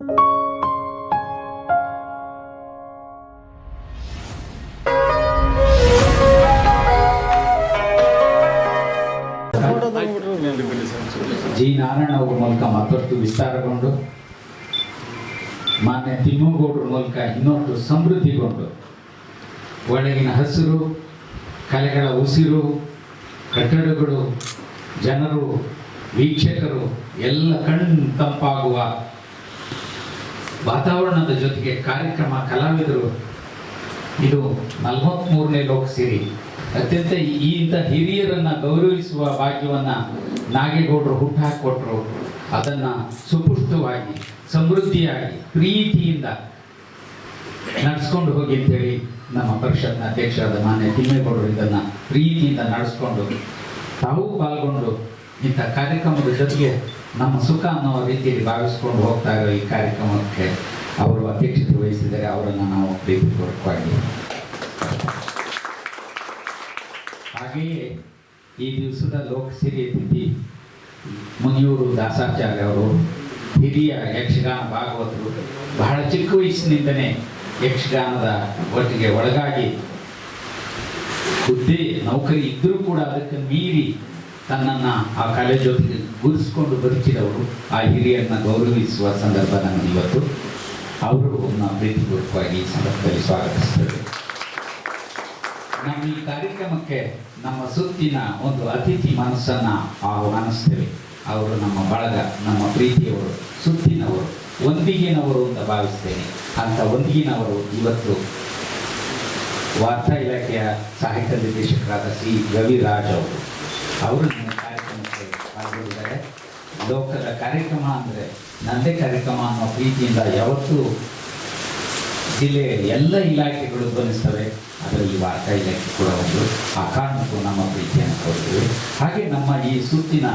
G Narayana ಅವರ ಮೂಲಕ ಮತ್ತಷ್ಟು ವಿಸ್ತಾರಗೊಂಡು ಮಾನ್ಯ ತಿಮ್ಮಗೌಡರ ಮೂಲಕ ಇನ್ನೊಂದು ಸಮೃದ್ಧಿಗೊಂಡು ಒಳಗಿನ ಹಸಿರು, ಕಲೆಗಳ ಉಸಿರು, ಕಟ್ಟಡಗಳು, ಜನರು, ವೀಕ್ಷಕರು ಎಲ್ಲ ತಂಪಾಗುವ ವಾತಾವರಣದ ಜೊತೆಗೆ ಕಾರ್ಯಕ್ರಮ, ಕಲಾವಿದರು, ಇದು 43ನೇ ಲೋಕಸಿರಿ. ಅತ್ಯಂತ ಇಂಥ ಹಿರಿಯರನ್ನು ಗೌರವಿಸುವ ಭಾಗ್ಯವನ್ನು ನಾಗೇಗೌಡರು ಹುಟ್ಟುಹಾಕಿಕೊಟ್ರು. ಅದನ್ನು ಸುಪುಷ್ಟವಾಗಿ, ಸಮೃದ್ಧಿಯಾಗಿ, ಪ್ರೀತಿಯಿಂದ ನಡೆಸ್ಕೊಂಡು ಹೋಗಿ ಅಂತೇಳಿ ನಮ್ಮ ಪರಿಷತ್ನ ಅಧ್ಯಕ್ಷರಾದ ಮಾನ್ಯ ತಿಮ್ಮೇಗೌಡರು ಇದನ್ನು ಪ್ರೀತಿಯಿಂದ ನಡೆಸ್ಕೊಂಡು ತಾವು ಪಾಲ್ಗೊಂಡು ಇಂಥ ಕಾರ್ಯಕ್ರಮದ ಜೊತೆಗೆ ನಮ್ಮ ಸುಖ ಅನ್ನೋ ರೀತಿಯಲ್ಲಿ ಭಾವಿಸ್ಕೊಂಡು ಹೋಗ್ತಾ ಇರೋ ಈ ಕಾರ್ಯಕ್ರಮಕ್ಕೆ ಅವರು ಅಧ್ಯಕ್ಷತೆ ವಹಿಸಿದ್ದಾರೆ. ಅವರನ್ನು ನಾವು ಪ್ರೀತಿಪೂರ್ವಕವಾಗಿ. ಹಾಗೆಯೇ ಈ ದಿವಸದ ಲೋಕಸಿರಿ ಅತಿಥಿ ಮುನಿಯೂರು ದಾಸಾಚಾರ್ಯ ಅವರು ಹಿರಿಯ ಯಕ್ಷಗಾನ ಭಾಗವತರು. ಬಹಳ ಚಿಕ್ಕ ವಯಸ್ಸಿನಿಂದನೇ ಯಕ್ಷಗಾನದ ಒಟ್ಟಿಗೆ ಒಳಗಾಗಿ ಹುದ್ದೆ ನೌಕರಿ ಇದ್ದರೂ ಕೂಡ ಅದಕ್ಕೆ ಮೀರಿ ತನ್ನನ್ನು ಆ ಕಲೆ ಜೊತೆಗೆ ಗುರುಸ್ಕೊಂಡು ಬದುಕಿದವರು. ಆ ಹಿರಿಯರನ್ನ ಗೌರವಿಸುವ ಸಂದರ್ಭ ನಮಗೆ ಇವತ್ತು. ಅವರು ನಾವು ಪ್ರೀತಿಪೂರ್ವಕವಾಗಿ ಈ ಸಂದರ್ಭದಲ್ಲಿ ಸ್ವಾಗತಿಸ್ತೇವೆ. ನಮ್ಮ ಈ ಕಾರ್ಯಕ್ರಮಕ್ಕೆ ನಮ್ಮ ಸುತ್ತಿನ ಒಂದು ಅತಿಥಿ ಮನಸ್ಸನ್ನು ಆಹ್ವಾನಿಸ್ತೇವೆ. ಅವರು ನಮ್ಮ ಬಳಗ, ನಮ್ಮ ಪ್ರೀತಿಯವರು, ಸುತ್ತಿನವರು, ಒಂದಿಗಿನವರು ಅಂತ ಭಾವಿಸ್ತೇನೆ. ಅಂಥ ಒಂದಿಗಿನವರು ಇವತ್ತು ವಾರ್ತಾ ಇಲಾಖೆಯ ಸಹಾಯಕ ನಿರ್ದೇಶಕರಾದ ಶ್ರೀ ರವಿರಾಜ್ ಅವರು ನಮ್ಮ ಕಾರ್ಯಕ್ರಮಕ್ಕೆ ಪಾಲ್ಗೊಂಡಿದ್ದಾರೆ. ಲೋಕದ ಕಾರ್ಯಕ್ರಮ ಅಂದರೆ ನನ್ನದೇ ಕಾರ್ಯಕ್ರಮ ಅನ್ನೋ ಪ್ರೀತಿಯಿಂದ ಯಾವತ್ತೂ ಜಿಲ್ಲೆಯ ಎಲ್ಲ ಇಲಾಖೆಗಳು ಧ್ವನಿಸ್ತವೆ. ಅದರಲ್ಲಿ ವಾರ್ತಾ ಇಲಾಖೆ ಕೂಡ ಒಂದು. ಆ ಕಾರಣಕ್ಕೂ ನಮ್ಮ ಪ್ರೀತಿಯನ್ನು ಕೊಡ್ತೀವಿ. ಹಾಗೆ ನಮ್ಮ ಈ ಸುತ್ತಿನ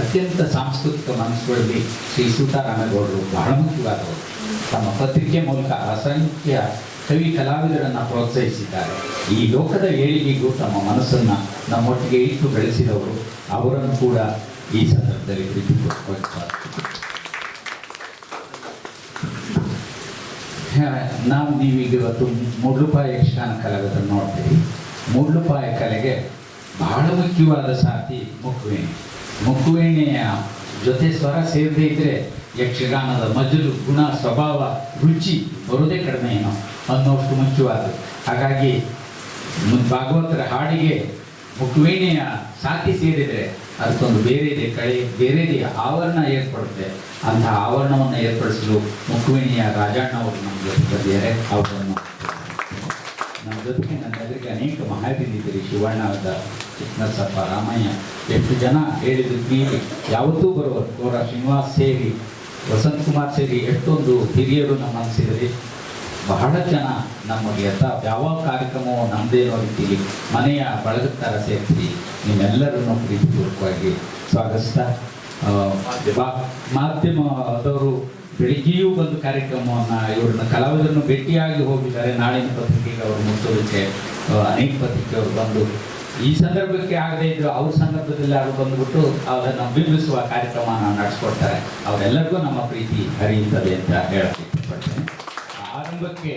ಅತ್ಯಂತ ಸಾಂಸ್ಕೃತಿಕ ಮನಸ್ಸುಗಳಲ್ಲಿ ಶ್ರೀ ಸೀತಾರಾಮೇಗೌಡರು ಬಹಳ ಮುಖ್ಯವಾದವರು. ತಮ್ಮ ಪತ್ರಿಕೆ ಮೂಲಕ ಅಸಂಖ್ಯ ಕವಿ ಕಲಾವಿದರನ್ನು ಪ್ರೋತ್ಸಾಹಿಸಿದ್ದಾರೆ. ಈ ಲೋಕದ ಏಳಿಗೆಗೂ ತಮ್ಮ ಮನಸ್ಸನ್ನು ನಮ್ಮೊಟ್ಟಿಗೆ ಇಟ್ಟು ಬೆಳೆಸಿದವರು. ಅವರನ್ನು ಕೂಡ ಈ ಸಂದರ್ಭದಲ್ಲಿ ಪ್ರೀತಿಪೂರ್ವಕವಾಗಿ ನೀವೀಗ ಇವತ್ತು ಮೂಡ್ಲುಪಾಯ ಯಕ್ಷಗಾನ ಕಲಾವಿದರನ್ನು ನೋಡ್ತೀವಿ. ಮೂಡ್ಲುಪಾಯ ಕಲೆಗೆ ಬಹಳ ಮುಖ್ಯವಾದ ಸಾಥಿ ಮುಖವೇಣಿ. ಮುಖವೇಣಿಯ ಜೊತೆ ಸ್ವರ ಸೇರದೇ ಇದ್ದರೆ ಯಕ್ಷಗಾನದ ಮಜಲು, ಗುಣ, ಸ್ವಭಾವ, ರುಚಿ ಬರೋದೇ ಕಡಿಮೆ ಏನೋ ಅನ್ನೋಷ್ಟು ಮುಖ್ಯವಾದದ್ದು. ಹಾಗಾಗಿ ಭಾಗವತರ ಹಾಡಿಗೆ ಮುಖವೇಣಿಯ ಸಾಥಿ ಸೇರಿದರೆ ಅದಕ್ಕೊಂದು ಬೇರೆದೇ ಆವರಣ ಏರ್ಪಡುತ್ತೆ. ಅಂತಹ ಆವರಣವನ್ನು ಏರ್ಪಡಿಸಲು ಮುಖವೇಣಿಯ ರಾಜಣ್ಣ ಅವರು ನಮ್ಮ ಜೊತೆ ಬಂದಿದ್ದಾರೆ. ಅವರನ್ನು ನಮ್ಮ ಜೊತೆಗೆ ನನ್ನೆಲ್ಲರಿಗೆ ಅನೇಕ ಮಹಾಹಿರಿಯರಿದ್ದಾರೆ. ಶಿವಣ್ಣ, ಚಿಕ್ಕನರಸಪ್ಪ, ರಾಮಯ್ಯ, ಎಷ್ಟು ಜನ ಹೇಳಿದ್ರು ಮೀರಿ ಯಾವತ್ತೂ ಬರುವರು. ಕೋರ ಶ್ರೀನಿವಾಸ್ ಸೇರಿ, ವಸಂತ್ ಕುಮಾರ್ ಸೇರಿ ಎಷ್ಟೊಂದು ಹಿರಿಯರು ನಮ್ಮ ಅನಿಸಿದರೆ ಬಹಳ ಜನ ನಮಗೆ ಯಾವ ಕಾರ್ಯಕ್ರಮವೂ ನಮ್ಮದೇನೋ ರೀತಿಯಲ್ಲಿ ಮನೆಯ ಬಳಗದ ಥರ ಸೇರಿಸಿ ನಿಮ್ಮೆಲ್ಲರನ್ನು ಪ್ರೀತಿಪೂರ್ವಕವಾಗಿ ಸ್ವಾಗತಿಸ್ತಾ, ಮಾಧ್ಯಮದವರು ಬೆಳಿಗ್ಗೆಯೂ ಒಂದು ಕಾರ್ಯಕ್ರಮವನ್ನು ಇವ್ರನ್ನ ಕಲಾವಿದರನ್ನು ಭೇಟಿಯಾಗಿ ಹೋಗಿದ್ದಾರೆ. ನಾಳಿನ ಪತ್ರಿಕೆಗೆ ಅವರು ಮುಟ್ಟೋದಕ್ಕೆ ಅನೇಕ ಪತ್ರಿಕೆಯವರು ಬಂದು ಈ ಸಂದರ್ಭಕ್ಕೆ ಆಗದೇ ಇದ್ರು ಅವ್ರ ಸಂದರ್ಭದಲ್ಲಿ ಅವರು ಬಂದುಬಿಟ್ಟು ಅದನ್ನು ಬಿಂಬಿಸುವ ಕಾರ್ಯಕ್ರಮನ ನಡೆಸ್ಕೊಡ್ತಾರೆ. ಅವರೆಲ್ಲರಿಗೂ ನಮ್ಮ ಪ್ರೀತಿ ಹರಿಯುತ್ತದೆ ಅಂತ ಹೇಳಕ್ಕೆ ಇಷ್ಟಪಡ್ತೇನೆ. ಆರಂಭಕ್ಕೆ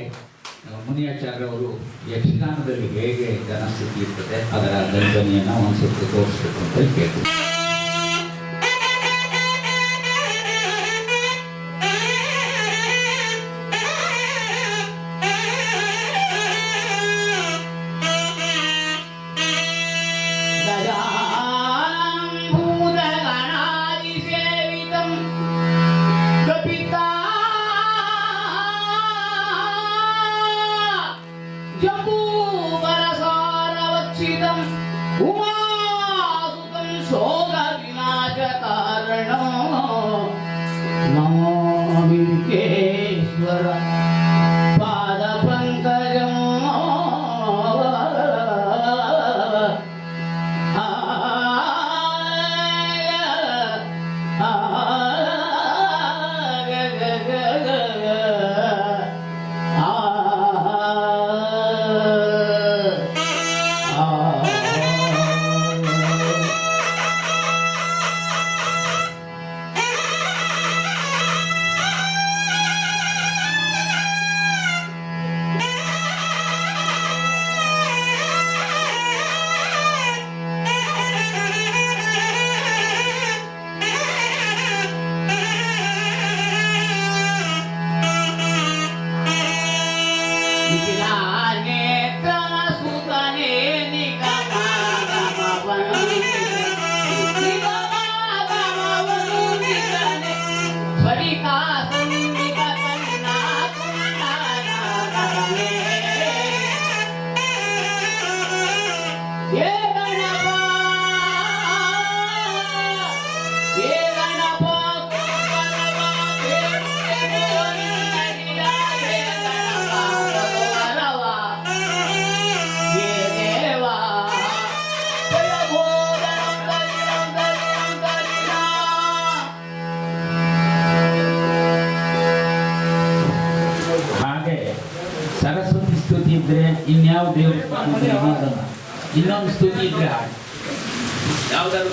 ಮುನಿಯಾಚಾರ್ಯ ಅವರು ಯಕ್ಷಗಾನದಲ್ಲಿ ಹೇಗೆ ಜನಸ್ಥಿತಿ ಇರ್ತದೆ ಅದರ ಧ್ವನಿಯನ್ನು ಒಂದು ಸುತ್ತು ತೋರಿಸ್ಬೇಕು ಅಂತ ಕೇಳ್ತೀವಿ. ಇದ್ರೆ ಇನ್ಯಾವ ದೇವ್ರ ಸ್ತುತಿ ಇದ್ರೆ ಇನ್ನೊಂದು ಸ್ತುತಿ ಇದ್ರೆ ಹಾಡು ಯಾವ್ದಾದ್ರು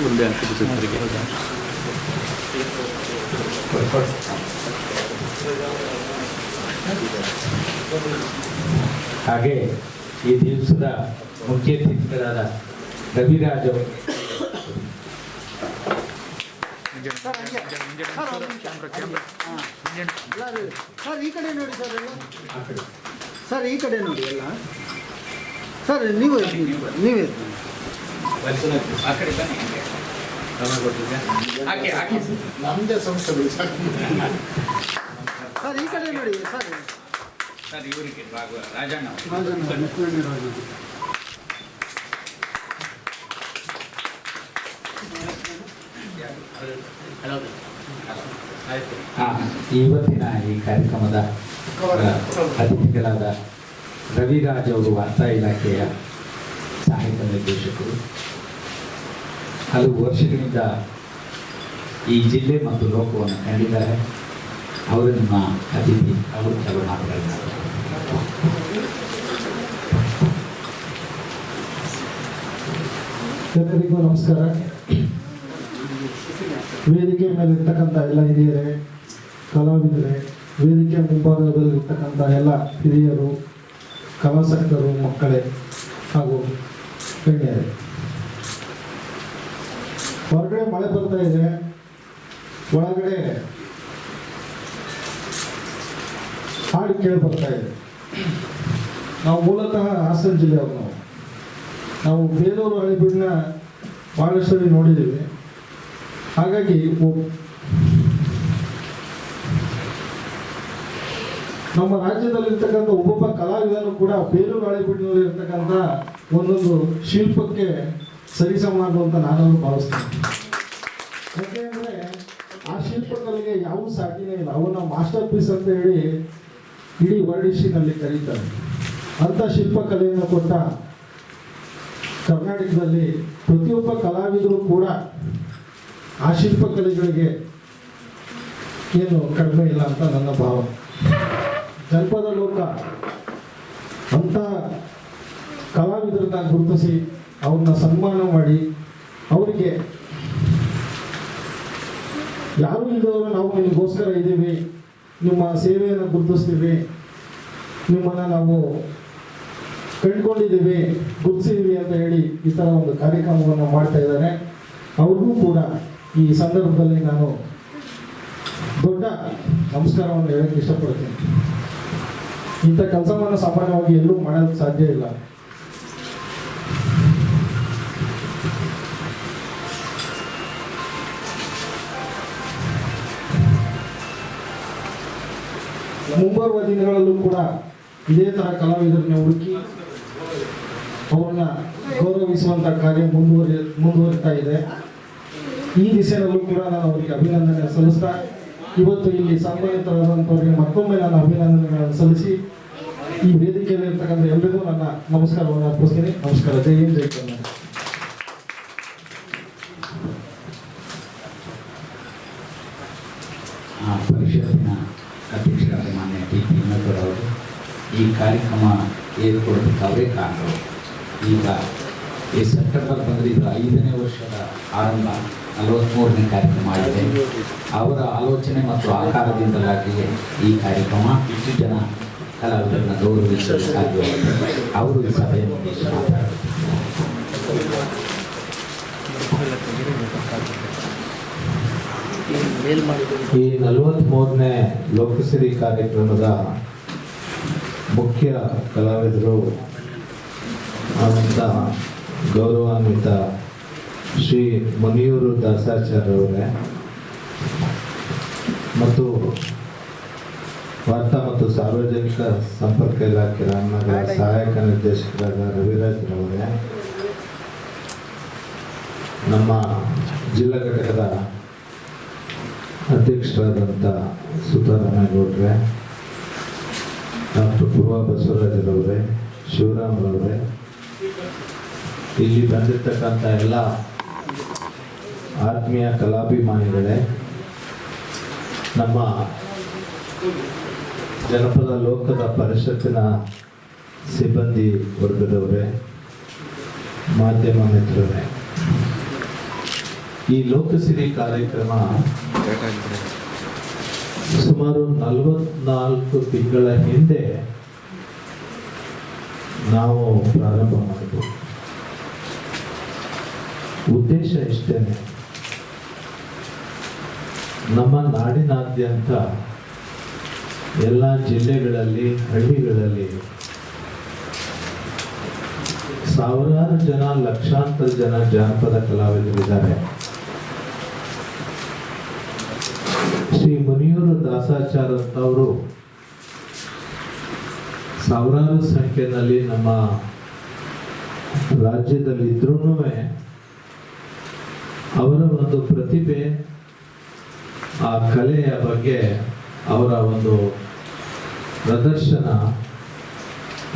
ಮುಂದೆ ಅನ್ಸುತ್ತೆ. ಹಾಗೆ ಈ ದಿವಸದ ಮುಖ್ಯ ಅತಿಥಿಗಳಾದ ರವಿರಾಜ್ ಅವರು ಸರ್ ಈ ಕಡೆ ನೋಡಿ ಸರ್ ಎಲ್ಲ ಸರ್ ಈ ಕಡೆ ನೋಡಿ ಎಲ್ಲ ಸರ್ ನೀವೇ ನಮ್ಮದೇ ಸಂಸ್ಥೆಗಳು ಸರ್ ಈ ಕಡೆ ನೋಡಿ ಸರ್ ಸರ್ ಇವರಿಗೆ ರಾಜಣ್ಣ ಇವತ್ತಿನ ಈ ಕಾರ್ಯಕ್ರಮದ ಅತಿಥಿಗಳಾದ ರವಿರಾಜ್ ಅವರು ವಾರ್ತಾ ಇಲಾಖೆಯ ಸಹಾಯಕ ನಿರ್ದೇಶಕರು, ಹಲವು ವರ್ಷಗಳಿಂದ ಈ ಜಿಲ್ಲೆ ಮತ್ತು ಲೋಕವನ್ನು ಕಂಡಿದ್ದಾರೆ. ಅವರು ನಿಮ್ಮ ಅತಿಥಿ, ಅವರು ಕೆಲವು ಮಾತುಗಳನ್ನು ಎಲ್ಲರಿಗೂ ನಮಸ್ಕಾರ. ವೇದಿಕೆ ಮೇಲೆ ಇರ್ತಕ್ಕಂಥ ಎಲ್ಲ ಹಿರಿಯರೇ, ಕಲಾವಿದರೇ, ವೇದಿಕೆ ಮುಂಭಾಗದಲ್ಲಿ ಇರ್ತಕ್ಕಂಥ ಎಲ್ಲ ಹಿರಿಯರು, ಕಲಾಸಕ್ತರು, ಮಕ್ಕಳೇ ಹಾಗೂ ಗಣ್ಯರೇ, ಹೊರಗಡೆ ಮಳೆ ಬರ್ತಾ ಇದೆ, ಒಳಗಡೆ ಹಾಡು ಕೇಳಿ ಬರ್ತಾ ಇದೆ. ನಾವು ಮೂಲತಃ ಹಾಸನ ಜಿಲ್ಲೆಯವರು. ನಾವು ಬೇಲೂರು ಹಳೆಬೀಡನ್ನ ಭಾಳಷ್ಟು ಸರಿ ನೋಡಿದ್ದೀವಿ. ಹಾಗಾಗಿ ನಮ್ಮ ರಾಜ್ಯದಲ್ಲಿರ್ತಕ್ಕಂಥ ಒಬ್ಬೊಬ್ಬ ಕಲಾವಿದನು ಕೂಡ ಬೇಲೂರು ಹಳೆಬೀಡಿನಲ್ಲಿ ಇರ್ತಕ್ಕಂಥ ಒಂದೊಂದು ಶಿಲ್ಪಕ್ಕೆ ಸರಿಸಮಾನ ಅಂತ ನಾನು ಭಾವಿಸ್ತೇನೆ. ಯಾಕೆಂದರೆ ಆ ಶಿಲ್ಪಕಲೆಗೆ ಯಾವ ಸಾಟಿನೇ ಇಲ್ಲ. ಅವನ್ನ ಮಾಸ್ಟರ್ ಪೀಸ್ ಅಂತ ಹೇಳಿ ಇಡೀ ವರ್ಲ್ಡ್ ಕರೀತಾರೆ. ಅಂಥ ಶಿಲ್ಪಕಲೆಯನ್ನು ಕೊಟ್ಟ ಕರ್ನಾಟಕದಲ್ಲಿ ಪ್ರತಿಯೊಬ್ಬ ಕಲಾವಿದರು ಕೂಡ ಆ ಶಿಲ್ಪಕಲೆಗಳಿಗೆ ಏನು ಕಡಿಮೆ ಇಲ್ಲ ಅಂತ ನನ್ನ ಭಾವನೆ. ಜನಪದ ಲೋಕ ಅಂಥ ಕಲಾವಿದರನ್ನ ಗುರುತಿಸಿ ಅವ್ರನ್ನ ಸನ್ಮಾನ ಮಾಡಿ ಅವರಿಗೆ ಯಾರು ಇಲ್ಲದವರು ನಾವು ನಿಮಗೋಸ್ಕರ ಇದ್ದೀವಿ, ನಿಮ್ಮ ಸೇವೆಯನ್ನು ಗುರುತಿಸ್ತೀವಿ, ನಿಮ್ಮನ್ನು ನಾವು ಕಂಡುಕೊಂಡಿದ್ದೀವಿ, ಗುರುತಿಸಿದ್ದೀವಿ ಅಂತ ಹೇಳಿ ಈ ಥರ ಒಂದು ಕಾರ್ಯಕ್ರಮವನ್ನು ಮಾಡ್ತಾ ಇದ್ದಾರೆ. ಅವ್ರಿಗೂ ಕೂಡ ಈ ಸಂದರ್ಭದಲ್ಲಿ ನಾನು ದೊಡ್ಡ ನಮಸ್ಕಾರವನ್ನು ಹೇಳಕ್ಕೆ ಇಷ್ಟಪಡ್ತೀನಿ. ಇಂಥ ಕೆಲಸವನ್ನು ಸಾಮಾನ್ಯವಾಗಿ ಎಲ್ಲೂ ಮಾಡೋಕ್ಕೆ ಸಾಧ್ಯ ಇಲ್ಲ. ಮುಂಬರುವ ದಿನಗಳಲ್ಲೂ ಕೂಡ ಇದೇ ಥರ ಕಲಾವಿದರನ್ನ ಹುಡುಕಿ ಅವ್ರನ್ನ ಗೌರವಿಸುವಂಥ ಕಾರ್ಯ ಮುಂದುವರಿತಾ ಇದೆ. ಈ ದಿಸೆಯಲ್ಲೂ ಕೂಡ ನಾನು ಅವರಿಗೆ ಅಭಿನಂದನೆ ಸಲ್ಲಿಸ್ತಾ ಇವತ್ತು ಇಲ್ಲಿ ಸನ್ಮಾನಿತರಾದಂಥವ್ರಿಗೆ ಮತ್ತೊಮ್ಮೆ ನಾನು ಅಭಿನಂದನೆಗಳನ್ನು ಸಲ್ಲಿಸಿ ಈ ವೇದಿಕೆಯಲ್ಲಿ ಇರ್ತಕ್ಕಂಥ ಎಲ್ಲರಿಗೂ ನನ್ನ ನಮಸ್ಕಾರವನ್ನು ಅರ್ಪಿಸ್ತೀನಿ. ನಮಸ್ಕಾರ. ಜೈ ಹಿಂದ್, ಜೈ ಕರ್ನಾಟಕ. ಪರಿಷತ್ತಿನ ಅಧ್ಯಕ್ಷರಾದ ಮಾನ್ಯ ಟಿ ಪಿ ಅವರು ಈ ಕಾರ್ಯಕ್ರಮ ಏರ್ಪಡೋದಕ್ಕೆ ಅವರೇ ಕಾರಣರು. ಈಗ ಈ ಸೆಪ್ಟೆಂಬರ್ ಬಂದರೆ ಇದು 5ನೇ ವರ್ಷದ ಆರಂಭ, 43ನೇ ಕಾರ್ಯಕ್ರಮ ಆಗಿದೆ. ಅವರ ಆಲೋಚನೆ ಮತ್ತು ಆಕಾರದಿಂದಾಗಿ ಈ ಕಾರ್ಯಕ್ರಮ ಇಷ್ಟು ಜನ ಕಲಾವಿದರನ್ನ ಗೌರವಿಸಲು ಸಾಧ್ಯವಾಗಿದೆ. ಅವರು ಈ ಸಭೆಯನ್ನು ಉದ್ದೇಶಿಸಿ ಮಾತಾಡ್ತಾರೆ. ಈ 43ನೇ ಲೋಕಸಿರಿ ಕಾರ್ಯಕ್ರಮದ ಮುಖ್ಯ ಕಲಾವಿದರು ಆದಂಥ ಗೌರವಾನ್ವಿತ ಶ್ರೀ ಮುನಿಯೂರು ದಾಸಾಚಾರ್ಯ ಅವರೇ ಮತ್ತು ವಾರ್ತಾ ಮತ್ತು ಸಾರ್ವಜನಿಕ ಸಂಪರ್ಕ ಇಲಾಖೆ ರಾಮನಗರ ಸಹಾಯಕ ನಿರ್ದೇಶಕರಾದ ರವಿರಾಜ್ರವರೇ, ನಮ್ಮ ಜಿಲ್ಲಾ ಘಟಕದ ಅಧ್ಯಕ್ಷರಾದಂಥ ಸುತಾರಾಮೇಗೌಡ್ರೆ, ಡಾಕ್ಟರ್ ಪೂರ್ವ ಬಸವರಾಜರವರೇ, ಶಿವರಾಮ್ರವರೇ, ಇಲ್ಲಿ ಬಂದಿರತಕ್ಕಂಥ ಎಲ್ಲ ಆತ್ಮೀಯ ಕಲಾಭಿಮಾನಿಗಳೇ, ನಮ್ಮ ಜನಪದ ಲೋಕದ ಪರಿಷತ್ತಿನ ಸಿಬ್ಬಂದಿ ವರ್ಗದವರೇ, ಮಾಧ್ಯಮ ಮಿತ್ರರೇ, ಈ ಲೋಕಸಿರಿ ಕಾರ್ಯಕ್ರಮ ಸುಮಾರು 44 ತಿಂಗಳ ಹಿಂದೆ ನಾವು ಪ್ರಾರಂಭ ಮಾಡಿದ್ವು. ಉದ್ದೇಶ ಇಷ್ಟೇನೆ, ನಮ್ಮ ನಾಡಿನಾದ್ಯಂತ ಎಲ್ಲ ಜಿಲ್ಲೆಗಳಲ್ಲಿ, ಹಳ್ಳಿಗಳಲ್ಲಿ ಸಾವಿರಾರು ಜನ, ಲಕ್ಷಾಂತರ ಜನ ಜಾನಪದ ಕಲಾವಿದರಿದ್ದಾರೆ. ಶ್ರೀ ಮುನಿಯೂರು ದಾಸಾಚಾರ್ಯ ಅವರು ಸಾವಿರಾರು ಸಂಖ್ಯೆಯಲ್ಲಿ ನಮ್ಮ ರಾಜ್ಯದಲ್ಲಿ ಇದ್ರೂ ಅವರ ಒಂದು ಪ್ರತಿಭೆ, ಆ ಕಲೆಯ ಬಗ್ಗೆ ಅವರ ಒಂದು ಪ್ರದರ್ಶನ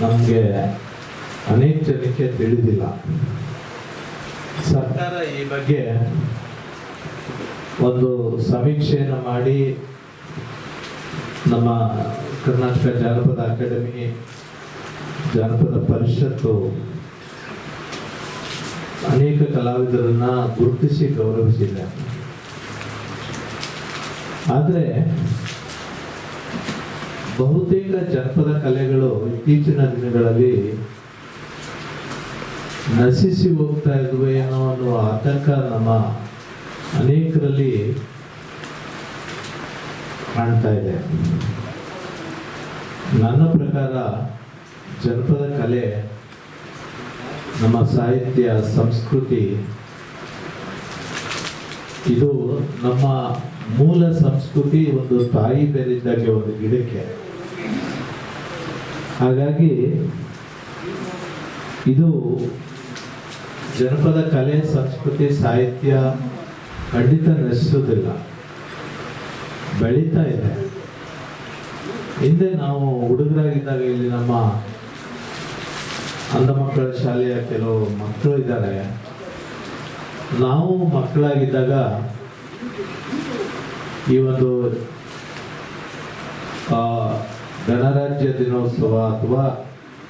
ನಮಗೆ ಅನೇಕ ಜನಕ್ಕೆ ತಿಳಿದಿಲ್ಲ. ಸರ್ಕಾರ ಈ ಬಗ್ಗೆ ಒಂದು ಸಮೀಕ್ಷೆಯನ್ನು ಮಾಡಿ ನಮ್ಮ ಕರ್ನಾಟಕ ಜಾನಪದ ಅಕಾಡೆಮಿ, ಜಾನಪದ ಪರಿಷತ್ತು ಅನೇಕ ಕಲಾವಿದರನ್ನ ಗುರುತಿಸಿ ಗೌರವಿಸಿದೆ. ಆದರೆ ಬಹುತೇಕ ಜನಪದ ಕಲೆಗಳು ಇತ್ತೀಚಿನ ದಿನಗಳಲ್ಲಿ ನಶಿಸಿ ಹೋಗ್ತಾ ಇದ್ವೆ ಅನ್ನೋ ಆತಂಕ ನಮ್ಮ ಅನೇಕರಲ್ಲಿ ಕಾಣ್ತಾ ಇದೆ. ನನ್ನ ಪ್ರಕಾರ ಜನಪದ ಕಲೆ, ನಮ್ಮ ಸಾಹಿತ್ಯ, ಸಂಸ್ಕೃತಿ, ಇದು ನಮ್ಮ ಮೂಲ ಸಂಸ್ಕೃತಿ, ಒಂದು ತಾಯಿ ಬೇರಿದ್ದಾಗೆ ಒಂದು ಗಿಡಕ್ಕೆ. ಹಾಗಾಗಿ ಇದು ಜನಪದ ಕಲೆ, ಸಂಸ್ಕೃತಿ, ಸಾಹಿತ್ಯ ಖಂಡಿತ ನಶಿಸುವುದಿಲ್ಲ, ಬೆಳೀತಾ ಇದೆ. ಹಿಂದೆ ನಾವು ಹುಡುಗರಾಗಿದ್ದಾಗ ಇಲ್ಲಿ ನಮ್ಮ ಅಂಧ ಮಕ್ಕಳ ಶಾಲೆಯ ಕೆಲವು ಮಕ್ಕಳು ಇದ್ದಾರೆ. ನಾವು ಮಕ್ಕಳಾಗಿದ್ದಾಗ ಈ ಒಂದು ಗಣರಾಜ್ಯ ದಿನೋತ್ಸವ ಅಥವಾ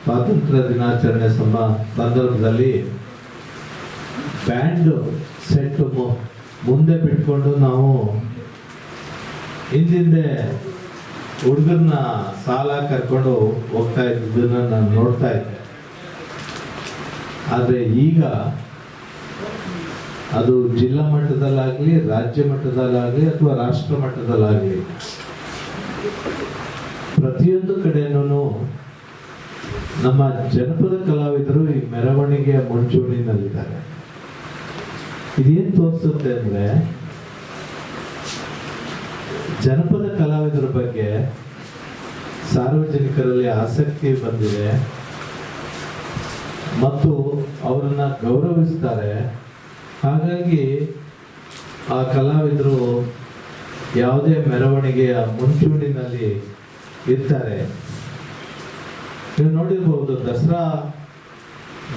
ಸ್ವಾತಂತ್ರ್ಯ ದಿನಾಚರಣೆ ಸಂದರ್ಭದಲ್ಲಿ ಬ್ಯಾಂಡ್ ಸೆಟ್ ಮುಂದೆ ಬಿಟ್ಕೊಂಡು ನಾವು ಹಿಂದಿಂದೆ ಹುಡುಗರನ್ನ ಸಾಲ ಕರ್ಕೊಂಡು ಹೋಗ್ತಾ ಇದ್ದದನ್ನ ನಾನು ನೋಡ್ತಾ ಇದ್ದೆ. ಆದರೆ ಈಗ ಅದು ಜಿಲ್ಲಾ ಮಟ್ಟದಲ್ಲಾಗಲಿ, ರಾಜ್ಯ ಮಟ್ಟದಲ್ಲಾಗಲಿ ಅಥವಾ ರಾಷ್ಟ್ರ ಮಟ್ಟದಲ್ಲಾಗಲಿ ಪ್ರತಿಯೊಂದು ಕಡೆನೂ ನಮ್ಮ ಜನಪದ ಕಲಾವಿದರು ಈ ಮೆರವಣಿಗೆಯ ಮುಂಚೂಣಿನಲ್ಲಿದ್ದಾರೆ. ಇದೇನು ತೋರಿಸುತ್ತೆ ಅಂದರೆ ಜನಪದ ಕಲಾವಿದರ ಬಗ್ಗೆ ಸಾರ್ವಜನಿಕರಲ್ಲಿ ಆಸಕ್ತಿ ಬಂದಿದೆ ಮತ್ತು ಅವರನ್ನ ಗೌರವಿಸ್ತಾರೆ. ಹಾಗಾಗಿ ಆ ಕಲಾವಿದರು ಯಾವುದೇ ಮೆರವಣಿಗೆಯ ಮುಂಚೂಣಿನಲ್ಲಿ ಇರ್ತಾರೆ. ನೀವು ನೋಡಿರ್ಬೋದು, ದಸರಾ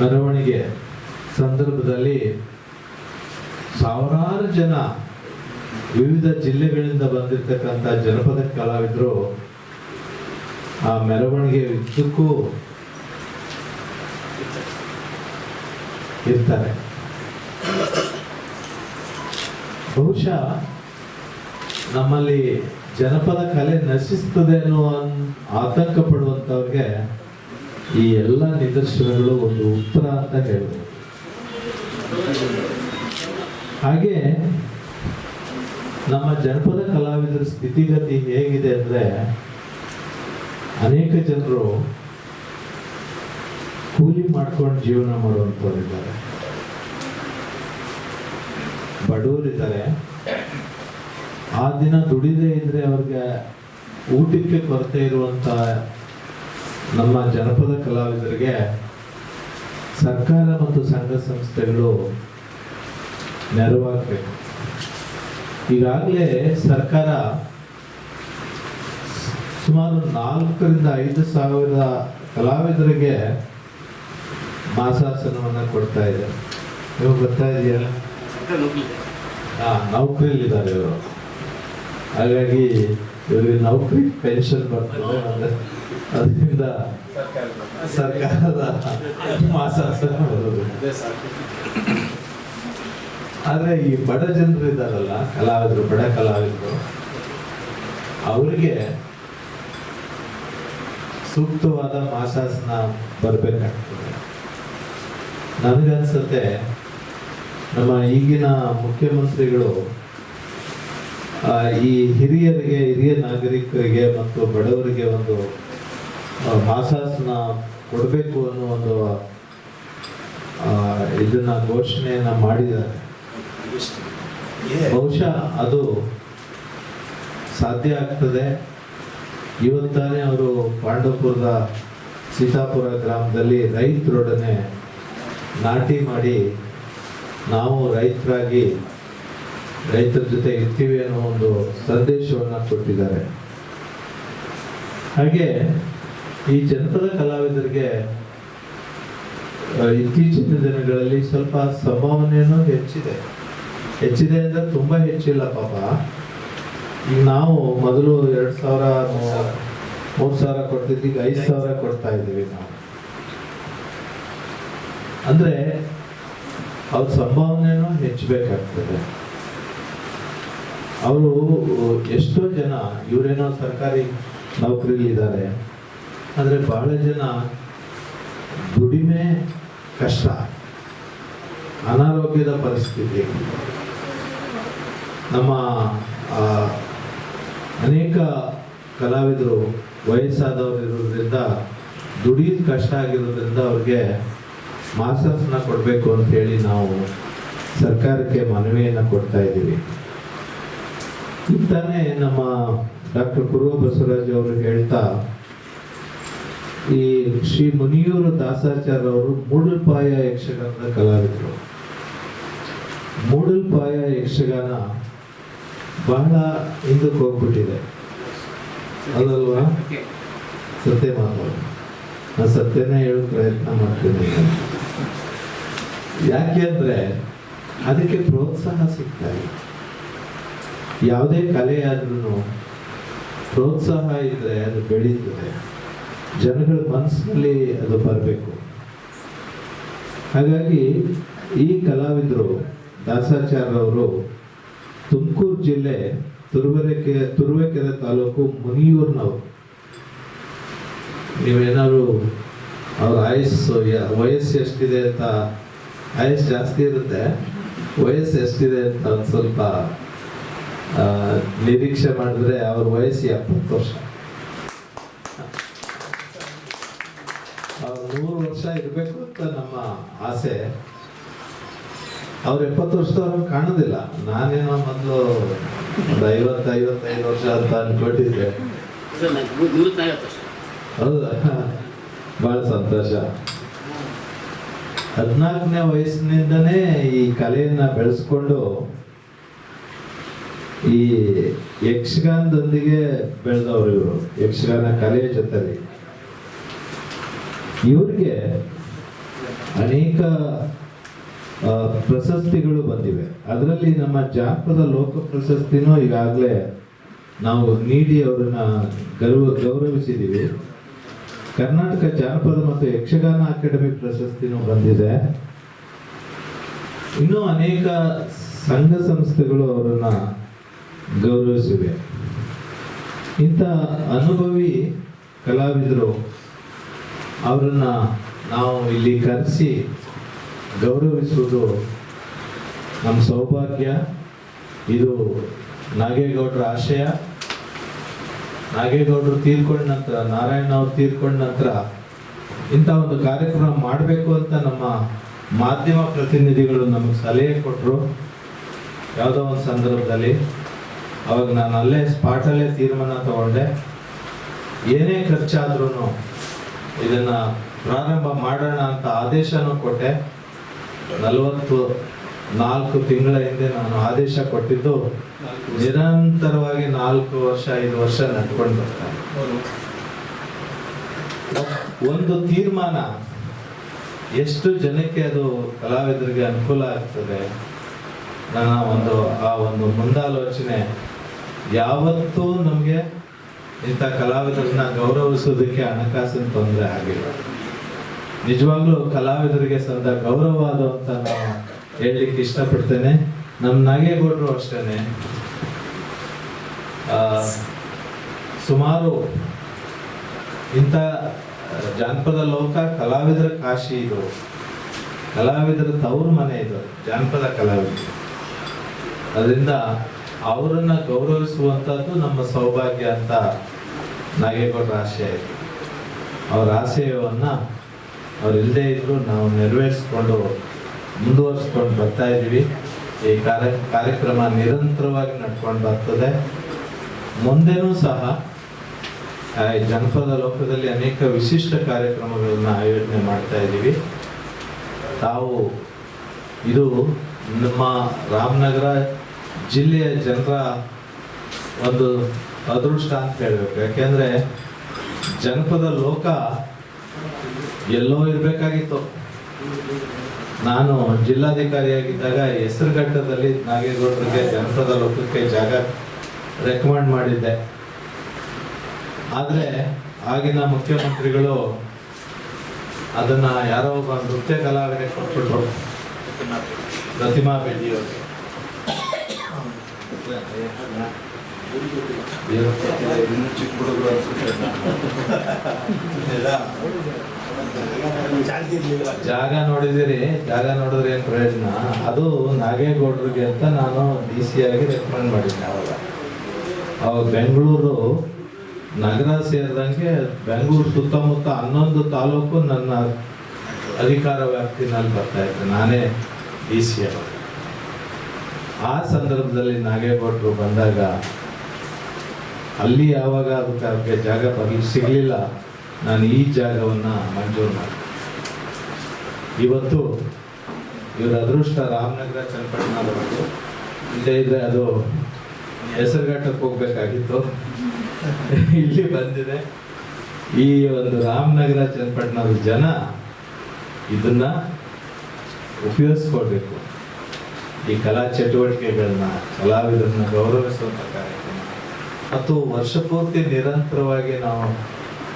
ಮೆರವಣಿಗೆ ಸಂದರ್ಭದಲ್ಲಿ ಸಾವಿರಾರು ಜನ ವಿವಿಧ ಜಿಲ್ಲೆಗಳಿಂದ ಬಂದಿರತಕ್ಕಂಥ ಜನಪದ ಕಲಾವಿದರು ಆ ಮೆರವಣಿಗೆ ಉದ್ದಕ್ಕೂ ಇರ್ತಾರೆ. ಬಹುಶಃ ನಮ್ಮಲ್ಲಿ ಜನಪದ ಕಲೆ ನಶಿಸ್ತದೆ ಅನ್ನುವ ಆತಂಕ ಪಡುವಂಥವ್ರಿಗೆ ಈ ಎಲ್ಲ ನಿದರ್ಶನಗಳು ಒಂದು ಉತ್ತರ ಅಂತ ಹೇಳ್ಬೋದು. ಹಾಗೆ ನಮ್ಮ ಜನಪದ ಕಲಾವಿದರ ಸ್ಥಿತಿಗತಿ ಹೇಗಿದೆ ಅಂದರೆ, ಅನೇಕ ಜನರು ಕೂಲಿ ಮಾಡ್ಕೊಂಡು ಜೀವನ ಮಾಡುವಂಥವ್ರಿದ್ದಾರೆ, ಬಡವರಿದ್ದಾರೆ. ಆ ದಿನ ದುಡಿದೇ ಇದ್ರೆ ಅವ್ರಿಗೆ ಊಟಕ್ಕೆ ಕೊರತೆ ಇರುವಂಥ ನಮ್ಮ ಜನಪದ ಕಲಾವಿದರಿಗೆ ಸರ್ಕಾರ ಮತ್ತು ಸಂಘ ಸಂಸ್ಥೆಗಳು ನೆರವಾಗಬೇಕು. ಈಗಾಗಲೇ ಸರ್ಕಾರ ಸುಮಾರು 4,000 to 5,000 ಕಲಾವಿದರಿಗೆ ಮಾಸಾಸನವನ್ನು ಕೊಡ್ತಾ ಇದೆ. ನೀವು ಗೊತ್ತಾ ಇದೆಯಲ್ಲ, ನೌಕರಿಲಿದ್ದಾರೆ ಇವರು. ಹಾಗಾಗಿ ಇವರಿಗೆ ನೌಕರಿ ಪೆನ್ಷನ್ ಬರ್ತದೆ, ಅದರಿಂದ ಸರ್ಕಾರದ ಮಾಸಾಸನ ಬರೋದು. ಆದರೆ ಈ ಬಡ ಜನರು ಇದ್ದಾರಲ್ಲ, ಕಲಾವಿದರು, ಬಡ ಕಲಾವಿದರು, ಅವರಿಗೆ ಸೂಕ್ತವಾದ ಮಾಸಾಸನ ಬರಬೇಕಾಗ್ತದೆ. ನನಗನ್ಸುತ್ತೆ ನಮ್ಮ ಈಗಿನ ಮುಖ್ಯಮಂತ್ರಿಗಳು ಈ ಹಿರಿಯ ನಾಗರಿಕರಿಗೆ ಮತ್ತು ಬಡವರಿಗೆ ಒಂದು ಮಾಸಾಸನ ಕೊಡಬೇಕು ಅನ್ನೋ ಒಂದು ಇದನ್ನ ಘೋಷಣೆಯನ್ನ ಮಾಡಿದ್ದಾರೆ. ಬಹುಶಃ ಅದು ಸಾಧ್ಯ ಆಗ್ತದೆ. ಇವತ್ತಾನೆ ಅವರು ಪಾಂಡವಪುರದ ಸೀತಾಪುರ ಗ್ರಾಮದಲ್ಲಿ ರೈತರೊಡನೆ ನಾಟಿ ಮಾಡಿ ನಾವು ರೈತರಾಗಿ ರೈತರ ಜೊತೆ ಇರ್ತೀವಿ ಅನ್ನೋ ಒಂದು ಸಂದೇಶವನ್ನು ಕೊಟ್ಟಿದ್ದಾರೆ. ಹಾಗೆ ಈ ಜನಪದ ಕಲಾವಿದರಿಗೆ ಇತ್ತೀಚಿನ ದಿನಗಳಲ್ಲಿ ಸ್ವಲ್ಪ ಸಂಭಾವನೆಯನ್ನು ಹೆಚ್ಚಿದೆ ಅಂದರೆ ತುಂಬ ಹೆಚ್ಚಿಲ್ಲ ಪಾಪ. ಈಗ ನಾವು ಮೊದಲು 2,000 3,000 ಕೊಡ್ತಿದ್ವಿ, ಈಗ 5,000 ಕೊಡ್ತಾ ಇದ್ದೀವಿ ನಾವು. ಅಂದರೆ ಅವ್ರ ಸಂಭಾವನೆಯನ್ನು ಹೆಚ್ಚಬೇಕಾಗ್ತದೆ. ಅವರು ಎಷ್ಟೋ ಜನ ಇವರೇನೋ ಸರ್ಕಾರಿ ನೌಕರಿಲಿದ್ದಾರೆ, ಆದರೆ ಬಹಳ ಜನ ದುಡಿಮೆ ಕಷ್ಟ, ಅನಾರೋಗ್ಯದ ಪರಿಸ್ಥಿತಿ. ನಮ್ಮ ಅನೇಕ ಕಲಾವಿದರು ವಯಸ್ಸಾದವರು ಇರೋದ್ರಿಂದ ದುಡಿಯೋದು ಕಷ್ಟ ಆಗಿರೋದ್ರಿಂದ ಅವ್ರಿಗೆ ಮಾಸಾಸನ ಕೊಡಬೇಕು ಅಂತ ಹೇಳಿ ನಾವು ಸರ್ಕಾರಕ್ಕೆ ಮನವಿಯನ್ನು ಕೊಡ್ತಾ ಇದ್ದೀವಿ. ತಾನೇ ನಮ್ಮ ಡಾಕ್ಟರ್ ಕುರುವ ಬಸವರಾಜ್ ಅವರು ಹೇಳ್ತಾ, ಈ ಶ್ರೀ ಮುನಿಯೂರು ದಾಸಾಚಾರ್ಯ ಅವರು ಮೂಡಲ್ಪಾಯ ಯಕ್ಷಗಾನದ ಕಲಾವಿದರು. ಮೂಡಲ್ಪಾಯ ಯಕ್ಷಗಾನ ಬಹಳ ಹಿಂದಕ್ಕೆ ಹೋಗ್ಬಿಟ್ಟಿದೆ, ಅದಲ್ವಾ? ಸತ್ಯ ಮಾತಾಡೋದು, ನಾನು ಸತ್ಯನೇ ಹೇಳೋ ಪ್ರಯತ್ನ ಮಾಡ್ತೀನಿ. ಯಾಕೆ ಅಂದರೆ ಅದಕ್ಕೆ ಪ್ರೋತ್ಸಾಹ ಸಿಗ್ತಾ ಇಲ್ಲ. ಯಾವುದೇ ಕಲೆ ಆದ್ರೂ ಪ್ರೋತ್ಸಾಹ ಇದ್ದರೆ ಅದು ಬೆಳೀತದೆ, ಜನಗಳ ಮನಸ್ಸಿನಲ್ಲಿ ಅದು ಬರಬೇಕು. ಹಾಗಾಗಿ ಈ ಕಲಾವಿದರು ದಾಸಾಚಾರ್ಯವರು ತುಮಕೂರು ಜಿಲ್ಲೆ ತುರುವೇಕೆರೆ ತಾಲೂಕು ಮುನಿಯೂರಿನವರು. ನೀವೇನಾದ್ರು ಅವ್ರ ವಯಸ್ಸು ಎಷ್ಟಿದೆ ಅಂತ, ಆಯಸ್ಸು ಜಾಸ್ತಿ ಇರುತ್ತೆ, ವಯಸ್ಸು ಎಷ್ಟಿದೆ ಅಂತ ಒಂದು ಸ್ವಲ್ಪ ನಿರೀಕ್ಷೆ ಮಾಡಿದ್ರೆ ಅವ್ರ ವಯಸ್ಸು 70 ವರ್ಷ. ಅವ್ರು 100 ವರ್ಷ ಇರಬೇಕು ಅಂತ ನಮ್ಮ ಆಸೆ. ಅವ್ರು 70 ವರ್ಷದವ್ರು ಕಾಣೋದಿಲ್ಲ. ನಾನೇನೋ ಮೊದಲು ಒಂದು 50-55 ವರ್ಷ ಅಂತ ಅನ್ಕೊಂಡಿದ್ದೆ. ಹೌದಾ? ಬಹಳ ಸಂತೋಷ. 14ನೇ ವಯಸ್ಸಿನಿಂದನೇ ಈ ಕಲೆಯನ್ನ ಬೆಳೆಸ್ಕೊಂಡು ಈ ಯಕ್ಷಗಾನದೊಂದಿಗೆ ಬೆಳೆದವರು ಇವರು. ಯಕ್ಷಗಾನ ಕಲೆಯ ಜೊತೆಲಿ ಇವ್ರಿಗೆ ಅನೇಕ ಪ್ರಶಸ್ತಿಗಳು ಬಂದಿವೆ. ಅದರಲ್ಲಿ ನಮ್ಮ ಜಾನಪದ ಲೋಕ ಪ್ರಶಸ್ತಿನೂ ಈಗಾಗಲೇ ನಾವು ನೀಡಿ ಅವ್ರನ್ನ ಗೌರವಿಸಿದ್ದೀವಿ. ಕರ್ನಾಟಕ ಜಾನಪದ ಮತ್ತು ಯಕ್ಷಗಾನ ಅಕಾಡೆಮಿ ಪ್ರಶಸ್ತಿನೂ ಬಂದಿದೆ. ಇನ್ನೂ ಅನೇಕ ಸಂಘ ಸಂಸ್ಥೆಗಳು ಅವರನ್ನ ಗೌರವಿಸಿವೆ. ಇಂಥ ಅನುಭವಿ ಕಲಾವಿದರು ಅವರನ್ನ ನಾವು ಇಲ್ಲಿ ಕರೆಸಿ ಗೌರವಿಸುವುದು ನಮ್ಮ ಸೌಭಾಗ್ಯ. ಇದು ನಾಗೇಗೌಡರ ಆಶಯ. ನಾಗೇಗೌಡರು ತೀರ್ಕೊಂಡ ನಂತರ, ನಾರಾಯಣ ಅವ್ರು ತೀರ್ಕೊಂಡ ನಂತರ ಇಂಥ ಒಂದು ಕಾರ್ಯಕ್ರಮ ಮಾಡಬೇಕು ಅಂತ ನಮ್ಮ ಮಾಧ್ಯಮ ಪ್ರತಿನಿಧಿಗಳು ನಮಗೆ ಸಲಹೆ ಕೊಟ್ಟರು. ಯಾವುದೋ ಒಂದು ಸಂದರ್ಭದಲ್ಲಿ ಅವಾಗ ನಾನು ಅಲ್ಲೇ ಸ್ಪಾಟಲ್ಲೇ ತೀರ್ಮಾನ ತಗೊಂಡೆ. ಏನೇ ಖರ್ಚಾದ್ರೂ ಇದನ್ನು ಪ್ರಾರಂಭ ಮಾಡೋಣ ಅಂತ ಆದೇಶನೂ ಕೊಟ್ಟೆ. 44 ತಿಂಗಳ ಹಿಂದೆ ನಾನು ಆದೇಶ ಕೊಟ್ಟಿದ್ದು. ನಿರಂತರವಾಗಿ 4 ವರ್ಷ 5 ವರ್ಷ ನಡ್ಕೊಂಡು ಬರ್ತಾರೆ. ಒಂದು ತೀರ್ಮಾನ ಎಷ್ಟು ಜನಕ್ಕೆ ಅದು ಕಲಾವಿದರಿಗೆ ಅನುಕೂಲ ಆಗ್ತದೆ, ನನ್ನ ಆ ಒಂದು ಮುಂದಾಲೋಚನೆ ಯಾವತ್ತೂ ನಮಗೆ ಇಂಥ ಕಲಾವಿದರನ್ನ ಗೌರವಿಸೋದಕ್ಕೆ ಹಣಕಾಸಿನ ತೊಂದರೆ ಆಗಿಲ್ಲ. ನಿಜವಾಗ್ಲೂ ಕಲಾವಿದರಿಗೆ ಸಂದ ಗೌರವವಾದ ಅಂತ ನಾನು ಹೇಳಲಿಕ್ಕೆ ಇಷ್ಟಪಡ್ತೇನೆ. ನಮ್ಮ ನಾಗೇಗೌಡರು ಅಷ್ಟೇ ಸುಮಾರು ಇಂಥ ಜಾನಪದ ಲೋಕ ಕಲಾವಿದರ ಕಾಶಿ ಇದು, ಕಲಾವಿದರ ತವರು ಮನೆ ಇದು, ಜಾನಪದ ಕಲಾವಿದರು. ಅದರಿಂದ ಅವರನ್ನ ಗೌರವಿಸುವಂಥದ್ದು ನಮ್ಮ ಸೌಭಾಗ್ಯ ಅಂತ ನಾಗೇಗೌಡರ ಆಶಯ ಇದೆ. ಅವರ ಆಶಯವನ್ನು ಅವ್ರು ಇಲ್ಲದೇ ಇದ್ರು ನಾವು ನೆರವೇರಿಸ್ಕೊಂಡು ಮುಂದುವರಿಸ್ಕೊಂಡು ಬರ್ತಾ ಇದ್ದೀವಿ. ಈ ಕಾರ್ಯಕ್ರಮ ನಿರಂತರವಾಗಿ ನಡ್ಕೊಂಡು ಬರ್ತದೆ. ಮುಂದೆನೂ ಸಹ ಜನಪದ ಲೋಕದಲ್ಲಿ ಅನೇಕ ವಿಶಿಷ್ಟ ಕಾರ್ಯಕ್ರಮಗಳನ್ನು ಆಯೋಜನೆ ಮಾಡ್ತಾ ಇದ್ದೀವಿ. ತಾವು ಇದು ನಮ್ಮ ರಾಮನಗರ ಜಿಲ್ಲೆಯ ಜನರ ಒಂದು ಅದೃಷ್ಟ ಅಂತ ಹೇಳಬೇಕು. ಯಾಕೆಂದರೆ ಜನಪದ ಲೋಕ ಎಲ್ಲೋ ಇರಬೇಕಾಗಿತ್ತು. ನಾನು ಜಿಲ್ಲಾಧಿಕಾರಿಯಾಗಿದ್ದಾಗ ಹೆಸರುಘಟ್ಟದಲ್ಲಿ ನಾಗೇಗೌಡರಿಗೆ ಜನಪದ ಲೋಕಕ್ಕೆ ಜಾಗ ರೆಕಮೆಂಡ್ ಮಾಡಿದ್ದೆ. ಆದರೆ ಆಗಿನ ಮುಖ್ಯಮಂತ್ರಿಗಳು ಅದನ್ನು ಯಾರೋ ಒಬ್ಬ ನೃತ್ಯ ಕಲಾವಿದರಿಗೆ ಕೊಟ್ಬಿಟ್ರು, ಪ್ರತಿಮಾ ಬೆಳ್ಳಿಯವ್ರಿಗೆ. ಚಿಕ್ಕ ಹುಡುಗರು ಜಾಗ ನೋಡಿದಿರಿ, ಜಾಗ ನೋಡಿದ್ರೆ ಏನು ಪ್ರಯೋಜನ? ಅದು ನಾಗೇಗೌಡರಿಗೆ ಅಂತ ನಾನು DC ಆಗಿ ರೆಕಮೆಂಡ್ ಮಾಡಿದ್ದೆ. ಅವಾಗ ಬೆಂಗಳೂರು ನಗರ ಸೇರಿದಂಗೆ ಬೆಂಗಳೂರು ಸುತ್ತಮುತ್ತ 11 ತಾಲೂಕು ನನ್ನ ಅಧಿಕಾರ ವ್ಯಾಪ್ತಿನಲ್ಲಿ ಬರ್ತಾ ಇದ್ದೆ. ನಾನೇ DC ಅವರು. ಆ ಸಂದರ್ಭದಲ್ಲಿ ನಾಗೇಗೌಡರು ಬಂದಾಗ ಅಲ್ಲಿ ಯಾವಾಗ ಅದಕ್ಕೆ ಜಾಗ ಸಿಗಲಿಲ್ಲ, ನಾನು ಈ ಜಾಗವನ್ನು ಮಂಜೂರು ಮಾಡಿದೆ. ಇವತ್ತು ಇವರ ಅದೃಷ್ಟ ರಾಮನಗರ ಚನ್ನಪಟ್ಟಣದವರು. ಇಲ್ಲೇ ಇದ್ರೆ ಅದು ಹೆಸರುಘಟ್ಟಕ್ಕೆ ಹೋಗ್ಬೇಕಾಗಿತ್ತು, ಇಲ್ಲಿ ಬಂದಿದೆ. ಈ ಒಂದು ರಾಮನಗರ ಚನ್ನಪಟ್ಟಣದ ಜನ ಇದನ್ನ ಉಪಯೋಗಿಸ್ಕೊಳ್ಬೇಕು. ಈ ಕಲಾ ಚಟುವಟಿಕೆಗಳನ್ನ ಕಲಾವಿದರನ್ನ ಗೌರವಿಸುವಂಥ ಕಾರ್ಯಕ್ರಮ ಮತ್ತು ವರ್ಷ ಪೂರ್ತಿ ನಿರಂತರವಾಗಿ ನಾವು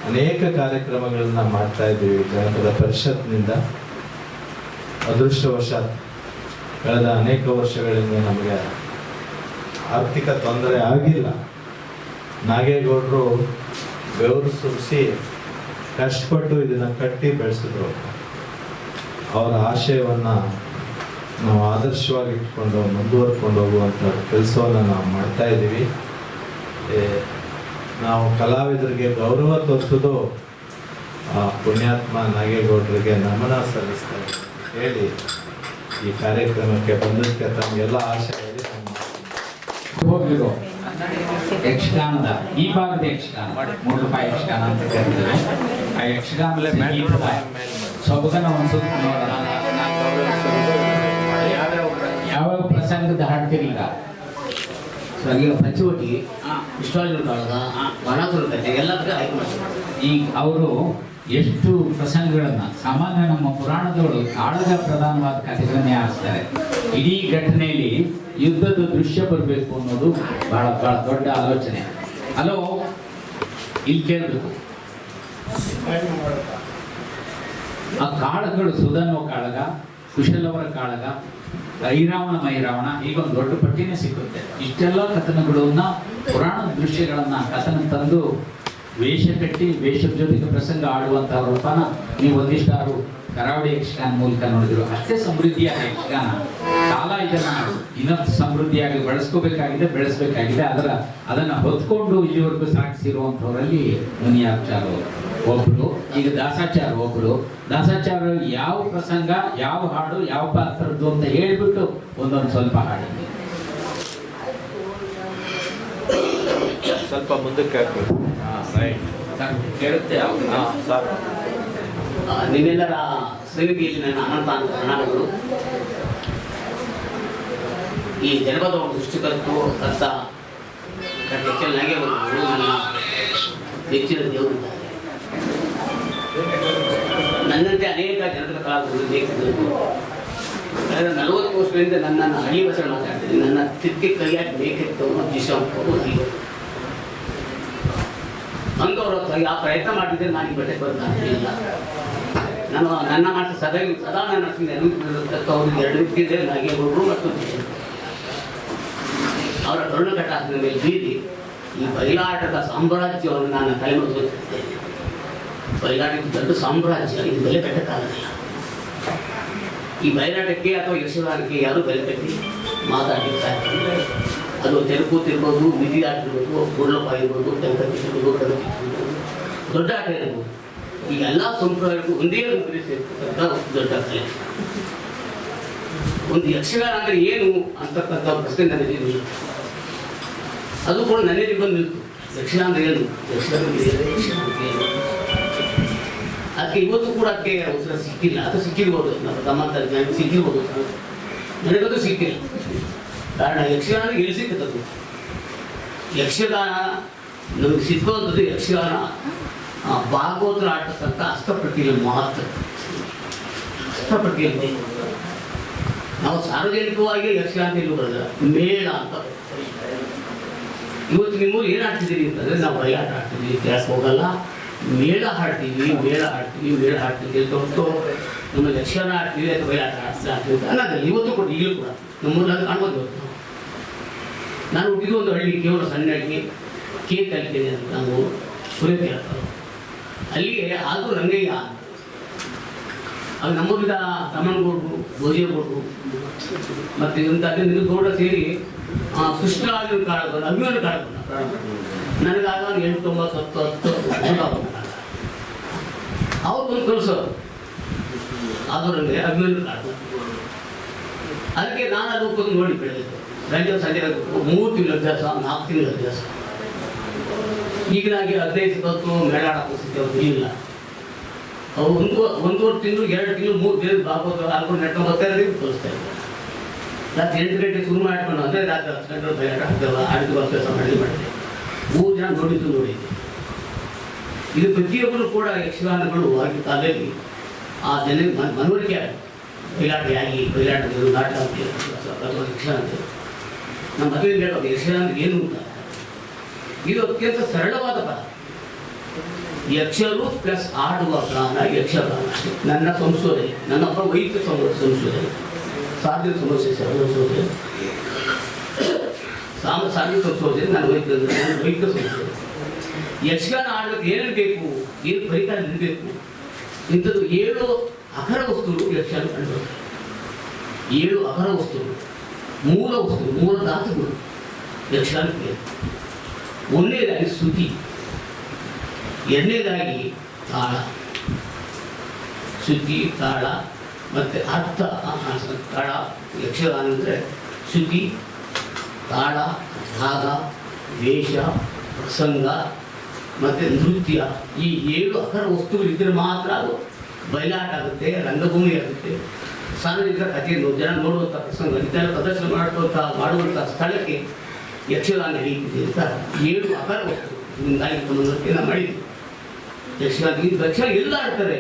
ಅನೇಕ ಕಾರ್ಯಕ್ರಮಗಳನ್ನ ಮಾಡ್ತಾ ಇದ್ದೀವಿ ಜನಪದ ಪರಿಷತ್ನಿಂದ. ಅದೃಷ್ಟವಶಾತ್ ಕಳೆದ ಅನೇಕ ವರ್ಷಗಳಿಂದ ನಮಗೆ ಆರ್ಥಿಕ ತೊಂದರೆ ಆಗಿಲ್ಲ. ನಾಗೇಗೌಡರು ಬೆವರು ಸುರಿಸಿ ಕಷ್ಟಪಟ್ಟು ಇದನ್ನು ಕಟ್ಟಿ ಬೆಳೆಸಿದ್ರು. ಅವರ ಆಶಯವನ್ನು ನಾವು ಆದರ್ಶವಾಗಿ ಇಟ್ಕೊಂಡು ಮುಂದುವರ್ಕೊಂಡು ಹೋಗುವಂಥ ಕೆಲಸವನ್ನು ನಾವು ಮಾಡ್ತಾ ಇದ್ದೀವಿ. ನಾವು ಕಲಾವಿದರಿಗೆ ಗೌರವ ತೋರಿಸೋದು ಪುಣ್ಯಾತ್ಮ ನಾಗೇಗೌಡರಿಗೆ ನಮನ ಸಲ್ಲಿಸ್ತಾ ಇದ್ದೀವಿ ಹೇಳಿ ಈ ಕಾರ್ಯಕ್ರಮಕ್ಕೆ ಬಂದಕ್ಕೆ ತಮಗೆಲ್ಲ ಆಶಯ ಇದೆ. ಹೋಗಿರೋ ಯಕ್ಷಗಾನದ ಈ ಭಾಗದ ಯಕ್ಷಗಾನ ಮೂಡುಪಾಯ ಯಕ್ಷಗಾನ ಅಂತ ಕರೀತಾರೆ. ಆ ಯಕ್ಷಗಾನದ ಸೊಬಗನ ಒಂದು ಯಾವ ಪ್ರಸಂಗದ ಹಾಡ್ತೀರಿ ಈಗ ಪಂಚವಟಿ ಇಷ್ಟವಾದ ಕಾಳಗ ಬಾಣಾಸುರ ಕಥೆ ಎಲ್ಲದಕ್ಕೆ ಆಯ್ಕೆ ಮಾಡ್ತಾರೆ. ಈಗ ಅವರು ಎಷ್ಟು ಪ್ರಸಂಗಗಳನ್ನ ಸಾಮಾನ್ಯ ನಮ್ಮ ಪುರಾಣದವರು ಕಾಳಗ ಪ್ರಧಾನವಾದ ಕಥೆಗಳನ್ನೇ ಆರಿಸ್ತಾರೆ. ಇಡೀ ಘಟನೆಯಲ್ಲಿ ಯುದ್ಧದ ದೃಶ್ಯ ಬರಬೇಕು ಅನ್ನೋದು ಬಹಳ ಬಹಳ ದೊಡ್ಡ ಆಲೋಚನೆ. ಹಲೋ, ಇಲ್ಲಿ ಕೇಳಬೇಕು. ಆ ಕಾಳಗಳು ಸುಧನ್ವ ಕಾಳಗ, ಕುಶಲವರ ಕಾಳಗ, ಐರಾವಣ ಮೈರಾವಣ, ಈಗ ಒಂದು ದೊಡ್ಡ ಪಟ್ಟಿನೇ ಸಿಗುತ್ತೆ. ಇಷ್ಟೆಲ್ಲ ಕಥನಗಳನ್ನ ಪುರಾಣದ ದೃಶ್ಯಗಳನ್ನ ಕಥನ ತಂದು ವೇಷ ಕಟ್ಟಿ ವೇಷದ ಜೊತೆಗೆ ಪ್ರಸಂಗ ಆಡುವಂತಹ ರೂಪನ ನೀವು ಒಂದಿಷ್ಟಾರು ಕರಾವಳಿ ಯಕ್ಷಗಾನ ಮೂಲಕ ನೋಡಿದ್ರು. ಅಷ್ಟೇ ಸಮೃದ್ಧಿಯಾದ ಯಕ್ಷಗಾನ ಕಾಲ ಇದನ್ನ ಇನ್ನೊಂದು ಸಮೃದ್ಧಿಯಾಗಿ ಬೆಳೆಸಬೇಕಾಗಿದೆ. ಅದನ್ನು ಹೊತ್ಕೊಂಡು ಇಲ್ಲಿವರೆಗೂ ಸಾಗಿಸಿರುವಂಥವರಲ್ಲಿ ಮುನಿಯಾಚಾರ ಒಬ್ರು, ಈಗ ದಾಸಾಚಾರ ಒಬ್ರು. ದಾಸಾಚಾರ ಯಾವ ಪ್ರಸಂಗ, ಯಾವ ಹಾಡು, ಯಾವ ಪಾತ್ರದ್ದು ಅಂತ ಹೇಳ್ಬಿಟ್ಟು ಒಂದೊಂದು ಸ್ವಲ್ಪ ಹಾಡಿದ್ವಿ. ಸ್ವಲ್ಪ ಮುಂದಕ್ಕೆ ಹಾಕ್ಬೇಕು. ಕೇಳುತ್ತೆ ನಿಮ್ಮೆಲ್ಲರ ಸೇವೆಯಲ್ಲಿ ನನ್ನ ಅನಂತ ಪ್ರಣಾಮಗಳು. ಈ ಜನಪದ ಸೃಷ್ಟಿಕರ್ತು ಕರ್ತ ಹೆಚ್ಚಿನಾಗೆ ನನ್ನ ಹೆಚ್ಚಿನ ದೇವರು. ನನ್ನಂತೆ ಅನೇಕ ಜನಪದ ಕಲಾವಿದರು ಲೇಖಕರು ಕಳೆದ 40 ವರ್ಷಗಳಿಂದ ನನ್ನನ್ನು ಹಳ್ಳಿ ಭಾಷೆ ಮಾತಾಡ್ತೀನಿ. ನನ್ನ ತಿರ್ಗಿ ಕೈಯಾಗಿ ಬೇಕಿತ್ತು ದಿಶಾ ಅಂಗವರು ಆ ಪ್ರಯತ್ನ ಮಾಡಿದ್ರೆ ನಾನು ಈ ಬಟ್ಟೆ ಬರೋದಿಲ್ಲ. ನಾನು ನನ್ನ ಮಾತು ಸದಾ ನನ್ನ ಅವ್ರಿಗೆ 2 ವ್ಯಕ್ತಿದೆ, ನಾಗೇಗೌಡರು ಮತ್ತು ಅವರ ಕರುಣಕಟ್ಟ ಮೇಲೆ ಬೀದಿ ಈ ಬಯಲಾಟದ ಸಾಮ್ರಾಜ್ಯವನ್ನು ನಾನು ತಲೆಮುತ್ತಿದ್ದೇನೆ. ಬಯಲಾಟಕ್ಕೆ ದೊಡ್ಡ ಸಾಮ್ರಾಜ್ಯ, ಇದು ಬೆಲೆ ಕಟ್ಟಕ್ಕಾಗಲಿಲ್ಲ. ಈ ಬಯಲಾಟಕ್ಕೆ ಅಥವಾ ಯಕ್ಷಗಾನಕ್ಕೆ ಯಾರು ಬೆಲೆ ಕಟ್ಟಿ ಮಾತಾಡಿರ್ತಾರೆ. ಅದು ತೆಲುಗುತ್ತಿರ್ಬೋದು, ವಿಧಿ ಆಟ ಇರ್ಬೋದು, ಗುಡ್ಲಪ್ಪ ಇರ್ಬೋದು, ತೆಲುಗಿರ್ಬೋದು, ಕಡಕಿರ್ಬೋದು, ದೊಡ್ಡ ಆಟ ಇರ್ಬೋದು. ಈ ಎಲ್ಲ ಸಂಪ್ರದಾಯಕ್ಕೂ ಒಂದೇ ಸೇರ್ತಕ್ಕಂಥ ದೊಡ್ಡ ಕಲೆ. ಒಂದು ಯಕ್ಷಗಾನ ಅಂದರೆ ಏನು ಅಂತಕ್ಕಂಥ ಪ್ರಶ್ನೆ ನನಗೆ ಅದು ಕೂಡ ನನ್ನಲ್ಲಿ ಬಂದಿತ್ತು. ಯಕ್ಷಗಾನ ಏನು, ಅದಕ್ಕೆ ಇವತ್ತು ಕೂಡ ಅದಕ್ಕೆ ಉತ್ತರ ಸಿಕ್ಕಿಲ್ಲ. ಅದು ಸಿಕ್ಕಿರ್ಬೋದು, ನಮ್ಮ ತಮ್ಮ ಸಿಕ್ಕಿರ್ಬೋದು, ನನಗದು ಸಿಕ್ಕಿಲ್ಲ. ಕಾರಣ ಯಕ್ಷಗಾನ ಎಲ್ಲಿ ಸಿಕ್ಕದ್ದು? ಯಕ್ಷಗಾನ ನಮಗೆ ಸಿಕ್ಕುವಂಥದ್ದು ಯಕ್ಷಗಾನ ಭಾಗವತರ ಆಡ್ತಕ್ಕಂಥ ಹಸ್ತಪ್ರತಿಯಲ್ಲಿ ಮಾತ್ರ. ಹಸ್ತಪ್ರತಿಯಲ್ಲಿ ನಾವು ಸಾರ್ವಜನಿಕವಾಗಿ ಯಕ್ಷಗಾನ ಬರೋದಿಲ್ಲ, ಮೇಳ ಅಂತ. ಇವತ್ತು ನಿಮ್ಮೂರು ಏನು ಆಡ್ತಿದ್ದೀರಿ ಅಂತಂದರೆ ನಾವು ಬಯಲಾಟ ಆಡ್ತೀವಿ, ಕೆಲಸ ಹೋಗಲ್ಲ, ಮೇಳ ಹಾಡ್ತೀವಿ ಅಂತ ಹೊರತು ನಮ್ಮ ಯಕ್ಷಗಾನ ಆಡ್ತೀವಿ ಅಥವಾ ಬಯಲಾಟ ಆಡ್ತೀವಿ ಅನ್ನೋದಿಲ್ಲ. ಇವತ್ತು ಕೂಡ ಈಗಲೂ ಕೂಡ ನಮ್ಮೂರಲ್ಲಿ ಕಾಣ್ಬೋದು. ಇವತ್ತು ನಾನು ಹುಟ್ಟಿದ್ದು ಒಂದು ಹಳ್ಳಿ, ಕೇವಲ ಸಣ್ಣ ಹಳ್ಳಿ, ಕೇಕ್ ಕಲಿತೇನೆ ಅಂತ ನಾವು ಸುರೇಖ ಹೇಳ್ತಾರೆ. ಅಲ್ಲಿಗೆ ಆದರೂ ರಂಗಯ್ಯ ಅದು ನಮ್ಮೂರಿನ ತಮ್ಮನಗೌಡರು, ಭೋಜೇಗೌಡರು ಮತ್ತು ಇಂಥ ಗೌಡ ಸೇರಿ ಕೃಷ್ಣರಾಜನ ಕಾಳಗವನ್ನು ಅಭಿಮಾನ ಕಾಳಗವನ್ನು ನನಗಾಗ 8, 9, 10 ಅವ್ರು ಒಂದು ಕಲಿಸೋರು. ಆದರೂ ನನಗೆ ಅಭಿಮಾನ ಕಾಳಗ. ಅದಕ್ಕೆ ನಾನು ಅದು ಕೂತು ನೋಡಿ ಬೆಳೆದಿದ್ದು. ಸಂಜೆ 3 ತಿಂಗಳ ಅಭ್ಯಾಸ, 4 ತಿಂಗಳ ಅಭ್ಯಾಸ. ಈಗಿನಾಗೆ 15-20 ಮೇಳಾಡ ಪರಿಸ್ಥಿತಿ ಅವ್ರು ಇಲ್ಲ. ಅವು 1.5 ತಿಂಗಳು, 2 ತಿಂಗಳು, 3 ದಿನ ಭಾಗವತ ಹಾಕೊಂಡು ನೆಟ್ಕೊಂಡು ಕಲಿಸ್ತಾ ಇದ್ದಾರೆ. ರಾತ್ರಿ 8 ಗಂಟೆ ಶುರು ಮಾಡ್ಕೊಂಡು ಅಂದರೆ ರಾತ್ರಿ 10 ಗಂಟೆ ಬಯಲಾಟ ಆಡಿದ್ದು ಅಭ್ಯಾಸ ಮಾಡಿದ್ದೆ. 3 ದಿನ ನೋಡಿದ್ದೆ. ಇದು ಪ್ರತಿಯೊಬ್ಬರು ಕೂಡ ಯಕ್ಷಗಾನಗಳು ಆಗಿನ ಕಾಲದಲ್ಲಿ ಆ ಜನರಿಗೆ ಮನವರಿಕೆ ಆಗಿ ಬಯಲಾಟ ಆಗಿ ಬಯಲಾಟಗಳು ನಾಟಕ ಅಥವಾ ಯಕ್ಷಗಾನ ಅಂತ. ನಮ್ಮ ಮದುವೆ ಹೇಳೋದು ಯಕ್ಷಗಾನ ಏನು ಅಂತ. ಇದು ಅತ್ಯಂತ ಸರಳವಾದ ಪದ. ಯಕ್ಷರು ಪ್ಲಸ್ ಆಡುವ ಗಾನ ಯಕ್ಷಗಾನ. ನನ್ನ ಸಂಶೋಧನೆ, ನನ್ನೊಬ್ಬ ವೈದ್ಯ ಸಂಶೋಧನೆ, ಸಾಧ್ಯ ಸಮಸ್ಯೆ ಸಂಶೋಧನೆ, ಸಾಧ್ಯ ಸಂಶೋಧನೆ, ನನ್ನ ವೈದ್ಯ ಸಂಶೋಧನೆ. ಯಕ್ಷಗಾನ ಆಡೋಕ್ಕೆ ಏನೇನು ಬೇಕು, ಏನು ಪರಿಕರ ಇರಬೇಕು, ಇಂಥದ್ದು 7 ಅಖರ ವಸ್ತುಗಳು ಯಕ್ಷಗಾನ ಕಂಡು. 7 ಅಖರ ವಸ್ತುಗಳು, ಮೂಲ ವಸ್ತುಗಳು, ಮೂಲ ಧಾತುಗಳು ಯಕ್ಷಗಾನಕ್ಕೆ. ಒಂದನೇದಾಗಿ ಶ್ರುತಿ, ಎರಡನೇದಾಗಿ ತಾಳ. ಶ್ರುತಿ, ತಾಳ ಮತ್ತು ಅರ್ಥ. ತಾಳ ಯಕ್ಷಗಾನ ಅಂದರೆ ಶ್ರುತಿ, ತಾಳ, ರಾಗ, ವೇಷ, ಪ್ರಸಂಗ ಮತ್ತು ನೃತ್ಯ. ಈ 7 ಅಖರ ವಸ್ತುಗಳಿದ್ದರೆ ಮಾತ್ರ ಅದು ಬಯಲಾಟ ಆಗುತ್ತೆ, ರಂಗಭೂಮಿ ಆಗುತ್ತೆ. ಸಾರ್ವಜನಿಕ ಕಥೆಯನ್ನು ಜನ ನೋಡುವಂಥ ಪ್ರಸಂಗ, ಇದೆಲ್ಲ ಪ್ರದರ್ಶನ ಮಾಡುವಂಥ ಸ್ಥಳಕ್ಕೆ ಯಕ್ಷಗಾನ ನಡೆಯುತ್ತಿದೆ ಅಂತ 7 ಅಖರ ವಸ್ತುಗಳು ನಾವು ಮಾಡಿದ್ವಿ. ಯಕ್ಷಗಾನ ಎಲ್ಲ ಆಡ್ತಾರೆ,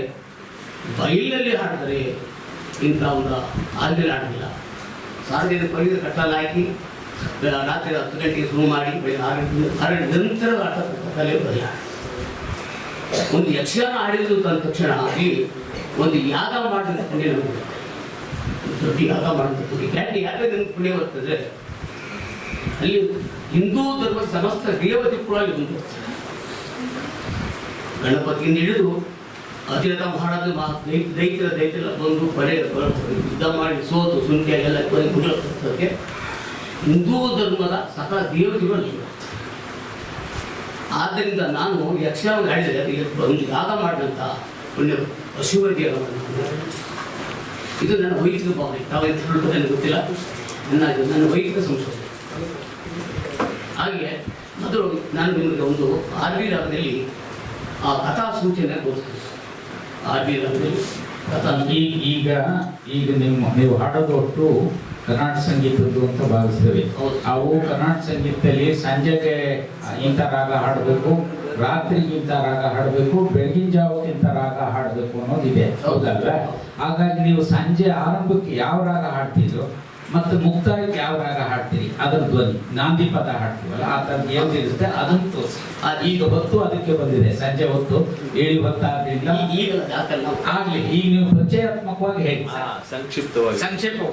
ಬಯಲಿನಲ್ಲಿ ಹಾಡ್ತಾರೆ, ಇಂಥ ಒಂದು ಆಲ್ಮೇಲೆ ಆಡಲಿಲ್ಲ. ಸಾರ್ವಜನಿಕ ಪರಿಸರ ಕಟ್ಟಲು ಹಾಕಿ ರಾತ್ರಿ 10 ಗಂಟೆಗೆ ಶುರು ಮಾಡಿ ಬೆಳಗ್ಗೆ 6 ನಂತರ ಕಲೆ ಬರಲ್ಲ. ಒಂದು ಯಕ್ಷಗಾನ ಆಡಿದ್ದು ಅಂದ ತಕ್ಷಣ ಅಲ್ಲಿ ಒಂದು ಯಾಗ ಮಾಡಿದ ಪುಣ್ಯ ನಮಗೆ, ದೊಡ್ಡ ಯಾಗ ಮಾಡಿದ ಪುಣ್ಯ. ಯಾಕೆ ನನಗೆ ಪುಣ್ಯ ಬರ್ತದೆ, ಅಲ್ಲಿ ಹಿಂದೂ ಧರ್ಮದ ಸಮಸ್ತ ದೇವತೆ ಕೂಡ ಅಲ್ಲಿ ಬಂದು ಗಣಪತಿಯಿಂದ ಹಿಡಿದು ಅತಿರಥ ಮಹಾರಾಜ ದೈತ್ಯರ ಬಂದು ಪಡೆ ಯುದ್ಧ ಮಾಡಿ ಸೋತು ಸುಂಟಿಯಾಗೆಲ್ಲ ಮುಗಿಲಕ್ಕೆ ಹಿಂದೂ ಧರ್ಮದ ಸಕಲ ದೇವತೆಗಳು. ಆದ್ದರಿಂದ ನಾನು ಯಕ್ಷಗಾನ ಆಡಿದರೆ ಅದಕ್ಕೆ ಒಂದು ಯಾಗ ಮಾಡಿದಂಥ ಪುಣ್ಯ ಪಶುವತಿ ಯಾಗ ಮಾಡಿದ. ಇದು ನನ್ನ ವೈಯಕ್ತಿಕ ಭಾವನೆ. ತಾವೆಂತ ಹೇಳೋದು ನನಗೆ ಗೊತ್ತಿಲ್ಲ, ನನ್ನ ವೈಯಕ್ತಿಕ ಸಂಶೋಧನೆ. ಹಾಗೆ ಮೊದಲು ನಾನು ನಿಮಗೆ ಒಂದು ಆರ್ವಿ ರಾಗದಲ್ಲಿ ಆ ಕಥಾ ಸೂಚನೆ ತೋರಿಸ್ತೀನಿ. ಆರ್ವಿ ರಾಗದಲ್ಲಿ ಕಥಾ ಈಗ ನೀವು ಹಾಡೋದು ಒಟ್ಟು ಕರ್ನಾಟಕ ಸಂಗೀತದ್ದು ಅಂತ ಭಾವಿಸ್ತೇವೆ. ಅವು ಕರ್ನಾಟಕ ಸಂಗೀತದಲ್ಲಿ ಸಂಜೆಗೆ ಇಂಥ ರಾಗ ಹಾಡಬೇಕು, ರಾತ್ರಿಗೆ ಇಂಥ ರಾಗ ಹಾಡಬೇಕು, ಬೆಳಗಿನ ಜಾವಕ್ಕೆ ಇಂಥ ರಾಗ ಹಾಡಬೇಕು ಅನ್ನೋದಿದೆ, ಹೌದಲ್ವ? ಹಾಗಾಗಿ ನೀವು ಸಂಜೆ ಆರಂಭಕ್ಕೆ ಯಾವ ರಾಗ ಹಾಡ್ತಿದ್ರು ಮತ್ತು ಮುಕ್ತಾಯಕ್ಕೆ ಯಾವ ರಾಗ ಹಾಡ್ತೀರಿ, ಅದರ ಧ್ವನಿ ನಾಂದಿ ಪದ ಹಾಡ್ತೀವಲ್ಲ ಆ ಥರದ್ದು ಏನಿರುತ್ತೆ ಅದನ್ನು ತೋರಿಸಿ. ಈಗ ಹೊತ್ತು ಅದಕ್ಕೆ ಬಂದಿದೆ, ಸಂಜೆ ಹೊತ್ತು 7 ಹೊತ್ತಾದ್ರಿಂದ ಆಗ್ಲಿ. ಈಗ ನೀವು ಪರಿಚಯಾತ್ಮಕವಾಗಿ ಹೇಳಿ, ಸಂಕ್ಷಿಪ್ತ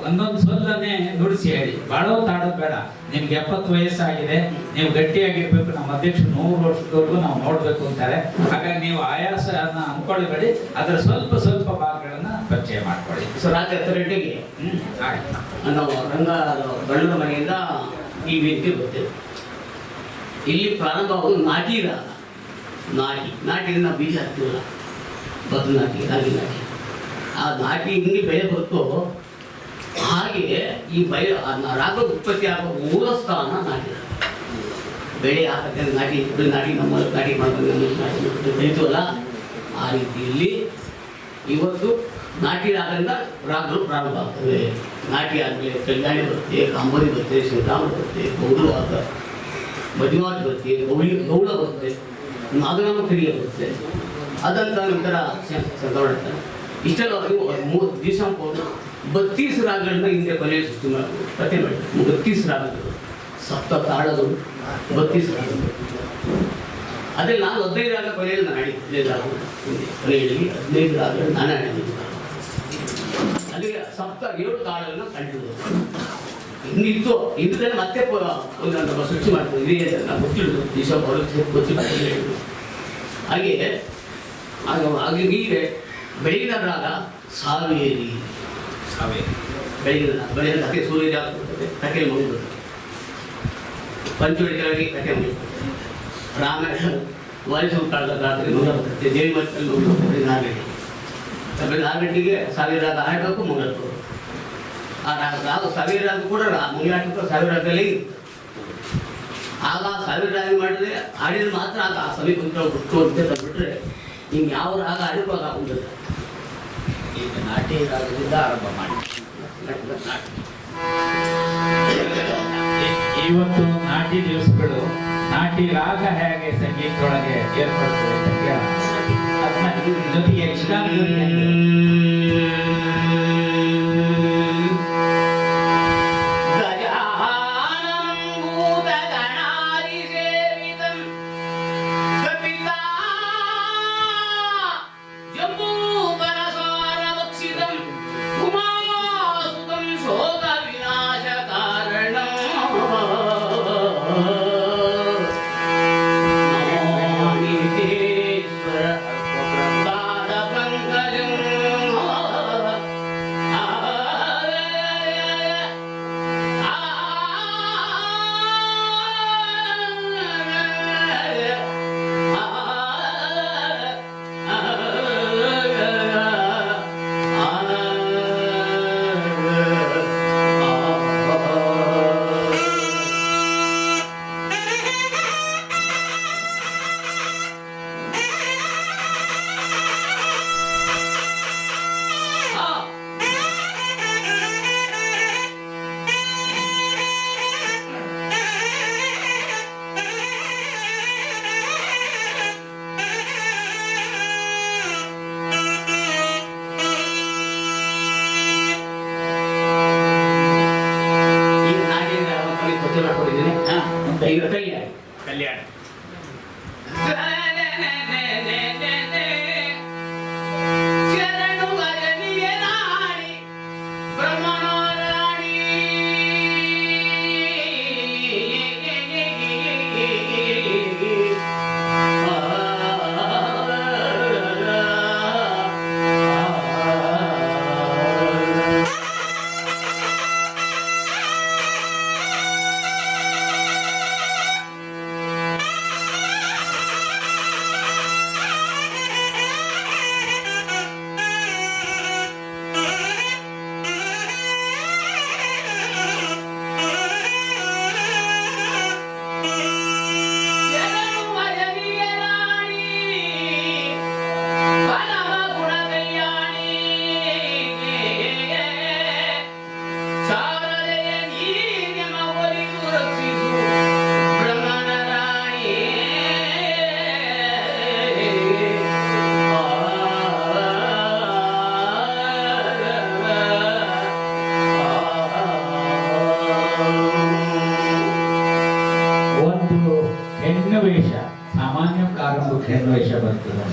ಒಂದೊಂದು ಸೊಲ್ಲನ್ನೇ ನುಡಿಸಿ ಹೇಳಿ. ಬಾಳ ತಾಡೋದು ಬೇಡ. ನಿಮ್ಗೆ 70 ವಯಸ್ಸಾಗಿದೆ, ನೀವು ಗಟ್ಟಿಯಾಗಿರ್ಬೇಕು, ನಮ್ಮ ಅಧ್ಯಕ್ಷರು 100 ವರ್ಷದವರೆಗೂ ನಾವು ನೋಡ್ಬೇಕು ಅಂತಾರೆ. ಹಾಗಾಗಿ ನೀವು ಆಯಾಸನ ಅನ್ಕೊಳ್ಬೇಡಿ, ಅದರ ಸ್ವಲ್ಪ ಸ್ವಲ್ಪ ಭಾಗಗಳನ್ನ ಪರಿಚಯ ಮಾಡ್ಕೊಳ್ಳಿ. ಸೊ ರಾತ್ರಿ 10 ಗಂಟೆಗೆ ನಾವು ರಂಗ ಗಂಡನ ಮನೆಯಿಂದ ಈ ವೇದಿಕೆ ಬರ್ತೇವೆ. ಇಲ್ಲಿ ಪ್ರಾರಂಭವಾಗುವುದು ನಾಟಿ ರಾಗ. ನಾಟಿಗೆ ನಾವು ಬೀಜ ಹಾಕ್ತೀವಲ್ಲ, ಬದ್ದು ನಾಟಿ, ರಾಗಿ ನಾಟಿ. ಆ ನಾಟಿ ಹಿಂಗೆ ಬೆಳೆ ಬರುತ್ತೋ ಹಾಗೆ ಈ ರಾಗದ ಉತ್ಪತ್ತಿ ಆಗುವ ಮೂಲ ಸ್ಥಾನ ನಾಟಿ ರಾಗ. ಬೆಳೆ ಹಾಕತ್ತೆ ನಾಟಿ ನಮ್ಮ ನಾಟಿ ಮಾಡ್ಕೊಂಡು ಬೆಳೀತೀವಲ್ಲ, ಆ ರೀತಿಯಲ್ಲಿ ಇವತ್ತು ನಾಟಿ ರಾಗದಿಂದ ರಾಗಗಳು ಪ್ರಾರಂಭ ಆಗ್ತವೆ. ನಾಟಿ ಆದಮೇಲೆ ಕಲ್ಯಾಣಿ ಬರುತ್ತೆ, ಕಾಂಬೋರಿ ಬರುತ್ತೆ, ಶ್ರೀರಾಮ ಬರುತ್ತೆ, ಗೌಡು ರಾಗ, ಮದುವಾಜ್ ಬರುತ್ತೆ, ಗೌಳ ಬರುತ್ತೆ, ನಾಗರಾಮ ಕ್ರಿಯೆ ಬರುತ್ತೆ. ಅದಂತ ನಂತರ ಸಂಗಮನ. ಇಷ್ಟೆಲ್ಲ 3 ದಿವಸ 32 ರಾಗಗಳನ್ನ ಹಿಂದೆ ಕೊನೆಯ ಸೃಷ್ಟಿ ಮಾಡ್ಬೋದು, ಕಥೆ ಮಾಡ್ಬೋದು. 32 ರಾಗಗಳು, ಸಪ್ತ ತಾಳಗಳು, 32 ರಾಗಗಳು. ಅದೇ ನಾನು 15 ರಾಗ ಕೊನೆಯಲ್ಲಿ ನಾನು ಆಡಿದ್ದೆ. 15 ರಾಗಗಳು ಕೊನೆಯಲ್ಲಿ 15 ರಾಗಗಳು ನಾನು ಆಡಿದ್ದೀನಿ. ಅಲ್ಲಿಗೆ ಸಪ್ತ 7 ತಾಳಗಳನ್ನ ಕಂಡಿದ್ದು ಇನ್ನಿತ್ತು. ಇದ್ರೆ ಮತ್ತೆ ಒಂದು ಸೃಷ್ಟಿ ಮಾಡ್ಬೋದು. ಇದೇ ನಾವು ಗೊತ್ತಿರೋದು ದಿವಸ ಗೊತ್ತಿಲ್ಲ ಹಾಗೆ. ಹಾಗೆ ಹೀಗೆ ಬೆಳಗಿನ ರಾಗ ಸಾವೇರಿ. ಬೆಳಗಿನ ಕಥೆ ಸೂರ್ಯ ರಾಗ ಬರ್ತದೆ, ಕಥೆ ಮಗು ಪಂಚವಟಿಗಾಗಿ ಕಥೆ ಮಗು. ರಾಮಾಯಣ ವಾಲಿಸು ಕಾಲದ ರಾತ್ರಿ ನೂರ ಬರ್ತದೆ, ದೇವಿ ಮಟ್ಟಲ್ಲಿ 6 ಗಂಟೆಗೆ 1000 ರಾಗ ಹಾಡಬೇಕು, ಮಂಗಳೂರು. ಆ ರಾಗ 1000 ರಾಗ ಕೂಡ ಮಂಗಳಾಟಕ್ಕೆ 1000 ರಾಗದಲ್ಲೇ ಇರುತ್ತೆ. ಆಗ 1000 ರಾಗ ಮಾಡಿದ್ರೆ ಹಾಡಿದ್ರೆ ಮಾತ್ರ ಆಗ ಆ ಸಮೀಪ ಬಿಟ್ಟು ಅಂತ ಬಿಟ್ಟರೆ ನಿಮ್ಗೆ ಯಾವ ರಾಗ ಹಾಡಿದ್ರು ಆಗ ಆಗುತ್ತದೆ. ಈಗ ನಾಟಿ ರಾಗದಿಂದ ಆರಂಭ ಮಾಡಿ. ಇವತ್ತು ನಾಟಿ ದಿವಸಗಳು ನಾಟಿ ರಾಗ ಹೇಗೆ ಸಂಗೀತದೊಳಗೆ ಏರ್ಪಡ್ತದೆ ಅಂತ ಕೇಳೋಣ. ಜೊತೆಗೆ ಯಕ್ಷಗಾನ ಮಾಡ್ಕೊಂಡಿದ್ದೀನಿ. ಈಗ ಕಲ್ಯಾಣ ಹೆಣ್ಣು ವೇಷ ಸಾಮಾನ್ಯ ಕಾರಣಕ್ಕೆ ಹೆಣ್ಣು ವೇಷ ಬರ್ತದೆ.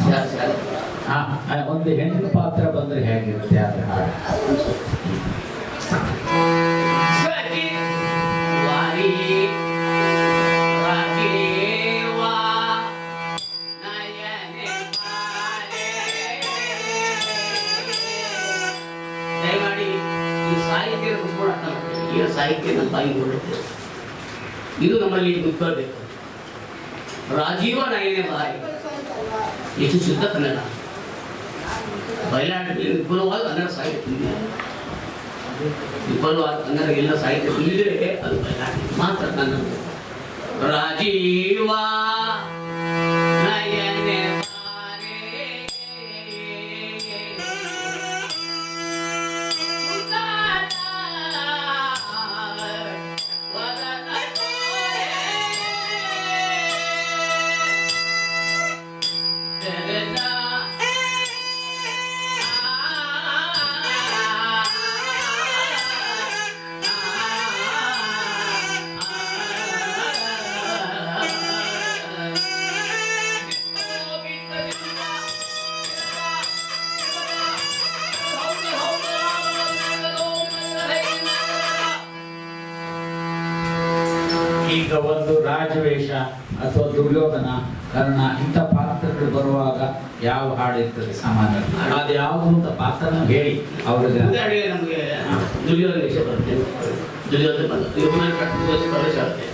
ಒಂದು ಹೆಣ್ಣು ಪಾತ್ರ ಬಂದ್ರೆ ಹೇಗಿರುತ್ತೆ ಅದ್ರ ಹಾಡು. ದಯಮಾಡಿ ಈ ಸಾಹಿತ್ಯ ಈಗ ಸಾಹಿತ್ಯ ನಮ್ಮ ಬಾಯಿ ನೋಡುತ್ತೆ. ಇದು ನಮ್ಮಲ್ಲಿ ಮುಖ್ಯಬೇಕು. ರಾಜೀವ ನಯನೆ ಬಾಯಿ ಹೆಚ್ಚು ಶುದ್ಧ ಕನ್ನಡ ಬಯಲಾಟದಲ್ಲಿ ವಿಪುಲವಾದ ಕನ್ನಡ ಸಾಹಿತ್ಯ ವಿಪುಲವಾದ ಕನ್ನಡ ಎಲ್ಲ ಸಾಹಿತ್ಯ ತಿಳಿದರೆ ಅದು ಬಯಲಾಟ ಮಾತ್ರ ಕನ್ನಡ. ರಾಜೀವ ನಯನೆ ಈಗ ಒಂದು ರಾಜವೇಷ ಅಥವಾ ದುರ್ಯೋಧನ ಕರ್ಣ ಇಂಥ ಪಾತ್ರಗಳು ಬರುವಾಗ ಯಾವ ಹಾಡು ಇರ್ತದೆ ಸಾಮಾನ್ಯ, ಅದು ಯಾವುದು ಅಂತ ಪಾತ್ರನ ಹೇಳಿ ಅವ್ರಿಗೆ. ನಮಗೆ ದುರ್ಯೋಧನ ವೇಷ ಬರುತ್ತೆ. ದುರ್ಯೋಧನ ಪ್ರವೇಶ ಆಗುತ್ತೆ.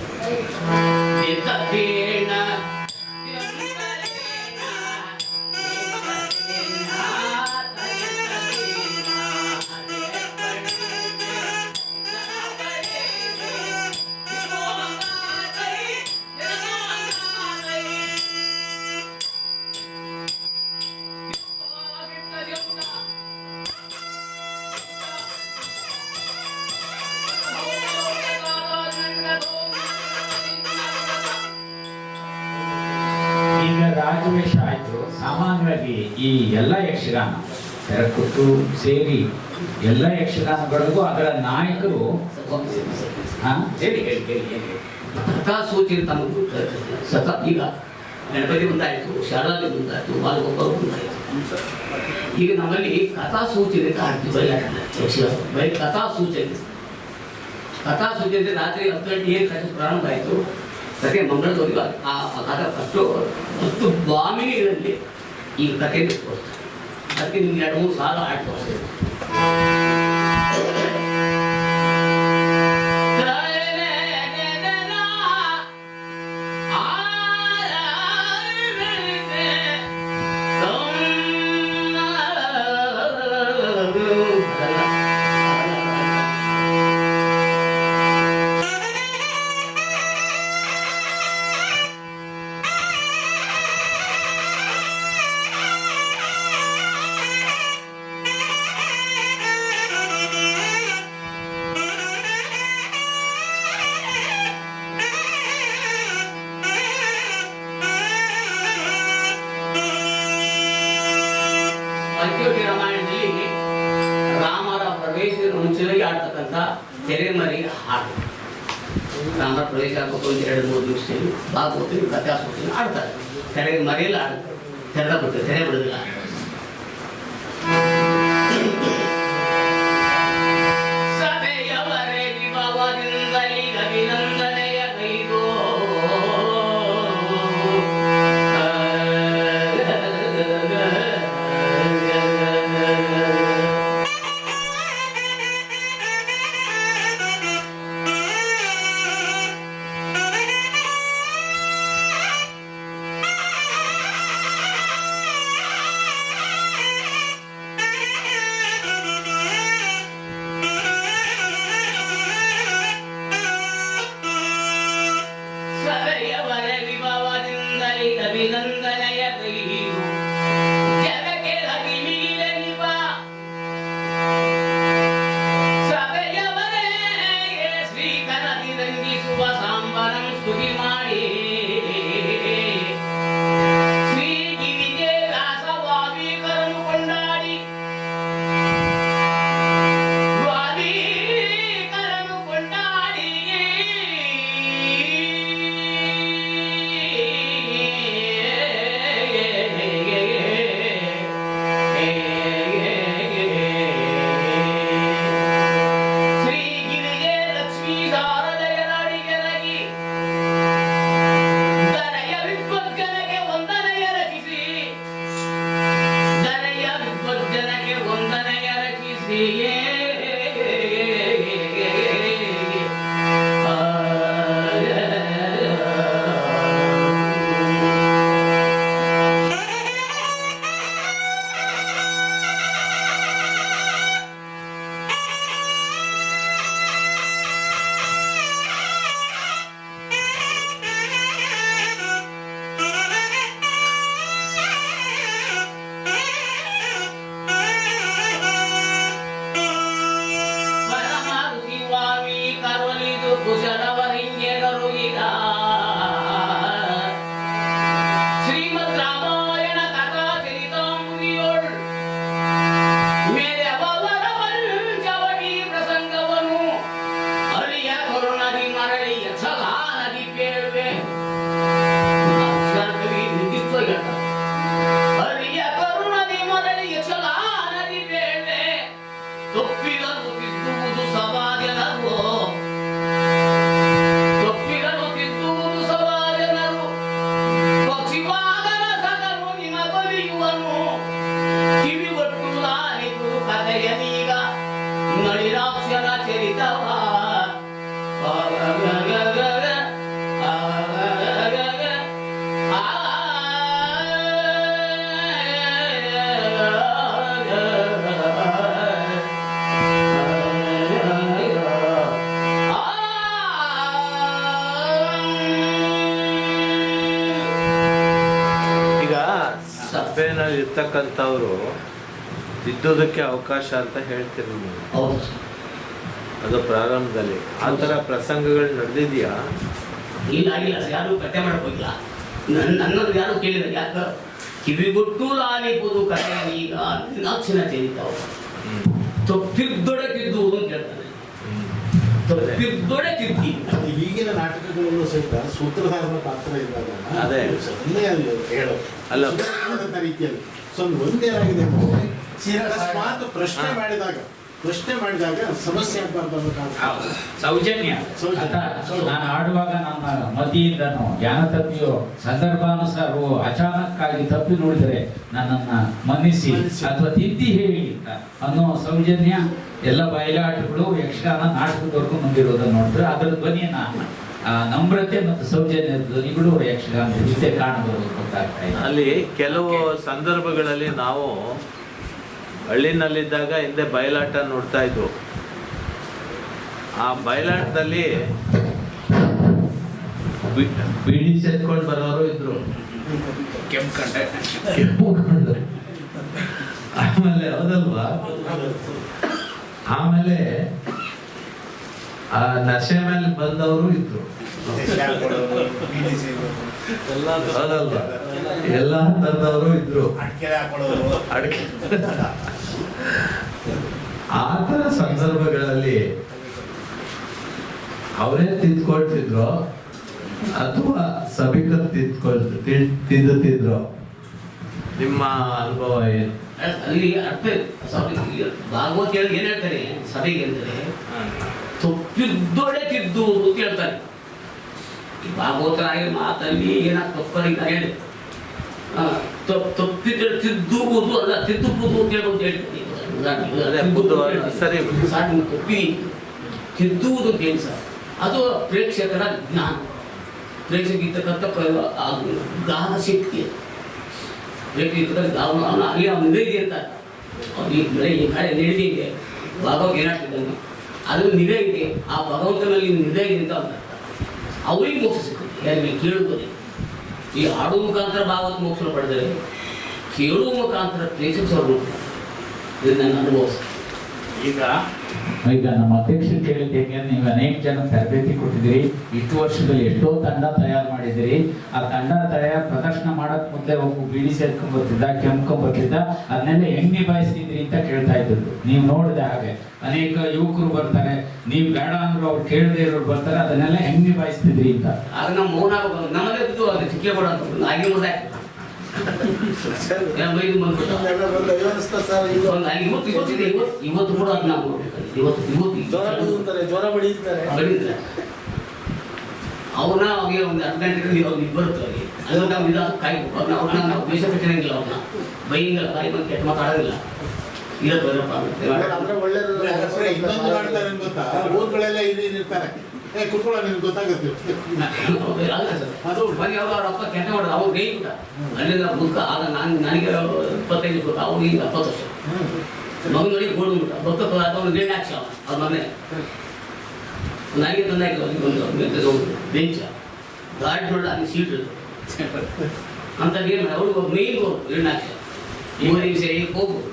ಈಗ ರಾಜವೇಷ ಆಯ್ತು. ಸಾಮಾನ್ಯವಾಗಿ ಈ ಎಲ್ಲ ಯಕ್ಷಗಾನ ತೆರಕುಟ್ಟು ಸೇರಿ ಎಲ್ಲ ಯಕ್ಷಗಾನಗಳಿಗೂ ಅದರ ನಾಯಕರು ಕಥಾಸೂಚನೆ ತಮ್ಮ ಸತ. ಈಗ ಗಣಪತಿ ಮುಂದಾಯಿತು, ಶಾರದಾದಿ ಮುಂದಾಯಿತು, ಬಾಲಗೋಪಾಲ ಮುಂದಾಯಿತು. ಈಗ ನಮ್ಮಲ್ಲಿ ಕಥಾಸೂಚನೆ ಕಾಡ್ತೀವಿ ಬಯಲಾಟ ಬೈ ಕಥಾಸೂಚನೆ. ಕಥಾಸೂಚನೆ ರಾತ್ರಿ 10 ಗಂಟೆಗೆ ಏನು ಕಥೆ ಪ್ರಾರಂಭ ಆಯಿತು. ಕಥೆ ಮಂಗಳದವರೆಗೂ ಆ ಕಥೆ ಮತ್ತು ಬಾಮಿನಿಗಳಲ್ಲಿ ಈ ಕಥೆ ತೋರಿಸ್ತಾರೆ. ಅದಕ್ಕೆ ನಿಮ್ಗೆ 2-3 ಸಾಲ ಆಟ ತೋರಿಸ್ತೇವೆ. ವಾಲ್ಮೀಕಿ ರಾಮಾಯಣದಲ್ಲಿ ರಾಮರ ಪ್ರವೇಶದ ಮುಂಚೆಯಾಗಿ ಆಡ್ತಕ್ಕಂಥ ತೆರೆಮರಿ ಹಾಡು. ರಾಮರ ಪ್ರವೇಶ ಆಗಬೇಕು ಅಂತ 2-3 ದಿವಸದಲ್ಲಿ ಭಾಗವತೀನಿ ಕಥಾಸ್ಕೊತೀನಿ ಆಡ್ತಾರೆ. ತೆರೆಗೆ ಮರೆಯಲ್ಲ ಆಡ್ತಾರೆ, ತೆರೆದ ಬಿಡ್ತಾರೆ, ತೆರೆ ಬಿಡೋದಿಲ್ಲ. ಸಭೆಯವರೇ ವಿಭವದಿಂದಲೀ ಅಭಿನಂದನೆಯ ಕೈಗೋ ಅಭಿನಂದನೆಯ ಕೈಗೋ ಜಗಕ್ಕೆ ಅಗಿಮೀಲನಿಪ ಸಭೆಯವರೇ ಶ್ರೀಕರದಿ ರಂಗಿಸುವ ಸಾಂಬರಂ ಸ್ತುತಿ ಮಾಡಿ ಶ್ರೀಗಿರಿಗೆ ದಾಸವಾದೀಕರನ್ನು ಕೊಂಡಾಡಿ ವಾದೀಕರನ್ನು ಕೊಂಡಾಡಿ ಶ್ರೀಗಿರಿಗೆ ಲಕ್ಷ್ಮೀ ಶಾರದೆಯರಡಿಗೆರಗಿ ದರೆಯ ವಿದ್ವಜ್ಜನಕ್ಕೆ ವಂದನೆಯ ರಚಿಸಿ ದರೆಯ ವಿದ್ವಜ್ಜನಕ್ಕೆ ವಂದನೆಯ ರಚಿಸಿ ಪರಮಋಷಿವಾಮಿ ಕರುಳಿದು ಕುಶಲವರಿಂಗೆಗರುಗಿದ ಶ್ರೀಮದ್ ರಾಮಾಯಣ ಕಥಾ ಚರಿತಾಂಬುದಿಯೋಳ್ ಮೇರೆವವರ ಪಂಚವಟಿ ಪ್ರಸಂಗವನು ಅಳಿಯ ಕರುಣದಿ ಮರಳಿ ಯಥಲಾ ನದಿ ಪೇಳ್ವೆ ಕವಿ ನಿಂದಿತ್ವ ಹೇಳ್ತಾರೆ. ಅಳಿಯ ಕರುಣದಿ ಮರಳಿ ಯಥಲಾ ನದಿ ಪೇಳ್ವೆ ತಪ್ಪಿರಲು ತಿದ್ದುವುದು ಸಮಾಜನರು ತಪ್ಪಿರಲು ತಿದ್ದುವುದು ಸಮಾಜನರು ಪಕ್ಷಿವಾದನ ಸಗನು ನಿಮಗೊಲಿಯುವನು ಕಿವಿಗೊಟ್ಟು ಲಾಲಿಕು ಕಥೆಯನೀಗ ನಳಿರಾಕ್ಷನ ಚರಿತವ ಈಗ ಸಭೆನಲ್ಲಿ ಇರ್ತಕ್ಕಂಥವ್ರು ತಿದ್ದೋದಕ್ಕೆ ಅವಕಾಶ ಅಂತ ಹೇಳ್ತೀರಿ ನೀವು. ಹೌದು ಸರ್. ಅದು ಪ್ರಾರಂಭದಲ್ಲಿ ಆ ಥರ ಪ್ರಸಂಗಗಳು ನಡೆದಿದೆಯಾ? ಆಗಿಲ್ಲ ಸರ್, ಯಾರು ಕಥೆ ಮಾಡಕ್ ಹೋಗಿಲ್ಲ. ನನ್ನನ್ನು ಯಾರು ಕೇಳಿದ್ರೆ ಯಾಕ ಕಿವಿಗೊಟ್ಟು ಲಾಲಿಪುದು ಕಥೆ ಈಗ ನಾಕ್ಷಿನ ಚರಿತಾವ ತಪ್ಪಿದ್ದೊಡೆ ತಿದ್ದುವುದು ಅಂತ ಹೇಳ್ತಾನೆ. ತಪ್ಪಿದ್ದೊಡೆ ತಿದ್ದಿ ಈಗಿನ ನಾಟಕಗಳಲ್ಲೂ ಸಹಿತ ಸೂತ್ರಧಾರನ ಪಾತ್ರ ಇದ್ದಾಗ ಅದೇ. ಸೊನ್ನೆ ಅಲ್ಲಿ ಹೇಳೋ ಅಲ್ಲ. ಸುಧಾರಣದ ರೀತಿಯಲ್ಲಿ ಒಂದೇನಾಗಿದೆ ಅಂದ್ರೆ ಅಕಸ್ಮಾತ್ ಪ್ರಶ್ನೆ ಮಾಡಿದಾಗ ಸಮಸ್ಯೆ ಆಗ್ಬಾರ್ದು ಅನ್ನೋ ಕಾರಣ ಸೌಜನ್ಯ ನಾನು ಆಡುವಾಗ ನನ್ನ ಮತಿಯಿಂದನೋ ಜ್ಞಾನ ತಪ್ಪಿಯೋ ಸಂದರ್ಭಾನುಸಾರವೋ ಅಚಾನಕ್ಕಾಗಿ ತಪ್ಪಿ ನೋಡಿದರೆ ನನ್ನನ್ನ ಮನ್ನಿಸಿ ಅಥವಾ ತಿದ್ದಿ ಹೇಳಿ ಅನ್ನೋ ಸೌಜನ್ಯ ಎಲ್ಲ ಬಯಲಾಟಗಳು ಯಕ್ಷಗಾನ ನಾಟಕದವರೆಗೂ ಮುಂದಿರೋದನ್ನು ನೋಡಿದ್ರೆ ಅದರ ಧ್ವನಿಯನ್ನ ನಮ್ರತೆ ಮತ್ತು ಸೌಜನ್ಯ ಧ್ವನಿಗಳು ಯಕ್ಷಗಾನ ವಿದ್ಯೆ ಕಾಣಬಹುದು ಗೊತ್ತಾಗ್ತಾ ಇದೆ. ಅಲ್ಲಿ ಕೆಲವು ಸಂದರ್ಭಗಳಲ್ಲಿ ನಾವು ಹಳ್ಳಿನಲ್ಲಿದ್ದಾಗ ಹಿಂದೆ ಬಯಲಾಟ ನೋಡ್ತಾ ಇದ್ವು. ಆ ಬಯಲಾಟದಲ್ಲಿ ಬಿಡಿ ಸೇರ್ಕೊಂಡು ಬರೋರು ಇದ್ರು, ಕೆಂಪು ಕಂಡು. ಆಮೇಲೆ ಹೌದಲ್ವಾ, ಆಮೇಲೆ ಆ ನಶೆ ಮೇಲೆ ಬಂದವರು ಇದ್ರು, ಹೌದಲ್ವಾ, ಎಲ್ಲ ತರದವರು ಇದ್ರು. ಅಡಿಕೆ ಆ ಥರ ಸಂದರ್ಭಗಳಲ್ಲಿ ಅವರೇ ತಿದ್ಕೊಳ್ತಿದ್ರು ಅಥವಾ ಸಭಿಕರು ತಿದ್ದುತ್ತಿದ್ರು? ನಿಮ್ಮ ಅನುಭವ ಏನು? ಅಲ್ಲಿ ಅರ್ಥ ಭಾಗವತ್ ಹೇಳಿ ಏನ್ ಹೇಳ್ತಾರೆ ಸಭೆಗೆ ಅಂದರೆ ತಪ್ಪಿದ್ದೋಡೆ ತಿದ್ದುವುದು ಅಂತ ಹೇಳ್ತಾರೆ. ಭಾಗವತರಾಗಿ ಮಾತಲ್ಲಿ ಏನಾದ್ರು ತಪ್ಪರಿಗೆ ಹೇಳಿ ತಪ್ಪಿದ್ರೆ ತಿದ್ದುವುದು ಅಲ್ಲ ತಿದ್ದುವುದು ಅಂತ ಹೇಳ್ಬೋದು. ಸರಿ. ತಪ್ಪಿ ತಿದ್ದುವುದು ಅಂತ ಹೇಳಿ ಸರ್, ಅದು ಪ್ರೇಕ್ಷಕರ ಜ್ಞಾನ, ಪ್ರೇಕ್ಷಕಿರ್ತಕ್ಕಂಥ ಗಾನ ಶಕ್ತಿ, ಪ್ರೇಕ್ಷಕರ ಅವನು ಅಲ್ಲಿ ಅವನು ನಿವೇದಿ ಅಂತ ಈ ಕಡೆ ನಿವೇದಿ ಇದೆ. ಭಾಗವತ್ ಏನಾಗ್ತಿದ್ದಾನೆ ಅದು ನಿವೆ ಇದೆ, ಆ ಭಗವಂತನಲ್ಲಿ ನಿವೆ ಇದೆ ಅಂತ ಅಂತ ಅವರಿಗೆ ಮೋಕ್ಷ ಸಿಗುತ್ತೆ. ಯಾರಿಗೆ ಕೇಳುವುದೇ ಈ ಹಾಡುವ ಮುಖಾಂತರ ಭಾಗವತ್ ಮೋಕ್ಷ ಪಡೆದರೆ ಕೇಳುವ ಮುಖಾಂತರ ಪ್ರೇಕ್ಷಿಸೋರು ಇದು ನನ್ನ ಅನುಭವ. ಈಗ ನಮ್ಮ ಅಧ್ಯಕ್ಷರು ಕೇಳಿದ ಹೇಗೆ ನೀವು ಅನೇಕ ಜನ ತರಬೇತಿ ಕೊಟ್ಟಿದ್ದೀರಿ, ಇಷ್ಟು ವರ್ಷದಲ್ಲಿ ಎಷ್ಟೋ ತಂಡ ತಯಾರು ಮಾಡಿದ್ದೀರಿ. ಆ ತಂಡ ಪ್ರದರ್ಶನ ಮಾಡಕ್ ಮುಂದೆ ಒಬ್ಬ ಬಿಡಿ ಸೇರ್ಕೊಂಡ್ಬರ್ತಿದ್ದ, ಕೆಮ್ಕೊಂಡ್ಬರ್ತಿದ್ದ, ಅದನ್ನೆಲ್ಲ ಹೆಂಗ್ ನಿಭಾಯಿಸ್ತಿದ್ರಿ ಅಂತ ಕೇಳ್ತಾ ಇದ್ರು. ನೀವು ನೋಡಿದ ಹಾಗೆ ಅನೇಕ ಯುವಕರು ಬರ್ತಾರೆ, ನೀವು ಬೇಡ ಅಂದ್ರು ಅವ್ರು ಕೇಳದೆ ಇರೋರು ಬರ್ತಾರೆ, ಅದನ್ನೆಲ್ಲ ಹೆಂಗ್ ನಿಭಾಯಿಸ್ತಿದ್ರಿ ಅಂತ. ಆಗ ನಮ್ಮ ಮೌನ ನಮ್ಮದೇ ಇದು ಅದು ಚಿಕ್ಕೆ ಕೊಡ ಹಾಗೆ ಮುಂದೆ ಇವತ್ತು ಕೂಡ ನಾವು ಜ್ವರ ಬಡಿತಾರೆ. ಅವ್ರನ್ನ ಅವ್ರಿಗೆ ಒಂದು 10 ಗಂಟೆ ಅವ್ರಿಗೆ ಬರುತ್ತೆ. ಅದು ನಾವು ಇದು ಕಾಯ್ಬೇಕು ಅವ್ರನ್ನ ನಾವು ದೇಶ ಕಟ್ಟಿರಂಗಿಲ್ಲ, ಅವ್ರನ್ನ ಬೈಯಿಂಗಿಲ್ಲ, ಕಾಯಿ ಬಂದು ಕೆಟ್ಟ ಮಾತಾಡೋದಿಲ್ಲ. ಇಲ್ಲ ಬರಪ್ಪ ಅಂದ್ರೆ ಒಳ್ಳೇದು ಇನ್ನೊಂದು ಮಾಡ್ತಾರೆ ಗೊತ್ತಾ, ಊರುಗಳೆಲ್ಲ ಇರ್ತಾರೆ, ಕುತ್ಕೊಳ್ಳೋ ನಿಮ್ಗೆ ಗೊತ್ತಾಗುತ್ತೆ. ಅದು ಬರೀ ಅವ್ರ ಅಪ್ಪ ಕೆಟ್ಟ ಮಾಡೋದು ಅವ್ರು ಗೈ ಬಿಟ್ಟ ಅಲ್ಲಿಂದ ಮುದ್ಕ. ಆಗ ನನಗೆ 25 ಗೊತ್ತ, ಅವ್ರು ಈಗ 20 ವರ್ಷ ಮಗನ ನೋಡಿ ಗೋಡು ಬಿಟ್ಟ ಭಕ್ತ ಅವ್ನು ಗೇಣ್ ಹಾಕ್ಸ ಅವ್ರ ಮನೆ ನನಗೆ ತಂದಾಕಿ ಒಂದು ಬೆಂಚ ಗಾಡಿ ನೋಡ ಅಲ್ಲಿ ಸೀಟ್ ಅಂತ ಏನು ಮಾಡಿ ಅವ್ರಿಗೆ ಮೇನ್ ಗೇಣ್ ಹಾಕ್ಸ ಇವರಿಗೆ ಸರಿ ಹೋಗ್ಬೋದು.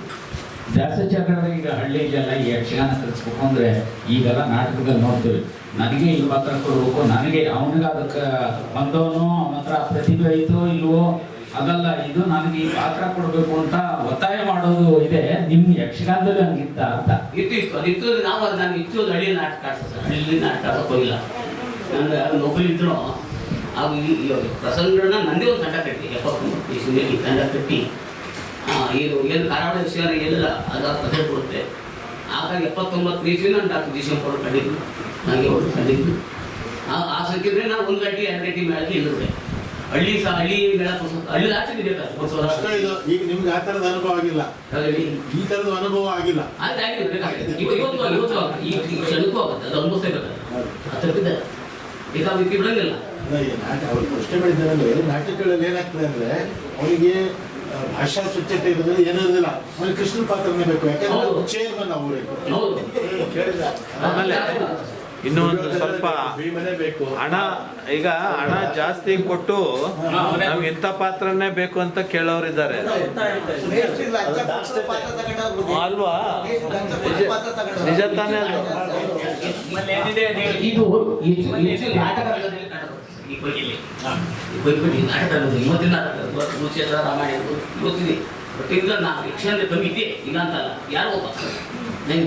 ದಾಸಚಕ್ರದ ಈಗ ಹಳ್ಳಿಗೆಲ್ಲ ಈ ಯಕ್ಷಗಾನ ಕಲಿಸ್ಬೇಕು ಅಂದ್ರೆ ಈಗೆಲ್ಲ ನಾಟಕದಲ್ಲಿ ನೋಡ್ತೀವಿ, ನನಗೆ ಈ ಪಾತ್ರ ಕೊಡ್ಬೇಕು, ನನಗೆ ಅವನಿಗೆ ಅದಕ್ಕೆ ಬಂದವನು ಅವನ ಹತ್ರ ಪ್ರತಿಭೆ ಐತೋ ಇಲ್ವೋ ಅದಲ್ಲ, ಇದು ನನಗೆ ಈ ಪಾತ್ರ ಕೊಡಬೇಕು ಅಂತ ಒತ್ತಾಯ ಮಾಡೋದು ಇದೆ. ನಿಮ್ಮ ಯಕ್ಷಗಾನದಲ್ಲಿ ಹಂಗಿತ್ತ ಅಂತ? ಇತ್ತು ಅದಿತ್ತು. ನಾನು ಇತ್ತು ಹಳ್ಳಿ ನಾಟಕ ಆಡ್ಸೋದು ಸರ್, ಹಳ್ಳಿ ನಾಟಕ ಆಡೋಕೆ ಹೋಗಿಲ್ಲ. ನನಗೆ ನೌಕರಿ ಇದ್ರು ಆಗ ಈ ಪ್ರಸಂಗಗಳನ್ನ ನಂದೇ ಒಂದು ತಂಡ ಕಟ್ಟಿ 79 ಇಸ್ವಿಯಲ್ಲಿ ತಂಡ ಕಟ್ಟಿ ಏನು ಕರಾವಳಿ ವಿಷಯ ಎಲ್ಲ ಅದು ಕಥೆ ಕೊಡುತ್ತೆ. ಹಾಗಾಗಿ 79 ಇಸ್ವಿ ನಾನು ಡಾಕ್ಟರ್ ಜೀಶಂಪುರ ಕಂಡಿದ್ದು, ನನಗೆ ಅವರು ಕಂಡಿದ್ದು. ಆ ಸಂಖ್ಯೆ ನಾನು 1 ಗಂಟೆ 2 ಗಂಟೆ ಮೇಳಕ್ಕೆ ಇಲ್ಲಿದೆ. ಹಳ್ಳಿ ಮೇಳ ಹಳ್ಳಿ ಆಗ್ತಿದೆ ಅಷ್ಟೇ. ಈಗ ನಿಮ್ಗೆ ಆ ಥರದ ಅನುಭವ ಆಗಿಲ್ಲ, ಈ ಥರದ ಅನುಭವ ಆಗಿಲ್ಲ. ಇವತ್ತು ಈ ಕ್ಷಣಕ್ಕೂ ಆಗುತ್ತೆ, ಅದು ಅನುಭವಿಸಬೇಕಾದ್ರೆ ಆ ತಪ್ಪಿದೆ ಈಗ ಅದಕ್ಕೆ ಬಿಡಂಗಿಲ್ಲ. ಅವ್ರಿಗೆ ಪ್ರಶ್ನೆ ಮಾಡಿದ್ದಾರಲ್ಲಿ ನಾಟಕಗಳಲ್ಲಿ ಏನಾಗ್ತದೆ ಅಂದ್ರೆ ಅವರಿಗೆ ಭಾಷಾ ಸ್ವಚ್ಛತೆ ಇರೋದ್ರಲ್ಲಿ ಏನಿರೋದಿಲ್ಲ, ಅವ್ರಿಗೆ ಕೃಷ್ಣ ಪಾತ್ರನೇ ಬೇಕು. ಯಾಕಂದ್ರೆ ಚೇರ್ಮನ್ ಅವರೇ ಆಮೇಲೆ ಇನ್ನೂ ಒಂದು ಸ್ವಲ್ಪ ಹಣ, ಈಗ ಹಣ ಜಾಸ್ತಿ ಕೊಟ್ಟು ನಮ್ಗೆ ಇಂಥ ಪಾತ್ರನೇ ಬೇಕು ಅಂತ ಕೇಳೋರಿದ್ದಾರೆ ಅಲ್ವಾ? ನಿಜ ತಾನೇ ಅದು. ಇದು ನಾಟಕ ಇವತ್ತಿನ ಕುರುಕ್ಷೇತ್ರ ರಾಮಾಯಣ ಇವತ್ತಿದೆ. ಬಟ್ ಈಗ ನಾವು ಯಕ್ಷಗಾನ ಕಮ್ಮಿ ಇದೆ ಇಲ್ಲ ಅಂತಲ್ಲ. ಯಾರು ಒಬ್ಬ ನನಗೆ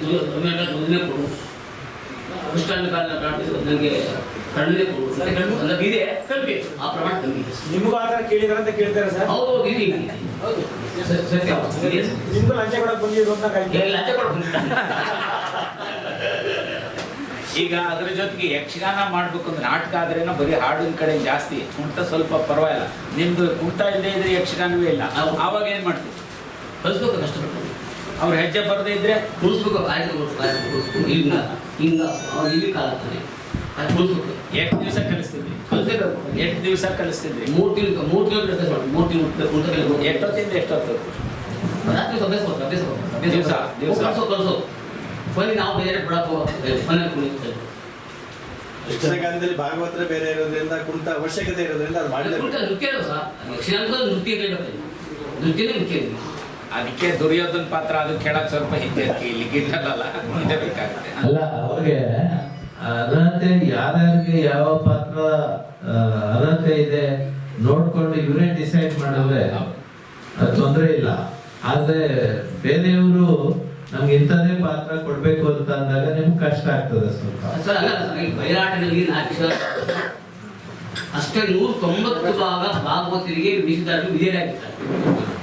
ದುಡಿಮೆ ಕೊಡು, ಕೃಷ್ಣ ನನಗೆ ಕಣ್ಣೇ ಕೊಡು ಅನ್ನೋದು ಇದೆ, ಕಮ್ಮಿ ಆ ಪ್ರಮಾಣ ಕಮ್ಮಿ ಇದೆ. ನಿಮಗೂ ಆ ಥರ ಕೇಳಿದಾರಂತ ಕೇಳ್ತಾರೆ ಸರ್? ಹೌದು ಇದೆ ಸತ್ಯ. ನಿಮ್ಗೂ ಲಂಚ ಕೊಡಕ್ಕೆ ಬಂದಿದ್ದು ಅಂತ ಲಂಚ ಕೊಡಕ್ಕೆ ಬಂದಿದ್ದ. ಈಗ ಅದ್ರ ಜೊತೆಗೆ ಯಕ್ಷಗಾನ ಮಾಡ್ಬೇಕಂದ್ರೆ ನಾಟಕ ಆದ್ರೇನೋ ಬರೀ ಹಾಡಿನ ಕಡೆ ಜಾಸ್ತಿ, ಕುಂಟ ಸ್ವಲ್ಪ ಪರವಾಗಿಲ್ಲ. ನಿಮ್ದು ಕುಂಟ ಇಲ್ಲದೆ ಇದ್ರೆ ಯಕ್ಷಗಾನವೇ ಇಲ್ಲ. ಆವಾಗ ಏನ್ ಮಾಡ್ತೀವಿ? ಕಲಿಸ್ಬೇಕು, ಕಷ್ಟಪಟ್ಟು ಅವ್ರ ಹೆಜ್ಜೆ ಬರದೇ ಇದ್ರೆ ಕುಳಿಸ್ಬೇಕು, ಹಿಂಗ ಹಿಂಗ ಇಲ್ಲಿ ಕಾಲಾಗ್ತಾನೆ ಅದು ಕುಳಿಸ್ಬೇಕು. ಎಷ್ಟು ದಿವಸ ಕಲಿಸ್ತಿದ್ರಿ? ಕಲಿಸ್ಬೇಕು. ಎಷ್ಟು ದಿವಸ ಕಲಿಸ್ತಿದ್ರಿ? 3 ತಿಂಗಳು 3 ತಿಂಗಳು 3 ತಿಂಗಳು ಕುಂಟ ಕಲಿಬೇಕು. ಎಷ್ಟೊತ್ತಿಂದ ಎಷ್ಟೊತ್ತು? ರಾತ್ರಿ ದಿವಸ ಕಲಿಸೋ ಬನ್ನಿ ನಾವು ಬೇರೆ ಬಿಡಕ್ಕೆ ಮನೇಲಿ ಕುಳಿತೇವೆ. ಯಕ್ಷಗಾನದಲ್ಲಿ ಭಾಗವತರ ಬೇರೆ ಇರೋದ್ರಿಂದ ಕುಂಟ ಅವಶ್ಯಕತೆ ಇರೋದ್ರಿಂದ ಅದು ಮಾಡಿದ್ರೆ ನೃತ್ಯ ಅಲ್ಲ ಸರ್, ಯಕ್ಷಗಾನದ ನೃತ್ಯ ಇರಬೇಕು, ನೃತ್ಯನೇ ಮುಖ್ಯ. ಅದಕ್ಕೆ ದುರ್ಯೋಧನ ಪಾತ್ರ ಅದು ಕೇಳಕ್ ಸ್ವಲ್ಪ ಹಿಂದೆ ಇಲ್ಲಿ ಗಿಟ್ಟಲ್ಲ, ಮುಂದೆ ಬೇಕಾಗುತ್ತೆ. ಅಲ್ಲ, ಅವ್ರಿಗೆ ಅರ್ಹತೆ ಯಾರ್ಯಾರಿಗೆ ಯಾವ ಪಾತ್ರ ಅರ್ಹತೆ ಇದೆ ನೋಡ್ಕೊಂಡು ಇವರೇ ಡಿಸೈಡ್ ಮಾಡಿದ್ರೆ ತೊಂದರೆ ಇಲ್ಲ. ಆದ್ರೆ ಬೇರೆಯವರು ನಮ್ಗೆ ಇಂಥದೇ ಪಾತ್ರ ಕೊಡ್ಬೇಕು ಅಂತ ಅಂದಾಗ ನಿಮ್ಗೆ ಕಷ್ಟ ಆಗ್ತದೆ ಸ್ವಲ್ಪ. ಸರ್ ಅಲ್ಲ ಸರ್, ಈ ಬಯಲಾಟದಲ್ಲಿ ಅಷ್ಟೇ 190 ಭಾಗ ಭಾಗವತರಿಗೆ ಮೀಸಲಾಗಿ ವಿಧೇಯರಾಗಿರ್ತಾರೆ.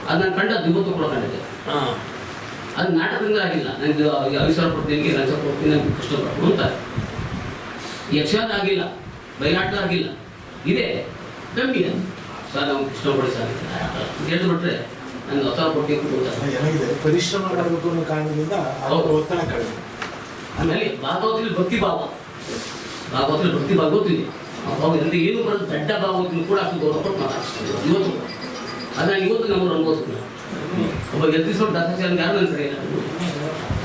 ಅದು ನಾನು ಕಂಡ ಇವತ್ತು ಕೂಡ ಕಂಡಿದ್ದೆ. ಅದು ನಾಟಕದಿಂದ ಆಗಿಲ್ಲ. ನನಗೆ 5,000 ಕೊಡ್ತೀನಿ, 2,000 ಕೊಡ್ತೀನಿ, ನನಗೆ ಕಷ್ಟಪಟ್ಟು ಅಂತಾರೆ. ಯಕ್ಷಗಾನ ಆಗಿಲ್ಲ, ಬಯಲಾಟ ಆಗಿಲ್ಲ, ಇದೆ ಕಮ್ಮಿ ಅದು ಸರ್. ನಾವು ಕೃಷ್ಣಪಡಿ ಸರ್ ಹೇಳ್ದು ಬಿಟ್ರೆ ನಂಗೆ 1,000 ಕೊಡ್ಬೇಕು ಅಂತಾರೆ. ಏನಾಗಿದೆ, ಪರಿಶ್ರಮ ಮಾಡಬೇಕು ಅನ್ನೋ ಕಾರಣದಿಂದ ಅವ್ರ ಒತ್ತಡ ಕಡಿಮೆ. ಆಮೇಲೆ ಭಾಗವತದಲ್ಲಿ ಭಕ್ತಿ ಭಾವ, ಭಾಗವತದಲ್ಲಿ ಭಕ್ತಿ ಭಾವ ಗೊತ್ತಿದೆ. ಭಾವದಿಂದ ಏನು ಬರೋದು ದಡ್ಡ ಭಾಗವತನ್ನು ಕೂಡ ಅಷ್ಟು ಗೌರವ ಕೊಟ್ಟು ಮಾತಾಡ್ತಾರೆ ಇವತ್ತು. ಅದನ್ನ ಇವತ್ತು ನಮ್ಮನ್ನು ಅನುಭವಿಸ್ತಾರೆ. ಒಬ್ಬ ಎತ್ತಿಸ್ಕೊಂಡು ದಾಸಾಚಾರ್ಯ ಯಾರು ನನ್ನ ಕಡೆ ಇಲ್ಲ,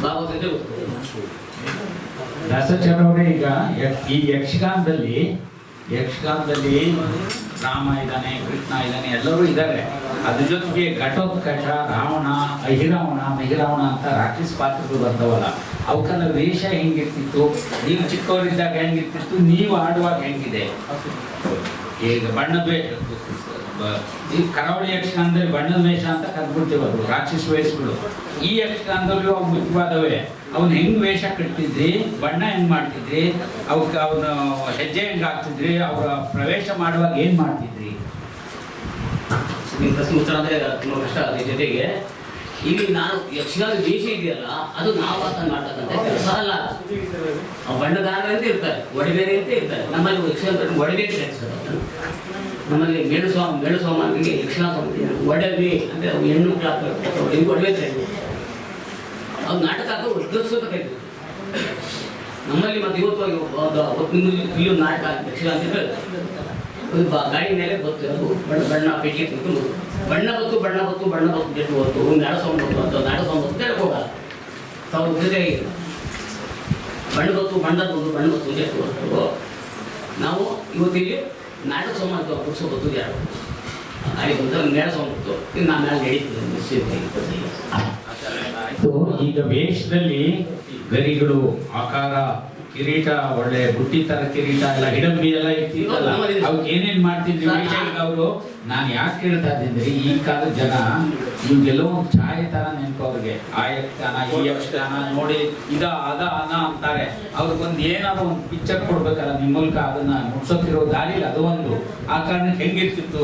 ಭಾಗವತಕ್ಕೆ ಗೊತ್ತಿದೆ. ದಾಸಾಚಾರ್ಯವರೇ, ಈಗ ಈ ಯಕ್ಷಗಾನದಲ್ಲಿ ರಾಮ ಇದ್ದಾನೆ, ಕೃಷ್ಣ ಇದ್ದಾನೆ, ಎಲ್ಲರೂ ಇದ್ದಾರೆ. ಅದ್ರ ಜೊತೆಗೆ ಘಟೋತ್ಕಚ, ರಾವಣ, ಅಹಿರಾವಣ, ಮಿಹಿರಾವಣ ಅಂತ ರಾಕ್ಷಸ ಪಾತ್ರಗಳು ಬರ್ತಾವಲ್ಲ, ಅವಕ್ಕೆಲ್ಲ ವೇಷ ಹೆಂಗಿರ್ತಿತ್ತು? ನೀವು ಚಿಕ್ಕವರಿದ್ದಾಗ ಹೆಂಗಿರ್ತಿತ್ತು? ನೀವು ಆಡುವಾಗ ಹೆಂಗಿದೆ? ಈಗ ಈ ಕರಾವಳಿ ಯಕ್ಷಗಾನದಲ್ಲಿ ಬಣ್ಣದ ವೇಷ ಅಂತ ಕರ್ಬಿಡ್ತೀವಿ, ಅದು ರಾಕ್ಷಸ ವೇಷಗಳು. ಈ ಯಕ್ಷಗಾನದಲ್ಲಿ ಅವು ಮುಖ್ಯವಾದವೇ. ಅವ್ನು ಹೆಂಗ್ ವೇಷ ಕಟ್ತಿದ್ರಿ, ಬಣ್ಣ ಹೆಂಗ್ ಮಾಡ್ತಿದ್ರಿ, ಅವಕ್ಕೆ ಅವನು ಹೆಜ್ಜೆ ಹೆಂಗ್ ಹಾಕ್ತಿದ್ರಿ, ಅವರ ಪ್ರವೇಶ ಮಾಡುವಾಗ ಏನ್ ಮಾಡ್ತಿದ್ರಿ? ನಿಮ್ಮ ಪ್ರಶ್ನೆ ಉತ್ತರ ಅಂದರೆ ತುಂಬ ಕಷ್ಟ ಅದ್ರ ಜೊತೆಗೆ ಇಲ್ಲಿ ನಾನು ಯಕ್ಷಗಾನ ವೇಷ ಇದೆಯಲ್ಲ, ಅದು ನಾವು ಅಂತ ಮಾಡ್ತಕ್ಕಂಥ ಕೆಲಸ ಅಲ್ಲ. ಬಣ್ಣದಾರ ಅಂತ ಇರ್ತಾರೆ, ಒಡಬೇರೆ ಅಂತ ಇರ್ತಾರೆ. ನಮ್ಮಲ್ಲಿ ಯಕ್ಷಗಾನ ಒಡವೆ ಅಂತ ಹೇಳ್ತಾರೆ. ನಮ್ಮಲ್ಲಿ ಮೇಳು ಸ್ವಾಮಿಗೆ ಯಕ್ಷಗಾನ ಸ್ವಾಮಿ ಒಡವೆ ಅಂದರೆ ಅವು ಹೆಣ್ಣು ಒಡವೆ ಅಂತ ಹೇಳ್ತಾರೆ. ಅವ್ರು ನಾಟಕ ಹಾಕೋ ಒಡ್ಡಿಸೋದು ಕರೀತಾರೆ ನಮ್ಮಲ್ಲಿ. ಮತ್ತೆ ಇವತ್ತು ಇಲ್ಲಿ ನಾಟಕ ಯಕ್ಷಗಾನ ಅಂತ ಹೇಳ್ತಾರೆ. ಒಂದು ಗಾಡಿ ಮೇಲೆ ಬತ್ತು, ಅದು ಬಣ್ಣ ಪೆಟ್ಟಿಗೆ ತಿಂದು ಬಣ್ಣ ಬತ್ತು ಜಟ್ಟು ಹೊತ್ತು ನಾಡ ಸೌಂಡ್ ಬತ್ತು ಅಂತ ನಾಡ ಸೌಂಡ್ ಬತ್ತು ಹೇಳಕ್ ಹೋಗಲ್ಲ. ತಾವು ಜೊತೆ ಬಣ್ಣ ಬತ್ತು ಜಟ್ಟು ಹೊತ್ತು ನಾವು ಇವತ್ತಿಗೆ ನಾಟಕ ಸೌಂಡ್ ಅಂತ ಪುಸ್ತಕ ಬತ್ತು ಯಾರು ಗಾಡಿ ಬಂದ ನೇಡ ಸೌಂಡ್ ಬತ್ತು. ಇದು ನಾನು ಮೇಲೆ ನಡೀತದೆ. ಈಗ ವೇಷದಲ್ಲಿ ಗರಿಗಳು, ಆಕಾರ, ಕಿರೀಟ, ಒಳ್ಳೆ ಬುಟ್ಟಿ ತರ ಕಿರೀಟ ಎಲ್ಲ, ಹಿಡಂಬಿ ಎಲ್ಲ ಇರ್ತಿದ್ದಲ್ಲ, ಅವ್ರಿಗೆ ಏನೇನ್ ಮಾಡ್ತಿದ್ವಿ ವೇಷ? ಈಗ ಅವರು, ನಾನು ಯಾಕೆ ಕೇಳ್ತಾ ಇದ್ದಂದ್ರೆ, ಈ ಕಾಲದ ಜನ ಇವ್ಗೆಲ್ಲೋ ಒಂದು ಛಾಯೆ ತರ ನೆನಪು ಅವ್ರಿಗೆ. ಆ ಯಕ್ಷಗಾನ, ಈ ಯಕ್ಷಗಾನ ನೋಡಿ ಇದ ಅದ ಅನ ಅಂತಾರೆ. ಅವ್ರಿಗೊಂದು ಏನಾದ್ರು ಒಂದು ಪಿಕ್ಚರ್ ಕೊಡ್ಬೇಕಲ್ಲ ನಿಮ್ಮ ಮೂಲಕ, ಅದನ್ನ ಮುಟ್ಸೋಕಿರೋ ದಾರಿ ಇಲ್ಲ. ಅದು ಒಂದು ಆ ಕಾರಣಕ್ಕೆ ಹೆಂಗಿರ್ತಿತ್ತು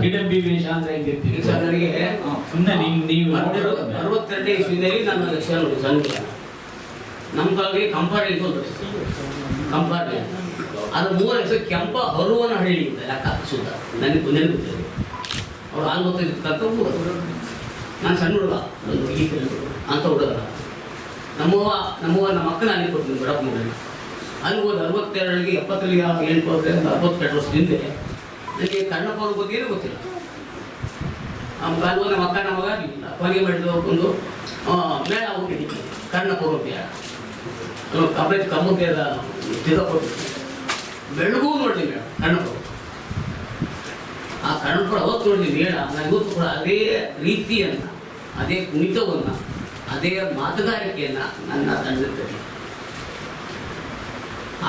ಹಿಡಂಬಿ ವೇಷ ಅಂದ್ರೆ ಹೆಂಗಿರ್ತಿತ್ತು? ನನಗೆ ಸುಮ್ಮನೆ ನೀವು 62 ಇಸ್ವಿನಲ್ಲಿ ನಾನು ಯಕ್ಷಗಾನ ನೋಡಿ ಸಣ್ಣ ನಮ್ಮ ಕಾಲಕ್ಕೆ ಕಂಪಾರ್ಟ್ಮೆಂಟ್ ಅದು 3 ಹೆಸರು ಕೆಂಪ ಹರುವನ ಹಳ್ಳಿ ಅಂತ ಲೆಕ್ಕ ಸುತ್ತ ನನಗೆ ನೆನಪಿರ್ತದೆ. ಅವ್ರು 45 ಊರು. ನಾನು ಸಣ್ಣ ಹುಡುಗ, ಒಂದು ಹುಡುಗಿ ಅಂತ ಹುಡುಗ. ನಮ್ಮ ಅಕ್ಕನ ಅಲ್ಲಿ ಕೊಡ್ತೀನಿ ಬಡಪ್ಪನಲ್ಲಿ. ಅಲ್ಲಿ ಹೋದ 62ಗೆ 70ರಿಗೆ 48 ವರ್ಷದಿಂದ ನನಗೆ ಕಣ್ಣಪ್ಪ ಅವ್ರ ಬಗ್ಗೆ ಏನೂ ಗೊತ್ತಿಲ್ಲ. ಅಲ್ಲಿ ನಮ್ಮ ಅಕ್ಕ ನಮಗ ಕೊನೆಗೆ ಮಾಡಿದ ಒಂದು ಮೇಳ ಹೋಗಿದ್ದೆ ಕಣ್ಣಪ್ಪ ಮೇಳ. ಕಬ್ಬದ ಬೆಳಗೂ ನೋಡಿದ್ವಿ ಮೇಡ ಕಣ್ಣಪುರ. ಆ ಕಣ್ಣಪುರ ಅವತ್ತು ನೋಡಿದ್ವಿ ಮೇಳ. ನಾನು ಇವತ್ತು ಕೂಡ ಅದೇ ರೀತಿಯನ್ನು, ಅದೇ ಕುಣಿತವನ್ನು, ಅದೇ ಮಾತುಗಾರಿಕೆಯನ್ನು ನನ್ನ ತಂದಿರ್ತದೆ.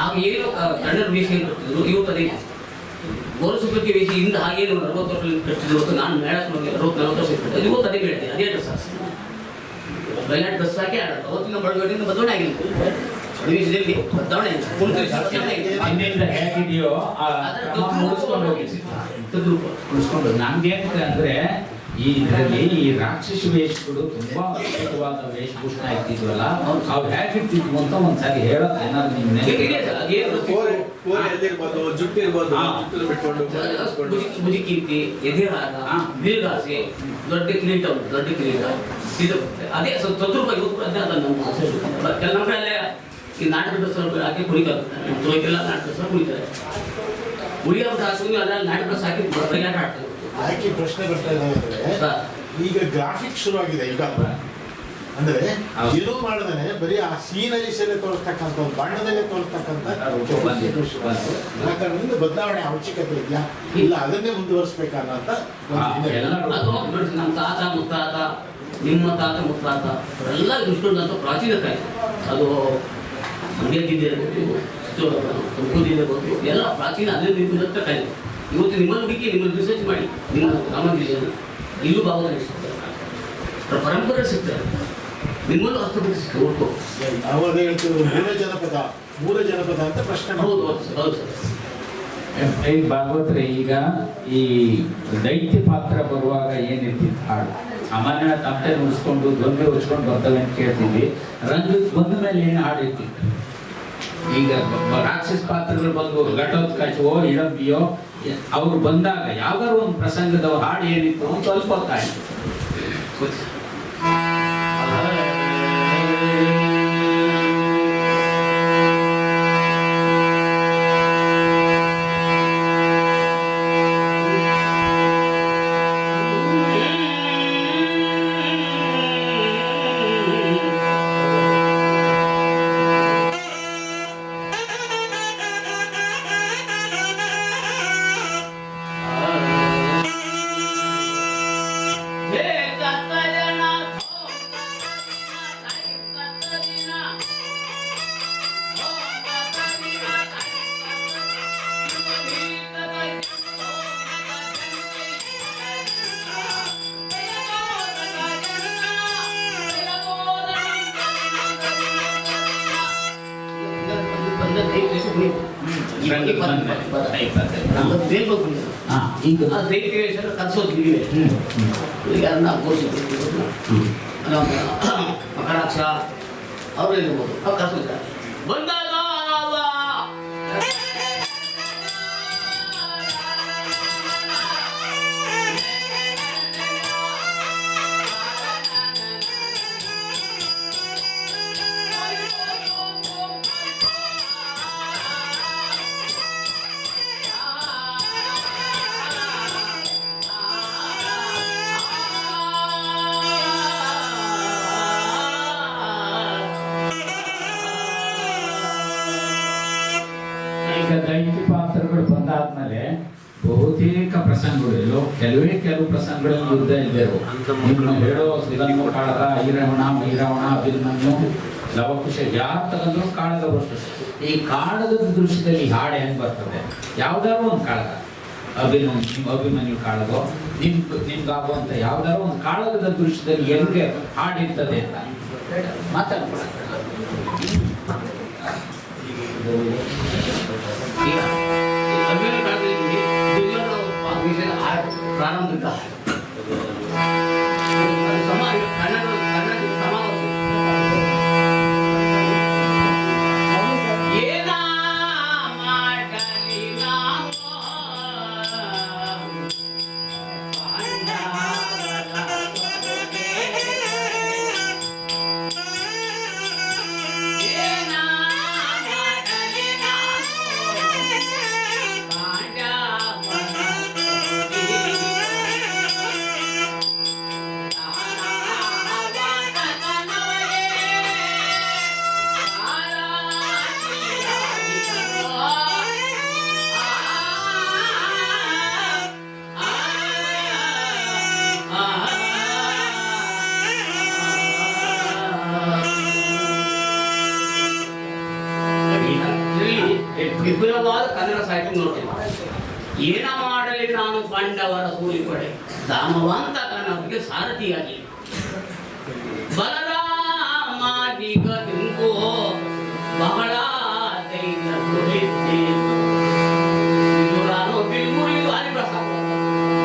ಆಗ ಏನು ಕನ್ನಡ ವೇಷ ಏನು ಕಟ್ಟಿದ್ರು, ಇವತ್ತು ಅದೇ ಗೋರಸುಪತಿ ವೇಷ ಹಿಂದೆ ಹಾಗೇನು 60 ವರ್ಷ ಕಟ್ಟಿದ್ರು. ಇವತ್ತು ನಾನು ಮೇಳ 60-40 ವರ್ಷ ಇರ್ತದೆ. ಇವತ್ತು ಅದೇ ಮೇಳ, ಅದೇ ಡ್ರೆಸ್ ಹಾಕ್ತೀನಿ, ಬಯಲಾಟ ಡ್ರೆಸ್ ಹಾಕಿ ಆಡೋದು. ಅವತ್ತಿನ ಬಡವಡಿಯಿಂದ ಬದಲಾವಣೆ ಆಗಿಲ್ಲ, ವಿದೇಶದಲ್ಲಿ ಬದಲಾವಣೆ ಹೇಗಿದೆಯೋ ಉಳಿಸ್ಕೊಂಡು. ನಮ್ಗೆ ಅಂದ್ರೆ ಈ ಇದರಲ್ಲಿ ಈ ರಾಕ್ಷಸ ವೇಷಗಳು ತುಂಬಾ ಅದ್ಭುತವಾದ ವೇಷಭೂಷಣ ಇರ್ತಿದ್ವಲ್ಲ, ಅವ್ರು ಹೇಗಿರ್ತಿದ್ವು ಅಂತ ಒಂದ್ಸರಿ ಹೇಳೋದು ಏನಾದ್ರು ಜುಟ್ಟು ಇರ್ಬೋದು, ಮುಜಿಕೀರ್ತಿ, ಎದೆಹಾರ, ದೀರ್ಘಾಸೆ, ದೊಡ್ಡ ಕಿರೀಟ ಉಂಟು, ದೊಡ್ಡ ಕಿರೀಟ ಇದು ಅದೇ ಸ್ವಲ್ಪ ನಮ್ಮ ಕಡೆ ಈ ನಾಟಕ ಡ್ರೆಸ್ ಹಾಕಿ ಕುಣಿತಾರೆ. ಎಲ್ಲ ನಾಟಕ ಡ್ರೆಸ್ ಕುಣಿತಾರೆ. ಉಳಿಯೋದು ಹಾಕಿ ಅದ್ರಲ್ಲಿ ನಾಟಕ ಡ್ರೆಸ್ ಹಾಕಿ ಬಯಲಾಟ ಆಡ್ತಾರೆ. ಯಾಕೆ ಪ್ರಶ್ನೆ ಬರ್ತಾ ಇದ್ದಾವೆ, ಈಗ ಗ್ರಾಫಿಕ್ಸ್ ಶುರುವಾಗಿದೆ ಈಗ. ಅಂದ್ರೆ ಏನೂ ಮಾಡದೇನೆ ಬರೀ ಆ ಸೀನರೀಸ್ ಅಲ್ಲೇ ತೋರಿಸ್ತಕ್ಕಂಥ, ಬಣ್ಣದಲ್ಲೇ ತೋರಿಸ್ತಕ್ಕಂಥ ಕಾರಣದಿಂದ ಬದಲಾವಣೆ ಅವಶ್ಯಕತೆ ಇದೆಯಾ, ಇಲ್ಲ ಅದನ್ನೇ ಮುಂದುವರಿಸ್ಬೇಕನ್ನೋಂಥ ನಮ್ಮ ತಾತ ಮುತ್ತಾತ, ನಿಮ್ಮ ತಾತ ಮುತ್ತಾತ ಅವರೆಲ್ಲ ಇಷ್ಟೊಂದಂತ ಪ್ರಾಚೀನ ಕಾಯಿ. ಅದು ಮಂಡ್ಯದಿಂದ ಇರ್ಬೋದು, ತುಮಕೂರಿಂದ ಇರ್ಬೋದು, ಎಲ್ಲ ಪ್ರಾಚೀನ ಅಲ್ಲಿಂದ ಕಾಯಿ. ಇವತ್ತು ನಿಮ್ಮಲ್ಲಿ ಹುಡುಕಿ, ನಿಮ್ಮಲ್ಲಿ ರಿಸರ್ಚ್ ಮಾಡಿ, ನಿಮ್ಮ ರಾಮ ಜಿಲ್ಲೆಯಲ್ಲಿ ಇಲ್ಲೂ ಭಾಗವಹಿಸ್ತಾರೆ, ಪರಂಪರೆ ಸಿಗ್ತಾರೆ. ನಿಮ್ಮಲ್ಲೂ ಹಸ್ತಪಡಿಸಿಕೆ ಉಂಟು. ನಾವು ಅದೇ ಹೇಳ್ತಿರೋದು ಮೂಲ ಜನಪದ ಅಂತ ಪ್ರಶ್ನೆ ಹೌದು ಮಾಡ್ಬೋದು. ಹೌದು ಸರ್. ಈ ಭಾಗವತ್ರೆ ಈಗ ಈ ದೈತ್ಯ ಪಾತ್ರ ಬರುವಾಗ ಏನಿರ್ತಿತ್ತು ಹಾಡು ಸಾಮಾನ್ಯ ತಪ್ಪೆ ನುಡಿಸ್ಕೊಂಡು ದೊಂಬೆ ಉಚ್ಕೊಂಡು ಬರ್ತವೆ ಅಂತ ಕೇಳ್ತಿದ್ವಿ. ರಂಗಕ್ಕೆ ಬಂದ ಮೇಲೆ ಏನು ಹಾಡು ಇರ್ತಿತ್ತು. ಈಗ ರಾಕ್ಷಸ ಪಾತ್ರಗಳು ಬಂದು ಘಟೋತ್ಕಚವೋ ಇಡಂಬಿಯೋ ಅವ್ರು ಬಂದಾಗ ಯಾವ್ದಾದ್ರು ಒಂದು ಪ್ರಸಂಗದ ಹಾಡು ಏನಿತ್ತು ಒಂದು ಸ್ವಲ್ಪ ಹೊತ್ತಾಯ್ತು. ಈಗ ಕಲಿಸೋದು ಈಗ ಅದನ್ನ ಘೋಷಿಸಿದ್ರು ಮಕರಾಕ್ಷ ಅವರು ಇರ್ಬೋದು ಅವ್ರು ಕಲಿಸೋದಿದ್ದಾರೆ. ಬಂದಾಗ ಈಗ ದೈತ್ಯ ಪಾತ್ರಗಳು ಬಂದಾದ್ಮೇಲೆ ಬಹುತೇಕ ಪ್ರಸಂಗಗಳು ಕೆಲವು ಪ್ರಸಂಗಗಳಲ್ಲಿ ಯುದ್ಧ ಇಲ್ದೇರು ನಿಮ್ಮ ಹೇಳೋ ಸುಧನ್ಮ ಕಾಳಗ ಈರವಣ ಅಭಿಮನ್ಯು ಲವಕುಶ ಯಾರು ತಗೊಂಡ್ರು ಕಾಳಗ ಬರ್ತದೆ. ಈ ಕಾಳಗದ ದೃಶ್ಯದಲ್ಲಿ ಹಾಡು ಹೆಂಗ್ ಬರ್ತದೆ? ಯಾವ್ದಾದ್ರು ಒಂದು ಕಾಳಗ ಅಭಿಮನ್ಯು ಕಾಳಗೋ ನಿಮ್ಗಾಗುವಂತ ಯಾವ್ದಾದ್ರು ಒಂದು ಕಾಳಗದ ದೃಶ್ಯದಲ್ಲಿ ಹೆಂಗೆ ಹಾಡಿರ್ತದೆ ಅಂತ ಮಾತಾಡ್ಕೊಳ. ಪ್ರಾರಂಭಿಕ ವಿಪುಲವಾದ ಕನ್ನಡ ಸಾಹಿತ್ಯ ನೋಡ್ತೇನೆ. ಏನ ಮಾಡಲಿ ನಾನು ಪಾಂಡವರ ಸೂರಿಪಡೆ ದಾಮವಂತ ಕನ್ನಡಕ್ಕೆ ಸಾರಥಿಯಾಗಿ ಬಲರಾಮನಿಗ ನಿಂಗೋ ಬಹಳ ದೈನ ನುಡಿದ್ದೆ ವಿದುರಾನು ಬಿಲ್ಮುರಿದು ಹರಿಪ್ರಸಾದ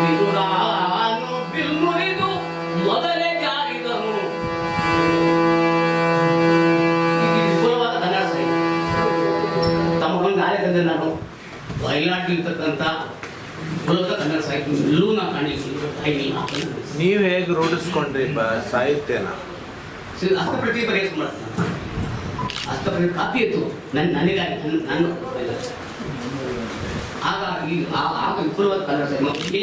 ವಿದುರಾನು ಬಿಲ್ಮುರಿದು ಮೊದಲೇ ಜಾರಿದನು. ವಿಪುಲವಾದ ಕನ್ನಡ ಸಾಹಿತ್ಯ ತಮ್ಮಗೊಂದು ಆಲಯದಲ್ಲಿ ನಾನು ಬಯಲಾಟಿರ್ತಕ್ಕಂಥ ಮೂಲಕ ಕನ್ನಡ ಸಾಹಿತ್ಯ ಎಲ್ಲೂ ನಾವು ಕಾಣಿಲ್ಲ. ನೀವು ಹೇಗೆ ರೂಢಿಸ್ಕೊಂಡ್ರಿ ಸಾಹಿತ್ಯನ? ಹಸ್ತಪ್ರತಿ ಬರೆಯೋದು ಮಾಡ್ತೀನಿ. ಹಸ್ತಪ್ರತಿ ಕಾಪಿ ಇತ್ತು ನನಗಾಗಿ ನಾನು ಹಾಗಾಗಿ ಆಗ ವಿಪುಲವಾದ ಕನ್ನಡ ಸಾಹಿತ್ಯ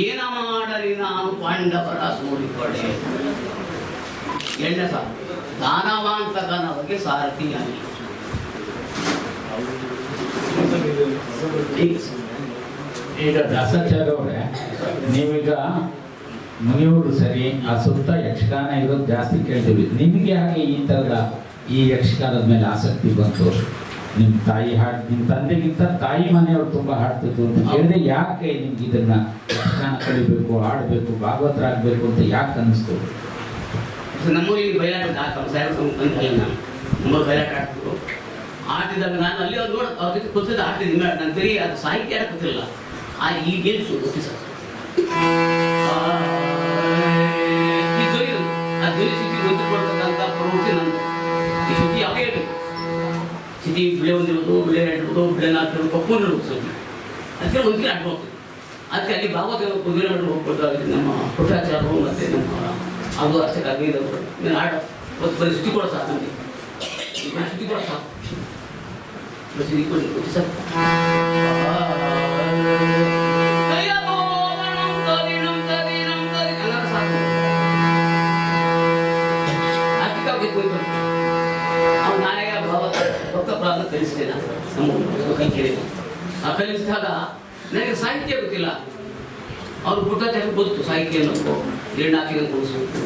ಏನ ಮಾಡಲಿ ನಾನು ಪಾಂಡವರ ಸೂರಿಪಡೆ ಎಣ್ಣ ಸಾಕು ದಾನವಾಂತಕನ ಬಗ್ಗೆ ಸಾರಥಿಯಾಗಿ. ಈಗ ದಾಸಾಚಾರ್ಯ ಅವರೇ, ನೀವೀಗ ಮುನಿಯೂರು ಸರಿ ಆ ಸುತ್ತ ಯಕ್ಷಗಾನ ಇರೋದು ಜಾಸ್ತಿ ಕೇಳ್ತೀವಿ. ನಿಮಗೆ ಹಾಗೆ ಈ ಥರದ ಈ ಯಕ್ಷಗಾನದ ಮೇಲೆ ಆಸಕ್ತಿ ಬಂತು? ನಿಮ್ಮ ತಾಯಿ ನಿಮ್ಮ ತಂದೆಗಿಂತ ತಾಯಿ ಮನೆಯವರು ತುಂಬಾ ಹಾಡ್ತಿದ್ರು ಅಂತ ಕೇಳಿದ್ರೆ ಯಾಕೆ ನಿಮ್ಗೆ ಇದನ್ನ ಯಕ್ಷಗಾನ ಕಲಿಬೇಕು, ಆಡಬೇಕು, ಭಾಗವತರಾಗಬೇಕು ಅಂತ ಯಾಕೆ ಅನ್ನಿಸ್ತು? ನಮ್ಮೂರಿಗೆ ಬಯಲಾಟ ತಮ್ಮ ಸಾಹೇಬ್ ಬಂದಲ್ಲ ನಾನು ನಮ್ಮೂರು ಬಯಲಾಟ ಆಡ್ತಿದ್ರು. ಆಡ್ತಿದ್ದಾಗ ನಾನು ಅಲ್ಲಿ ಅವ್ರು ನೋಡಿ ಅವ್ರ ಜೊತೆ ಕೂತಿದ್ದ ಆಡ್ತಿದ್ದೆ. ನನ್ನ ಬರೀ ಅದು ಸಾಹಿತ್ಯ ಆಡಕ್ಕೆ ಗೊತ್ತಿರಲಿಲ್ಲ. ಈಗೇನು ಗೊತ್ತಿ ಸರ್ ಈ ಧ್ವನಿ ಆ ಧ್ವನಿ ಸ್ಥಿತಿ ಗೊತ್ತುಕೊಳ್ತಕ್ಕಂಥ ಪ್ರವೃತ್ತಿ ನಂದು. ಈ ಸ್ಥಿತಿ ಯಾವುದೇ ಇರಬೇಕು, ಸ್ಥಿತಿ ಬೆಳೆ ಹೊಂದಿರೋದು, ಬೆಳೆ ಇಡ್ಬೋದು, ಬೆಳೆ ನಾಲ್ಕು ಕಪ್ಪುಂಡಿರ್ಬೇಕು ಸ್ಥಿತಿ. ಅದಕ್ಕೆ ಒಂದಿನ ಆಡ್ಬೋದು. ಅದಕ್ಕೆ ಅಲ್ಲಿ ಭಾಗವತ ಕುದುರೆ ಮಾಡಿ ಹೋಗ್ಬೋದು. ನಮ್ಮ ಪುಟ್ಟಾಚಾರ್ಯರು ಮತ್ತು ನಮ್ಮ ಅದು ಅಷ್ಟೇ ಆಗಿದ್ದವರು ನೀನು ಆಡ ಬರೀ ಸ್ಥಿತಿ ಕೂಡ ಸಾಕು ನನಗೆ. ಸ್ಥಿತಿ ಕೂಡ ಸಾಕು ಸ್ಥಿತಿ ಕೊಡಿ ಸರ್. ಅವ್ನು ನಾನೇ ಭಾವತ ಭಕ್ತಪ್ರಾದ ಕಲಿಸಿದೆ ನಾನು ನಮ್ಮ ಕಲಿಕೆ. ಆ ಕಲಿಸಿದಾಗ ನನಗೆ ಸಾಹಿತ್ಯ ಗೊತ್ತಿಲ್ಲ. ಅವ್ರು ಪುಟ್ಟಾಚಾರ್ಯ ಗೊತ್ತು ಸಾಹಿತ್ಯ ಅನ್ನೋದು. ಗಿರಣಾಕಿನ ಕೂರಿಸ್ಬೇಕು,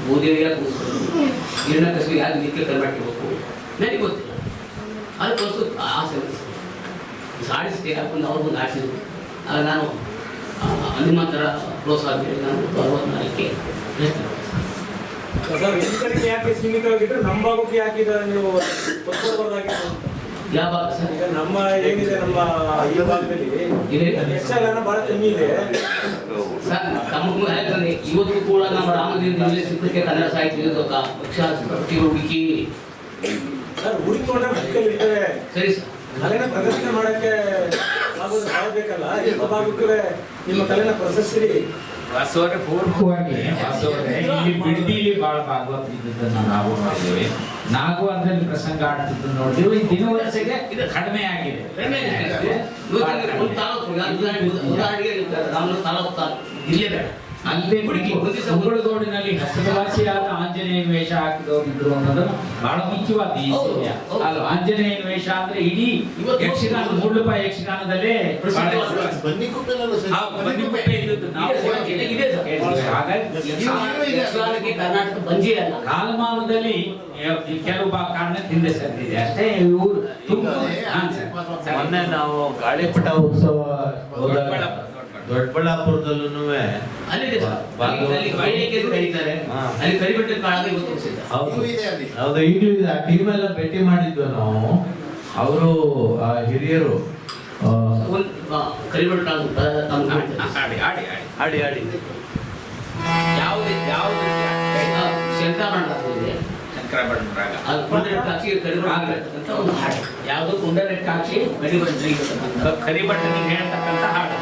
ಭೂದೇವಿಯ ಕೂರಿಸ್ಬೇಕು, ಗಿರಣ ಕಸಿಗೆ ಯಾರು ನಿತ್ಯ ಕರ್ನಾಟಕಬೇಕು ನನಗೆ ಗೊತ್ತಿಲ್ಲ. ಅದು ಕಲಿಸು ಆಸೆ ಆಡಿಸಿದೆ. ಯಾಕಂದ್ರೆ ಅವ್ರು ಬಂದು ಆಡಿಸಿದ್ರು. ಆಗ ನಾನು ನಿಮ್ಮ ಥರ ಪ್ರೋತ್ಸಾಹ ಬೇಡಿ ನಾನು 64ಕ್ಕೆ ಯಾಕೆ ಸೀಮಿತವಾಗಿದ್ರೆ ನಮ್ಮ ಭಾಗಕ್ಕೆ ಯಾಕೆ ನೀವು ಗೊತ್ತಿರಬಹುದಾಗಿತ್ತು? ಯಾವ ಭಾಗ ಸರ್? ಈಗ ನಮ್ಮ ಏನಿದೆ ನಮ್ಮ ಈ ಭಾಗದಲ್ಲಿ ಯಕ್ಷಗಾನ ಬಹಳ ಕಮ್ಮಿ ಇದೆ ಸರ್. ಯಾಕಂದ್ರೆ ಇವತ್ತು ಕೂಡ ನಮ್ಮ ರಾಮದೇವರಲ್ಲಿ ಸಿದ್ಧಕ್ಕೆ ಕನ್ನಡ ಸಾಹಿತ್ಯ ಹುಡುಕಿ ಸರ್ ಹುಡುಕಿಕೊಂಡ್ರೆ ಬದುಕಲ್ಲಿ ಇರ್ತವೆ. ಸರಿ ಸರ್. ಕಲೆನ ಪ್ರದರ್ಶನ ಮಾಡಕ್ಕೆ ಆಗಬೇಕಲ್ಲ. ನಿಮ್ಮ ಭಾಗಕ್ಕೆ ನಿಮ್ಮ ಕಲೆನ ಪ್ರಶಸ್ತಿ ವಾಸವರೇ ಪೂರ್ವಕವಾಗಿ ಇಲ್ಲಿ ಬಿಡದಿಲಿ ಬಹಳ ಭಾಗವತ ಇದ್ದದ್ದನ್ನು ನಾವು ನೋಡಿದ್ದೇವೆ. ನಾಗವಾರದಲ್ಲಿ ಪ್ರಸಂಗ ಆಡ್ತಿದ್ದು ನೋಡಿದ್ದೇವೆ. ಈ ದಿನವರ್ಷೆಗೆ ಇದು ಕಡಿಮೆ ಆಗಿದೆ. ಒಂದು ತಾಲೂಕು ಉದಾಹರಣೆಗೆ ನಮ್ಮ ತಾಲೂಕು ಇಲ್ಲೇ ಬೇಡ ಅಲ್ಲಿ ಕುಂಬಳಗೋಡಿನಲ್ಲಿ ಹಸ್ತವಾಸಿಯಾದ ಆಂಜನೇಯನ ವೇಷ ಹಾಕಿದವರು ಇದ್ರು ಅನ್ನೋದನ್ನು ಬಹಳ ಮುಖ್ಯವಾದ ಈ ವಿಷಯ. ಅಲ್ಲ, ಆಂಜನೇಯನ ವೇಷ ಅಂದ್ರೆ ಇಡೀ ಯಕ್ಷಗಾನ ಮೂಡ್ಲುಪಾಯ ಯಕ್ಷಗಾನದಲ್ಲೇ ಕರ್ನಾಟಕ ಬಂಜಿ ಅಲ್ಲ. ಕಾಲಮಾನದಲ್ಲಿ ಕೆಲವು ಕಾರಣ ಹಿಂದೆ ಸರಿದಿದೆ ಅಷ್ಟೇ. ಇವರು ಮೊನ್ನೆ ನಾವು ಗಾಳಿಪಟ ಉತ್ಸವ ದೊಡ್ಡಬಳ್ಳಾಪುರದಲ್ಲೂ ಅಲ್ಲಿದೆ ಅಲ್ಲಿ ಕರೀತಾರೆ. ಅಲ್ಲಿ ಕರಿಬೆಟ್ಟ ಕಾಳಗ ಇವತ್ತು ಪ್ರಸಿದ್ಧ. ಹೌದು, ಈಗಲೂ ಇದೆ. ಆ ಟೀಮ್ ಎಲ್ಲ ಭೇಟಿ ಮಾಡಿದ್ವಿ ನಾವು. ಅವರು ಹಿರಿಯರು ಕರಿಬೆಟ್ಟ ಆಡಿ ಆಡಿ ಆಡಿ ಆಡಿ ಯಾವುದೇ ಶಂಕರಬಣ್ಣ ಇದೆ. ಶಂಕರಭಟ್ರಾಗ ಅದು ಕುಂಡರಟ್ಟಾಕ್ಷಿ ಕರಿಬೆಟ್ಟ ಆಗಿರ್ತಕ್ಕಂಥ ಒಂದು ಹಾಡು. ಯಾವುದೋ ಕುಂಡರಟ್ಟಾಕ್ಷಿ ಕರಿಬೆಟ್ಟ ಕರಿಬಟ್ಟನಿಗೆ ಹೇಳ್ತಕ್ಕಂಥ ಹಾಡು.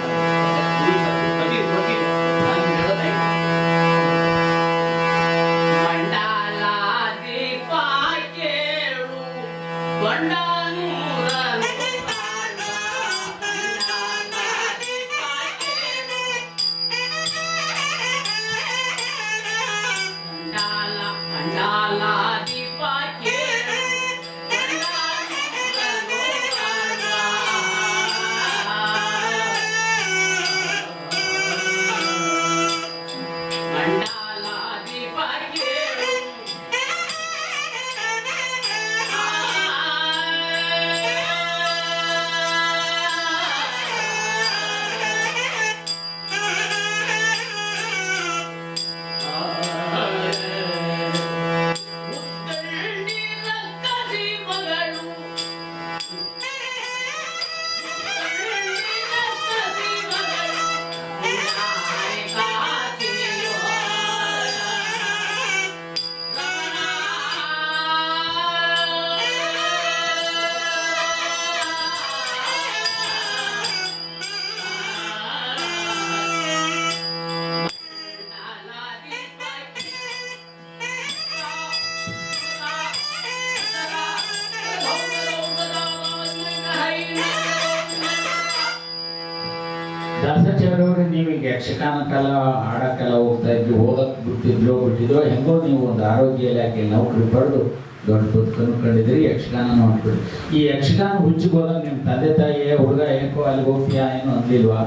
ದಾಸಾಚಾರ್ಯವ್ರೆ, ನೀವೀಗ ಯಕ್ಷಗಾನ ಕಲಾ ಹಾಡಕ್ಕೆಲ್ಲ ಹೋಗ್ತಾ ಇದ್ವಿ, ಓದಕ್ಕೆ ಬಿಟ್ಟಿದ್ರೋ ಹೆಂಗೋ ನೀವು ಒಂದು ಆರೋಗ್ಯ ಇಲಾಖೆ ನೌಕರಿ ಪಡೆದು ದೊಡ್ಡ ಬದುಕನ್ನು ಕಂಡಿದ್ರಿ, ಯಕ್ಷಗಾನ ನೋಡ್ಬಿಡಿ. ಈ ಯಕ್ಷಗಾನ ಹುಚ್ಚಿಗೆ ಹೋದಾಗ ನಿಮ್ಮ ತಂದೆ ತಾಯಿಯೇ ಹುಡುಗ ಏಕೋ ಅಲ್ಲಿಗೆ ಹೋಗ್ತೀಯಾ ಏನು ಅಂದಿಲ್ವಾ?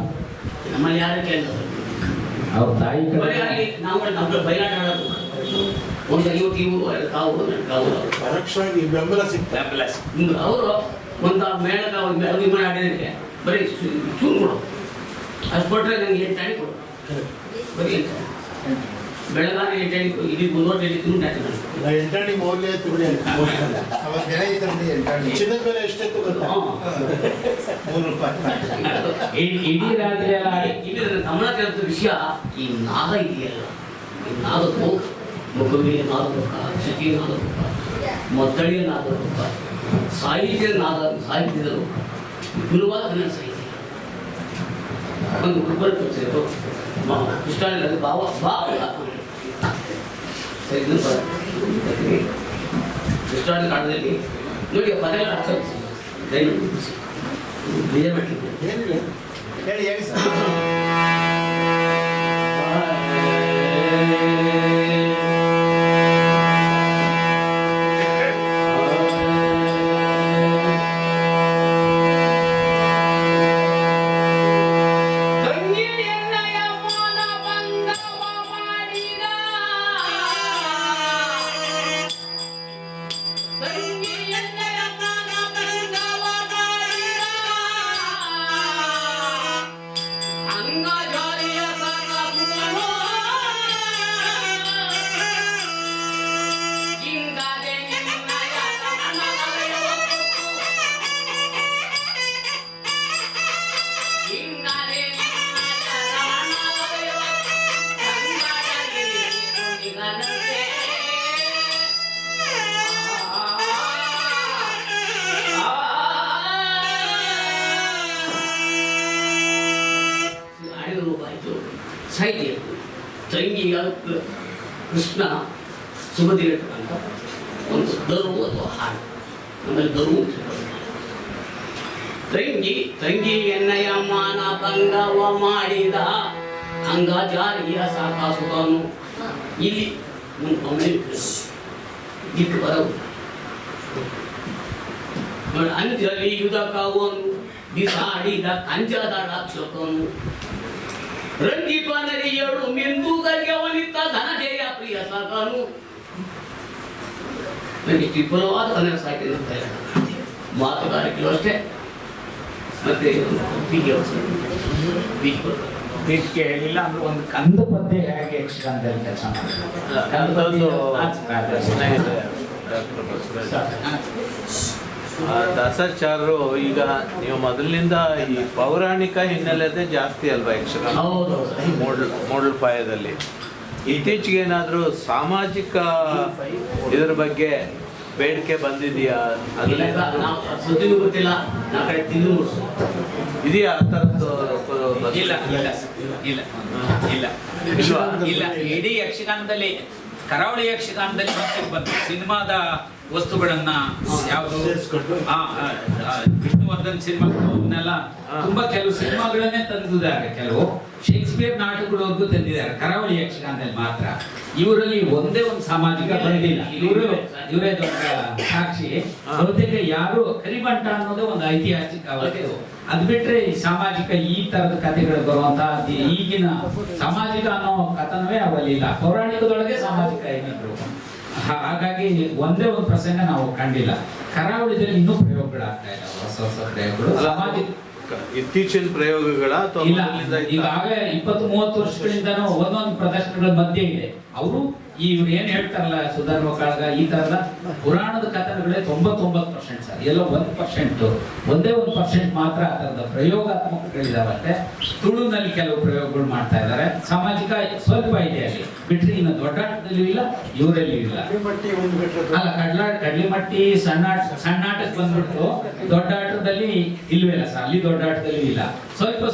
ನಮ್ಮಲ್ಲಿ ಯಾರು ಕೇಳಿಲ್ಲ. ಅವ್ರ ತಾಯಿ ಕಡೆ ನಾವು ಬಯಲಾಟ ಆಡೋದು ಒಂದು ಇವು ಪರೋಕ್ಷವಾಗಿ ಬೆಂಬಲ ಸಿಗ್ತಾ ಅವರು ಒಂದು ಮೇಳಕ್ಕೆ ಅಭಿಮಾನ ಆಡಿದ್ರೆ ಬರೀ ಚೂರು ಕೊಡು, ಅಷ್ಟು ಕೊಟ್ಟರೆ ನನಗೆ 8 ಆಣಿ ಕೊಡು ಬರೀ ಅಂತ. ಬೆಳಗಾವಿ ಎಂಟಣಿ ಇಡೀ ಮುನ್ನೂರು ನಡೀತು ನಾಟಕ ಎಂಟಾಣಿ ಮೌಲ್ಯ ಇತ್ತು ಬಿಡಿ. ಚಿನ್ನದ ಬೆಲೆ ಎಷ್ಟಿತ್ತು ಗೊತ್ತಾ? ಇಡೀ ರಾತ್ರಿ ಎಲ್ಲ ಇಲ್ಲಿ ನನ್ನ ಗಮನ ತೆಗೆದ ವಿಷಯ ಈ ನಾದ ಇದೆಯಲ್ಲ, ಈ ನಾದಕ್ಕೂ ಮುಖವಿಯ ನಾದಕ, ಶ್ರುತಿಯ ನಾದಕ, ಮೊತ್ತಳಿಯ ನಾದಕ, ಸಾಹಿತ್ಯದ ಸಾಹಿತ್ಯದರು ವಿಪುಲವಾದ ಕನ್ನಡ ಸಾಹಿತ್ಯ. ಒಂದು ಗುರುಬರ ಕೃಷ್ಣನಲ್ಲಿ ಕೃಷ್ಣಾನ ಕಾಲದಲ್ಲಿ ನೋಡಿ ಪದ ಎಲ್ಲ ಅರ್ಥ ದಯವಿಟ್ಟು ಬೇಜಾರು ಮಾಡ್ತಿದ್ದೆ. ಏನಿಲ್ಲ ಹೇಳಿ ಹೇಳಿ ಸರ್. ಸಾಹಿತ್ಯ ತಂಗಿಯ ಕೃಷ್ಣ ಸುಮತಿ ಹೇಳ್ತಕ್ಕಂಥ ಒಂದು ದರುವು ಅಥವಾ ಹಾಡು, ಆಮೇಲೆ ದರುವು ತಂಗಿ ಎನ್ನಯ ಮಾನ ಭಂಗವ ಮಾಡಿದ ಅಂಗಜಾರಿಯ ಸಾಕಾಸುವನು. ಇಲ್ಲಿ ಇಟ್ಟು ಬರವು ಅಂಜಲಿ ಯುಧಕವನು ಬಿಸಾಡಿದ ಕಂಜದ ರಾಕ್ಷಕನು ರಂಗಿಪನರಿಯಳು ಮಿಂದುಗರಿಗೆ ಅವನಿತ್ತ ಧನಜಯ ಪ್ರಿಯ ಸಾಗನು. ನನಗೆ ವಿಪುಲವಾದ ಕನ್ನಡ ಸಾಹಿತ್ಯ ಮಾತುಗಾರಿಕೆಗಳು ಅಷ್ಟೇ. ಮತ್ತೆ ಇದಕ್ಕೆ ಹೇಳಿಲ್ಲ ಅಂದ್ರೆ ಒಂದು ಕಂದ ಪದ್ಯ ಹೇಗೆ ಯಕ್ಷಗಾನದಲ್ಲಿ ಕೆಲಸ ದಾಸಾಚಾರ್ಯರು ಈಗ ನೀವು ಮೊದಲಿನಿಂದ ಈ ಪೌರಾಣಿಕ ಹಿನ್ನೆಲೆದೇ ಜಾಸ್ತಿ ಅಲ್ವಾ ಯಕ್ಷಗಾನ ಮೂಡಲ್ಪಾಯದಲ್ಲಿ? ಇತ್ತೀಚೆಗೆ ಏನಾದರೂ ಸಾಮಾಜಿಕ ಇದರ ಬಗ್ಗೆ ಬೇಡಿಕೆ ಬಂದಿದೆಯಾ? ಸುದ್ದಿನೂ ಗೊತ್ತಿಲ್ಲ, ನಾ ಕಡೆ ತಿಂದು ಇದೆಯಾ ಆ ಥರದ್ದು? ಇಲ್ಲ ಇಲ್ಲ ಇಲ್ಲ ಇಲ್ಲ ಇಲ್ಲ ಇಡೀ ಯಕ್ಷಗಾನದಲ್ಲಿ ಕರಾವಳಿ ಯಕ್ಷಗಾನದಲ್ಲಿ ಬಂತು ಸಿನಿಮಾದ ವಸ್ತುಗಳನ್ನ ಯಾವುದು ವಿಷ್ಣುವರ್ಧನ್ ಸಿನಿಮಾಗಳು ಅವನ್ನೆಲ್ಲ ತುಂಬಾ ಕೆಲವು ಸಿನಿಮಾಗಳನ್ನೇ ತಂದಿದ್ದಾರೆ. ಕೆಲವು ಶೇಕ್ಸ್ಪಿಯರ್ ನಾಟಕಗಳವರೆಗೂ ತಂದಿದ್ದಾರೆ. ಕರಾವಳಿ ಯಕ್ಷಗಾನದಲ್ಲಿ ಮಾತ್ರ ಇವರಲ್ಲಿ ಒಂದೇ ಒಂದು ಸಾಮಾಜಿಕ ಬಂದಿಲ್ಲ. ಇವರೇ ದೊಡ್ಡ ಸಾಕ್ಷಿ. ಬಹುತೇಕ ಯಾರು ಕರಿಬಂಟ ಅನ್ನೋದೇ ಒಂದು ಐತಿಹಾಸಿಕ ವಸ್ತು. ಅದ್ ಬಿಟ್ರೆ ಈ ಸಾಮಾಜಿಕ ಈ ತರದ ಕಥೆಗಳು ಬರುವಂತಹ ಈಗಿನ ಸಾಮಾಜಿಕ ಅನ್ನೋ ಕಥನವೇ ಅವರಲ್ಲಿ ಇಲ್ಲ. ಪೌರಾಣಿಕದೊಳಗೆ ಸಾಮಾಜಿಕ ಏನಿದ್ರು. ಹಾಗಾಗಿ ಒಂದೇ ಒಂದು ಪ್ರಸಂಗ ನಾವು ಕಂಡಿಲ್ಲ. ಕರಾವಳಿದಲ್ಲಿ ಇನ್ನೂ ಪ್ರಯೋಗಗಳಾಗ್ತಾ ಇದ್ದಾವೆ, ಹೊಸ ಹೊಸ ಪ್ರಯೋಗಗಳು. ಸಾಮಾಜಿಕ ಇತ್ತೀಚಿನ ಪ್ರಯೋಗಗಳ ಈಗಾಗಲೇ 20-30 ವರ್ಷಗಳಿಂದನೂ ಒಂದೊಂದು ಪ್ರದರ್ಶನಗಳ ಮಧ್ಯೆ ಇದೆ. ಅವರು ಇವ್ರು ಏನ್ ಹೇಳ್ತಾರಲ್ಲ ಸುಧರ್ಮ ಕಾಳಗ ಈ ತರದ ಪುರಾಣದ ಕಥನಗಳೇ 99% ಸರ್. ಎಲ್ಲೋ 1% ಒಂದೇ 1% ಮಾತ್ರ ಆ ತರದ ಪ್ರಯೋಗಾತ್ಮಕಗಳಿದಾವಷ್ಟೇ. ತುಳುನಲ್ಲಿ ಕೆಲವು ಪ್ರಯೋಗಗಳು ಮಾಡ್ತಾ ಇದ್ದಾರೆ. ಸಾಮಾಜಿಕ ಸ್ವಲ್ಪ ಇದೆ ಅಲ್ಲಿ ಬಿಟ್ರೆ ಇನ್ನು ದೊಡ್ಡಾಟದಲ್ಲೂ ಇಲ್ಲ, ಇವರಲ್ಲಿ ಇಲ್ಲ. ಅಲ್ಲ ಕಡ್ಲಿಮಟ್ಟಿ ಸಣ್ಣಾಟಕ್ಕೆ ಬಂದ್ಬಿಟ್ಟು ದೊಡ್ಡಾಟದಲ್ಲಿ ಇಲ್ವೇ ಸರ್. ಅಲ್ಲಿ ದೊಡ್ಡಾಟದಲ್ಲಿ ಇಲ್ಲ, ಸ್ವಲ್ಪ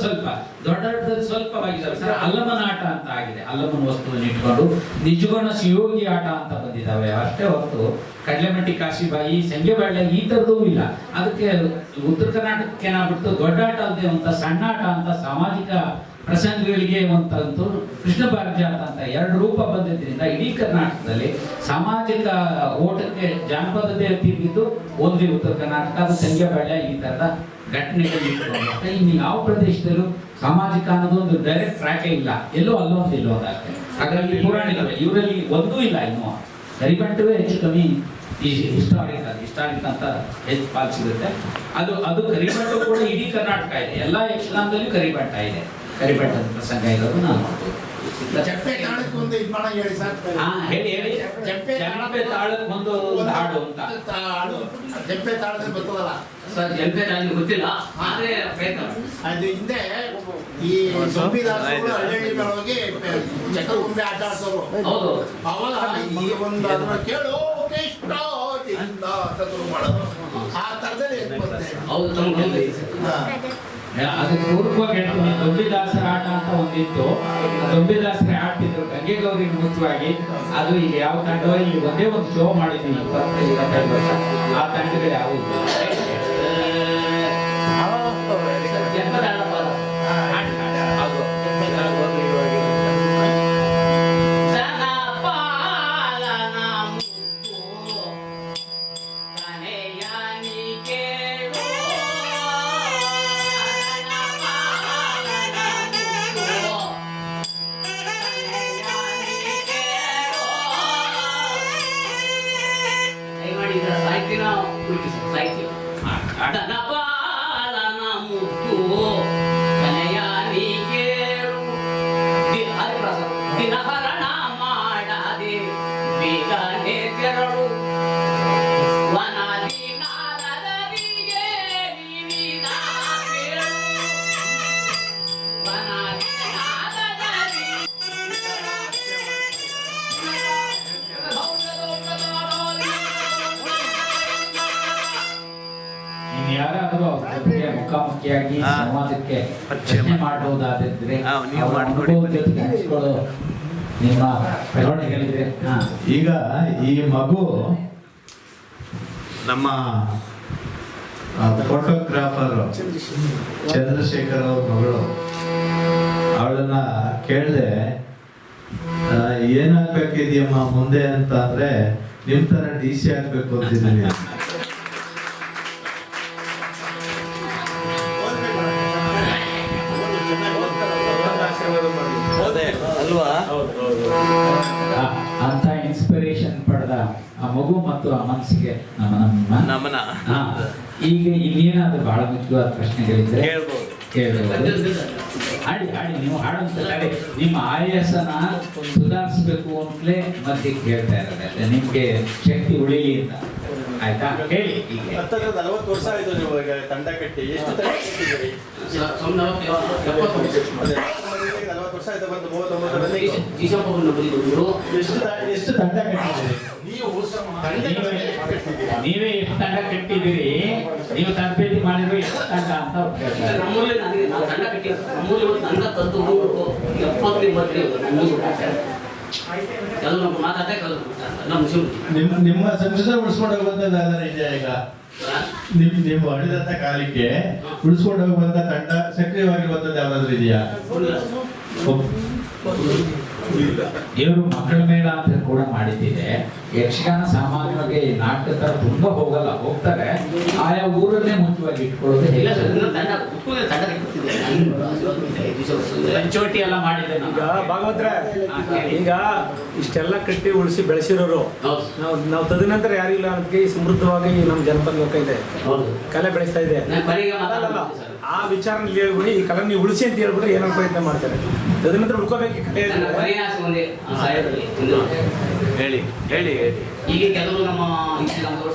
ದೊಡ್ಡಾಟದಲ್ಲಿ ಸ್ವಲ್ಪವಾಗಿದ್ದಾವೆ ಸರ್. ಅಲ್ಲಮನ ಆಟ ಅಂತ ಆಗಿದೆ. ಅಲ್ಲಮನ ವಸ್ತುವನ್ನು ಇಟ್ಕೊಂಡು ನಿಜಗುಣ ಶಿವಯೋಗಿ ಆಟ ಅಂತ ಬಂದಿದ್ದಾವೆ ಅಷ್ಟೇ ಹೊರತು ಕಡ್ಲೆಮಟ್ಟಿ ಕಾಶಿಬಾಯಿ ಸಂಗೆಬಾಳ್ಯ ಈ ತರದೂ ಇಲ್ಲ. ಅದಕ್ಕೆ ಉತ್ತರ ಕರ್ನಾಟಕಕ್ಕೆ ಏನಾಗ್ಬಿಟ್ಟು ದೊಡ್ಡಾಟ ಅಲ್ಲದೆ ಅಂತ ಸಣ್ಣಾಟ ಅಂತ ಸಾಮಾಜಿಕ ಪ್ರಸಂಗಗಳಿಗೆ ಒಂದಂತೂ ಕೃಷ್ಣ ಪಾರಿಜಾತ ಅಂತ 2 ರೂಪ ಬಂದಿದ್ದರಿಂದ ಇಡೀ ಕರ್ನಾಟಕದಲ್ಲಿ ಸಾಮಾಜಿಕ ಓಟಕ್ಕೆ ಜಾನಪದತೆ ತಿರುಗಿದ್ದು ಒಂದೇ ಉತ್ತರ ಕರ್ನಾಟಕ. ಅದು ಸಂಗೆಬಾಳ್ಯ ಈ ತರದ ಘಟನೆಗಳು ಇಟ್ಕೊಂಡು ಇನ್ನು ಯಾವ ಪ್ರದೇಶದಲ್ಲೂ ಸಾಮಾಜಿಕ ಅನ್ನೋದು ಒಂದು ಡೈರೆಕ್ಟ್ ಟ್ರ್ಯಾಕೇ ಇಲ್ಲ. ಎಲ್ಲೋ ಅಲ್ಲೊಂದು ಇಲ್ಲೊಂದಾಗ್ತದೆ. ಹಾಗಾಗಿ ಪೌರಾಣಿಕ ಇವರಲ್ಲಿ ಒಂದೂ ಇಲ್ಲ. ಇನ್ನು ಕರಿಬಂಟವೇ ಹೆಚ್ಚು ಕಮ್ಮಿ ಹಿಸ್ಟಾರಿಕ್ ಅಂತ ಹೆಚ್ಚು ಪಾಲ್ ಸಿಗುತ್ತೆ. ಅದು ಕರಿಬಂಟ ಕೂಡ ಇಡೀ ಕರ್ನಾಟಕ ಇದೆ. ಎಲ್ಲ ಯಕ್ಷಗಾನದಲ್ಲೂ ಕರಿಬಂಟ ಇದೆ. ಕರಿಬಂಟದ ಪ್ರಸಂಗ ಇರೋದು ನಾನು ಚಪ್ಪೆ ತಾಳಕ್ಕೆ ಒಂದು ಇದು ಮಾಡಂಗೆ ಹೇಳಿ ಸಾಕು. ಹಾ ಹೇಳಿ ಹೇಳಿ. ಜಂಪೆ ತಾಳಕ್ಕೆ ಒಂದು ಹಾಡು ಅಂತ. ಹಾಡು ಜಂಪೆ ತಾಳದಲ್ಲಿ ಬರ್ತದಲ್ಲ ಸರ್ ಜಂಪೆ ನನಗೆ ಗೊತ್ತಿಲ್ಲ, ಆದರೆ ಪ್ರಯತ್ನ. ಅದು ಹಿಂದೆ ಈ ಸೊಂಬಿದಾಸರು ಹಳ್ಳಿ ಹೋಗಿ ಚಕ್ರ ಗೊಂಬೆ ಆಟ ಆಡ್ಸೋರು. ಹೌದು. ಅವಾಗ ಈ ಒಂದು ಅದನ್ನ ಕೇಳು ಕೃಷ್ಣ ದಿಂದ ಅಂತ ಶುರು ಮಾಡೋದು. ಆ ಥರದಲ್ಲಿ ಬರುತ್ತೆ. ಹೌದು ತಮ್ಮ ಅದು ಪೂರ್ವವಾಗಿ ಹೇಳ್ತೀನಿ. ದೊಡ್ಡಿದಾಸರ ಆಟ ಅಂತ ಒಂದಿತ್ತು. ದೊಡ್ಡಿದಾಸರ ಆಡ್ತಿದ್ರು ಗಂಗೆ ಗೌರಿ ಮುಖ್ಯವಾಗಿ. ಅದು ಈಗ ಯಾವ ತಂಡವೋ ಇಲ್ಲಿ ಒಂದೇ ಒಂದು ಶೋ ಮಾಡಿದ್ವಿ 25 ವರ್ಷ. ಆ ತಂಡಗಳು ಯಾವ ಸಾಹಿತ್ಯನ ಸಾಹಿತ್ಯ ದನಪಾಲನ ಮುತ್ತು ಕನೆಯಾನಿ ಕೇಳು ದಿನಹರಣ ಮಾಡದೆ ಬೇಗನೆ ತೆರಳು ವನಾದಿ ನಾರದರಿಗೆ ವಿವಿಧ ಕೇಳು ವನಾದಿ ನಾರದರಿಗೆ ಯಾರಾದರೂ ಅವ್ರ ಜೊತೆಗೆ ಮುಖಾಮುಖಿಯಾಗಿ ಸಂವಾದಕ್ಕೆ ಪ್ರಶ್ನೆ ಮಾಡಬಹುದಾದ್ರೆ ಹಂಚ್ಕೊಳ್ಳೋ ನಿಮ್ಮ ಬೆಳವಣಿಗೆಗಳಿದ್ರೆ. ಈಗ ಈ ಮಗು ನಮ್ಮ ಫೋಟೋಗ್ರಾಫರ್ ಚಂದ್ರಶೇಖರ್ ಅವ್ರ ಮಗಳು. ಅವಳನ್ನ ಕೇಳಿದೆ ಏನಾಗ್ಬೇಕಿದೆಯಮ್ಮ ಮುಂದೆ ಅಂತ ಅಂದ್ರೆ ನಿಮ್ ತರ DC ಆಗ್ಬೇಕು ಅಂತಿದ್ದೀನಿ. ಅಲ್ವಾ? ಅಂತ ಇನ್ಸ್ಪಿರೇಷನ್ ಪಡೆದ ಆ ಮಗು ಮತ್ತು ಆ ಮನಸ್ಸಿಗೆ ನಮನ. ಈಗ ಇನ್ನೇನಾದ್ರೂ ಬಹಳ ಮುಖ್ಯವಾದ ಪ್ರಶ್ನೆಗಳಿದ್ರೆ ಕೇಳಬಹುದು. ಹಾಡಿ ನೀವು ಹಾಡುವಂತ ಹಾಡಿ. ನಿಮ್ಮ ಆಯಾಸನ ಸುಧಾರಿಸಬೇಕು ಅಂತಲೇ ಮತ್ತೆ ಕೇಳ್ತಾ ಇರೋದಲ್ಲ, ನಿಮ್ಗೆ ಶಕ್ತಿ ಉಳಿಲಿ ಅಂತ. ಆಯ್ತಾ? ಹೇಳಿ. ಈಗ 40 ವರ್ಷ ಆಯ್ತು ನೀವು ಈಗ ತಂಡ ಕಟ್ಟಿ. ಎಷ್ಟು ತಂಡ ಕಟ್ಟಿದ್ದೀರಿ? 40 ವರ್ಷ ಆಯ್ತು ಬಂದು 39 ಎಷ್ಟು ತಂಡ ಕಟ್ಟಿದ್ದೀರಿ? ನೀವೇ ಎಷ್ಟು ತಂಡ ಕಟ್ಟಿದ್ದೀರಿ? ನೀವು ತರಬೇತಿ ಮಾಡಿದ್ರು ಎಷ್ಟು ತಂಡ ಅಂತ ಕೇಳ್ತಾರೆ. ನಮ್ಮಲ್ಲಿ ನಾವು ತಂಡ ಕಟ್ಟಿ ನಮ್ಮಲ್ಲಿ ಒಂದು ತಂಡ ತಂದು 70 ಕೆಲವು ಮಾತಾಡ್ತಾ ನಿಮ್ಮ ಸಂಸ್ಕೃತಿ ಉಳಿಸ್ಕೊಂಡು ಹೋಗುವಂತ ಇದೆಯಾ? ಈಗ ನೀವು ಹಳಿದಂತ ಕಾಲಕ್ಕೆ ಉಳಿಸ್ಕೊಂಡು ಹೋಗುವಂತ ತಂಡ ಸಕ್ರಿಯವಾಗಿರುವಂತದ್ದು ಯಾವ್ದಾದ್ರು ಇದೆಯಾ? ಇವರು ಮಕ್ಕಳ ಮೇಳ ಅಂತ ಕೂಡ ಮಾಡಿದ್ದಿದೆ. ಯಕ್ಷಗಾನ ಸಾಮಾನ್ಯವಾಗಿ ನಾಟಕ ತರ ತುಂಬಾ ಹೋಗ್ತಾರೆ. ಆಯಾ ಊರನ್ನೇ ಮುಖ್ಯವಾಗಿ ಇಟ್ಕೊಳ್ಳೋದು. ಪಂಚೋಟಿ ಎಲ್ಲ ಮಾಡಿದೆ. ಈಗ ಭಾಗವತ್ರ ಈಗ ಇಷ್ಟೆಲ್ಲ ಕಟ್ಟಿ ಉಳಿಸಿ ಬೆಳೆಸಿರೋರು ನಾವು ತದನಂತರ ಯಾರಿಲ್ಲ ಅದಕ್ಕೆ ಸಮೃದ್ಧವಾಗಿ ನಮ್ಮ ಜನಪದ ಲೋಕ ಇದೆ, ಕಲೆ ಬೆಳೆಸ್ತಾ ಇದೆ. ಆ ವಿಚಾರ ಹೇಳ್ಬಿಡಿ, ಈ ಕಲೆ ನೀವು ಉಳಿಸಿ ಅಂತ ಹೇಳ್ಬಿಟ್ರೆ ಏನೋ ಪ್ರಯತ್ನ ಮಾಡ್ತಾರೆ. ತದನಂತರ ಉಳ್ಕೋಬೇಕು ಕಲೆ. ಹೇಳಿ ಹೇಳಿ. ಈಗ ಕೆಲವರು ನಮ್ಮ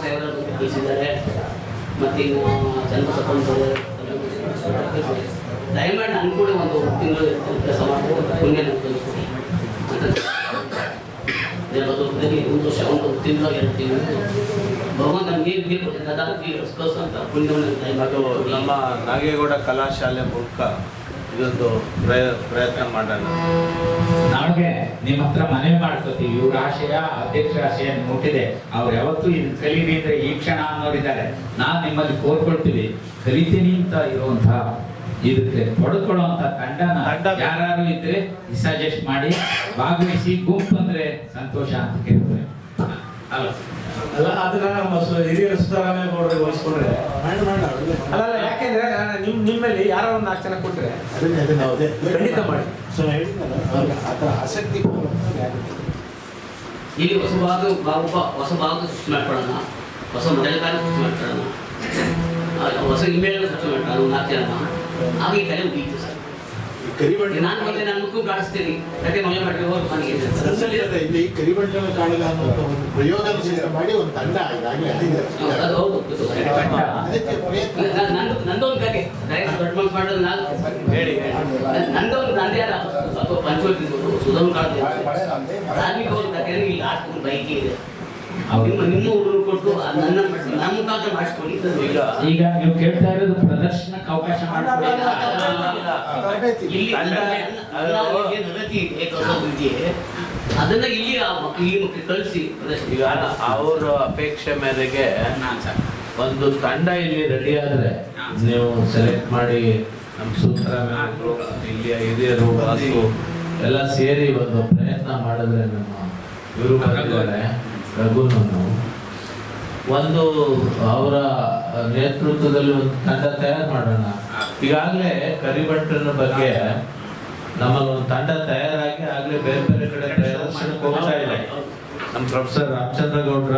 ಸಾಹೇಬರು ಕಳಿಸಿದ್ದಾರೆ. ಮತ್ತೆ ಇನ್ನು ಚಂದ್ರಸಪ್ಪ ದಯಮಾಡಿ ನಾನು ಕೂಡ ಒಂದು ತಿಂಗಳು ಕೆಲಸ ಮಾಡ್ಬೋದು. ಪುಣ್ಯ ಕೊಡಿ ಒಂದು ವರ್ಷ ಒಂದು ತಿಂಗಳು 2 ತಿಂಗಳು ಭಗವಂತ ನೀರು ಕೊಟ್ಟಿದ್ದ ಅಂತ ಪುಣ್ಯವನ್ನು ದಯಮಾಡಿ ನಮ್ಮ ನಾಗೇಗೌಡ ಕಲಾಶಾಲೆ ಮೂಲಕ ಇದೊಂದು ಪ್ರಯತ್ನ ಮಾಡೋಣ. ನಾಳೆ ನಿಮ್ಮ ಹತ್ರ ಮನವಿ ಮಾಡ್ಕೋತೀವಿ. ಇವ್ರ ಆಶಯ ಅಧ್ಯಕ್ಷರ ಆಶಯ ಮುಟ್ಟಿದೆ. ಅವ್ರು ಯಾವತ್ತೂ ಇದು ಕಲೀರಿ ಅಂದ್ರೆ ಈ ಕ್ಷಣ ಅನ್ನೋರಿದ್ದಾರೆ. ನಾನ್ ನಿಮ್ಮಲ್ಲಿ ಕೋರ್ಕೊಳ್ತೀವಿ, ಕಲಿತೀನಿ ಅಂತ ಇರುವಂತಹ ಇದಕ್ಕೆ ಪಡೆದುಕೊಳ್ಳುವಂತ ತಂಡನ ಯಾರು ಇದ್ರೆ ಸಜೆಸ್ಟ್ ಮಾಡಿ ಭಾಗವಹಿಸಿ. ಗುಂಪು ಅಂದ್ರೆ ಸಂತೋಷ ಅಂತ ಕೇಳ್ತೇವೆ. ಅಲ್ಲ ಅದನ್ನ ನಮ್ಮ ಹಿರಿಯರ ಸುಧಾರಣೆ ವಹಿಸ್ಕೊಂಡ್ರೆ ಅಲ್ಲ ಯಾಕೆಂದ್ರೆ ನಿಮ್ಮಲ್ಲಿ ಯಾರೋ ಒಂದು 4 ಜನ ಕೊಟ್ರೆ ಖಂಡಿತ ಮಾಡಿ. ಆಸಕ್ತಿ ಇಲ್ಲಿ ಹೊಸ ಭಾಗ ಸೃಷ್ಟಿ ಮಾಡ್ಕೊಳ್ಳೋಣ, ಹೊಸ ಮೊದಲಗಾರ ಸೃಷ್ಟಿ ಮಾಡ್ಕೊಳ್ಳೋಣ, ಹೊಸ ಇಮೇಲ್ ಸೃಷ್ಟಿ ಮಾಡ್ಕೊಳ್ಳೋಣ 4 ಜನ. ಆಗ ಈ ಕಲೆ ಮುಗಿಯಿತು ಸರ್. ಕರಿಬಣ್ಣ ನಾನು ಬಂದೆ ನಾನು ಮುಖ ಕಾಣಿಸ್ತೀನಿ ಯಾಕೆ ಮನೆ ಮಾಡಿ ಹೋಗಿ ಮನೆಗೆ ಇಲ್ಲಿ ಕರಿಬಣ್ಣನ ಕಾಳಗ ಅನ್ನುವಂಥ ಒಂದು ಪ್ರಯೋಗನ ಸಹಿತ ಮಾಡಿ ಒಂದು ತಂಡ ಈಗಾಗಲೇ ಆಗಿದೆ. ಅದು ಹೌದು ಅದಕ್ಕೆ ಪ್ರಯತ್ನ ನಂದೊಂದು ಕತೆ ದೊಡ್ಡ ಮನ್ಸು ಮಾಡೋದು ನಾನು ಹೇಳಿ ನಂದೊಂದು ತಂದೆ ಅಥವಾ ಪಂಚವಟಿ ಸುಧಮ್ ಕಾಲದ ಧಾರ್ಮಿಕ ಒಂದು ಕತೆ ಇಲ್ಲಿ ಹಾಕ್ಕೊಂಡು ಬೈಕಿ ಇದೆ ನಿಮ್ಮ ಹುಡುಗರು ಕೊಟ್ಟು ನನ್ನ ಮುಖಾಂತರ ಮಾಡಿಸ್ಕೊಂಡು ಈಗ ನೀವು ಕೇಳ್ತಾ ಇರೋದು ಪ್ರದರ್ಶನಕ್ಕೆ ಅವಕಾಶ ಮಾಡ್ಕೊಳ್ಳಿ. ಇಲ್ಲಿ ನಗತಿ ಇದೆ ಕಸೋದು ಇದೆ ಅದನ್ನ ಇಲ್ಲಿ ಮಕ್ಕಳಿಗೆ ಕಳಿಸಿ ಈಗ ಅವ್ರ ಅಪೇಕ್ಷೆ ಮೇರೆಗೆ ಒಂದು ತಂಡ ಇಲ್ಲಿ ರೆಡಿ ಆದ್ರೆ ನೀವು ಸೆಲೆಕ್ಟ್ ಮಾಡಿ ನಮ್ಮ ಸೂತ್ರ ಇಲ್ಲಿ ಹಿರಿಯರು ವಾಸು ಎಲ್ಲ ಸೇರಿ ಒಂದು ಪ್ರಯತ್ನ ಮಾಡಿದ್ರೆ ನಮ್ಮ ಇವರು ಬಂದಿದ್ದಾರೆ ರಘುನನ್ನು ಒಂದು ಅವರ ನೇತೃತ್ವದಲ್ಲಿ ಒಂದು ತಂಡ ತಯಾರು ಮಾಡೋಣ. ಈಗಾಗಲೇ ಕರಿಭಟ್ರನ ಬಗ್ಗೆ ನಮ್ಮಲ್ಲಿ ಒಂದು ತಂಡ ತಯಾರಾಗಿ ಆಗ್ಲೇ ಬೇರೆ ಬೇರೆ ಕಡೆ ಪ್ರದರ್ಶನಕ್ಕೆ ಹೋಗ್ತಾ ಇದೆ. ನಮ್ಮ ಪ್ರೊಫೆಸರ್ ರಾಮಚಂದ್ರ ಗೌಡ್ರ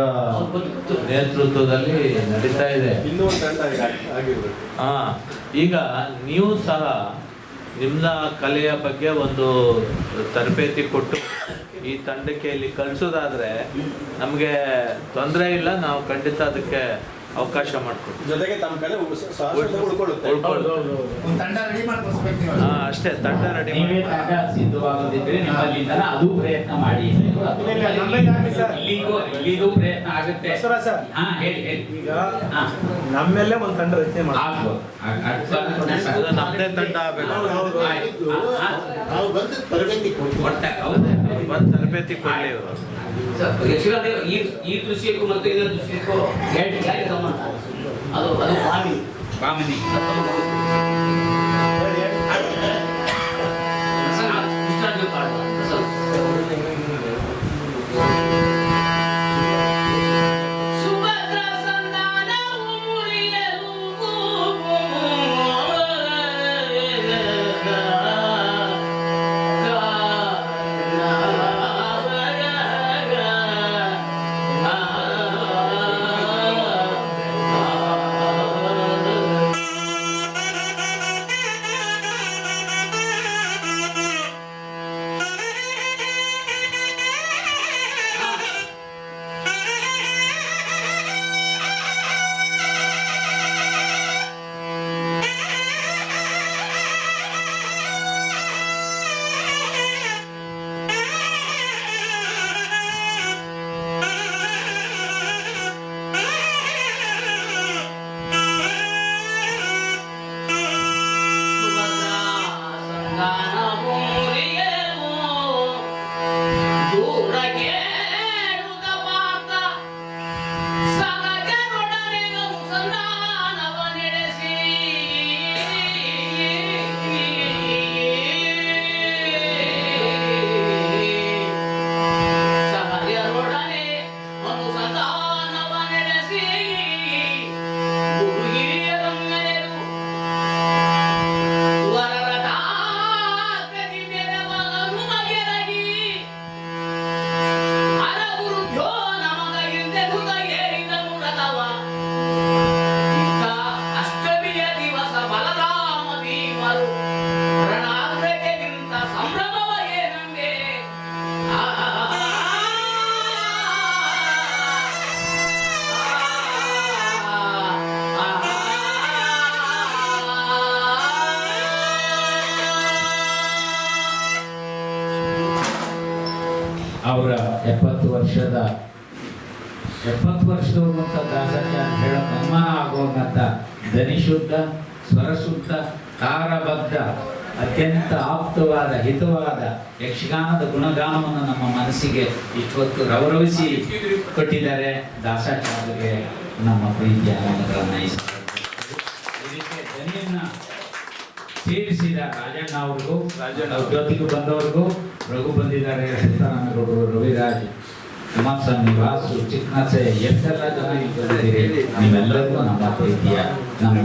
ನೇತೃತ್ವದಲ್ಲಿ ನಡೀತಾ ಇದೆ. ಇನ್ನೂ ಒಂದು ತಂಡ ಆಗಿರ್ಬೇಕು. ಈಗ ನೀವು ಸಹ ನಿಮ್ಮ ಕಲೆಯ ಬಗ್ಗೆ ಒಂದು ತರಬೇತಿ ಕೊಟ್ಟು ಈ ತಂಡಕ್ಕೆ ಇಲ್ಲಿ ಕಳಿಸೋದಾದ್ರೆ ನಮಗೆ ತೊಂದರೆ ಇಲ್ಲ, ನಾವು ಖಂಡಿತ ಅದಕ್ಕೆ ಅವಕಾಶ ಮಾಡಿಕೊಡ್ತೀವಿ. ಜೊತೆಗೆ ತಮ್ಮ ಕಡೆ ಉಳ್ಕೊಳ್ಳುತ್ತೆ. ಒಂದು ತಂಡ ರೆಡಿ ಮಾಡ್ಕೊಳ್ಬೇಕು ನೀವು. ಅಷ್ಟೇ, ತಂಡ ರೆಡಿ ನೀವೇ ತಂಡ ಸಿದ್ಧವಾಗೋದಿದ್ರೆ ನಿಮ್ಮಲ್ಲಿಂದ ಅದು ಪ್ರಯತ್ನ ಮಾಡಿ. ಇಲ್ಲಿಗೂ ಪ್ರಯತ್ನ ಆಗುತ್ತೆ. ಹಾ ಹೇಳಿ ಹೇಳಿ. ಈಗ ನಮ್ಮೆಲ್ಲೇ ಒಂದು ತಂಡ ರಚನೆ ಮಾಡಿ ಆಗ್ಬೋದು. ನಮ್ಮದೇ ತಂಡ ಆಗಬೇಕು. ನಾವು ಬಂದು ತರಬೇತಿ ಕೊಡ್ತೀವಿ. ಬಂದು ತರಬೇತಿ ಕೊಡಲಿ ಇವರು. ಯಕ್ಷಗಾನ ಈ ದೃಶ್ಯಕ್ಕೂ ಮತ್ತು ಇನ್ನೊಂದು ದೃಶ್ಯಕ್ಕೂ ಹೇಗೆ ಸಂಬಂಧ ಅದು ಬಾಮಿನಿ ಅವರ 70 ವರ್ಷದವರಂತ ದಾಸಕ್ಕೆ ಅಂತ ಹೇಳೋ ಅನುಮಾನ ಆಗುವಂಥ ಧ್ವನಿಶುದ್ಧ, ಸ್ವರಶುದ್ಧ, ತಾರಬದ್ಧ, ಅತ್ಯಂತ ಆಪ್ತವಾದ, ಹಿತವಾದ ಯಕ್ಷಗಾನದ ಗುಣಗಾನವನ್ನು ನಮ್ಮ ಮನಸ್ಸಿಗೆ ಇಷ್ಟೊತ್ತು ರವರವಿಸಿ ಕೊಟ್ಟಿದ್ದಾರೆ. ದಾಸಾಚಾರ್ಯರಿಗೆ ನಮ್ಮ ಪ್ರೀತಿಯ ಆನಂದಗಳನ್ನು ಇದಕ್ಕೆ ಧ್ವನಿಯನ್ನ ಸೇರಿಸಿದ ರಾಜಣ್ಣ ಅವ್ರಿಗೂ, ಅವ್ರ ಜೊತೆಗೂ ಬಂದವ್ರಿಗೂ, ರಘು ಬಂದಿದ್ದಾರೆ, ಸೀತಾರಾಮೇಗೌಡರು, ರವಿರಾಜ್, ಕುಮಾರಸ್ವಾಮಿ, ವಾಸು, ಚಿಕ್ಕನಾಸೆ, ಎಷ್ಟೆಲ್ಲ ಜನ ಇಲ್ಲಿ ಬಂದಿದ್ದೀರಿ. ನೀವೆಲ್ಲರಿಗೂ ನಮ್ಮ ಪ್ರೀತಿಯ ನಮ್ಮ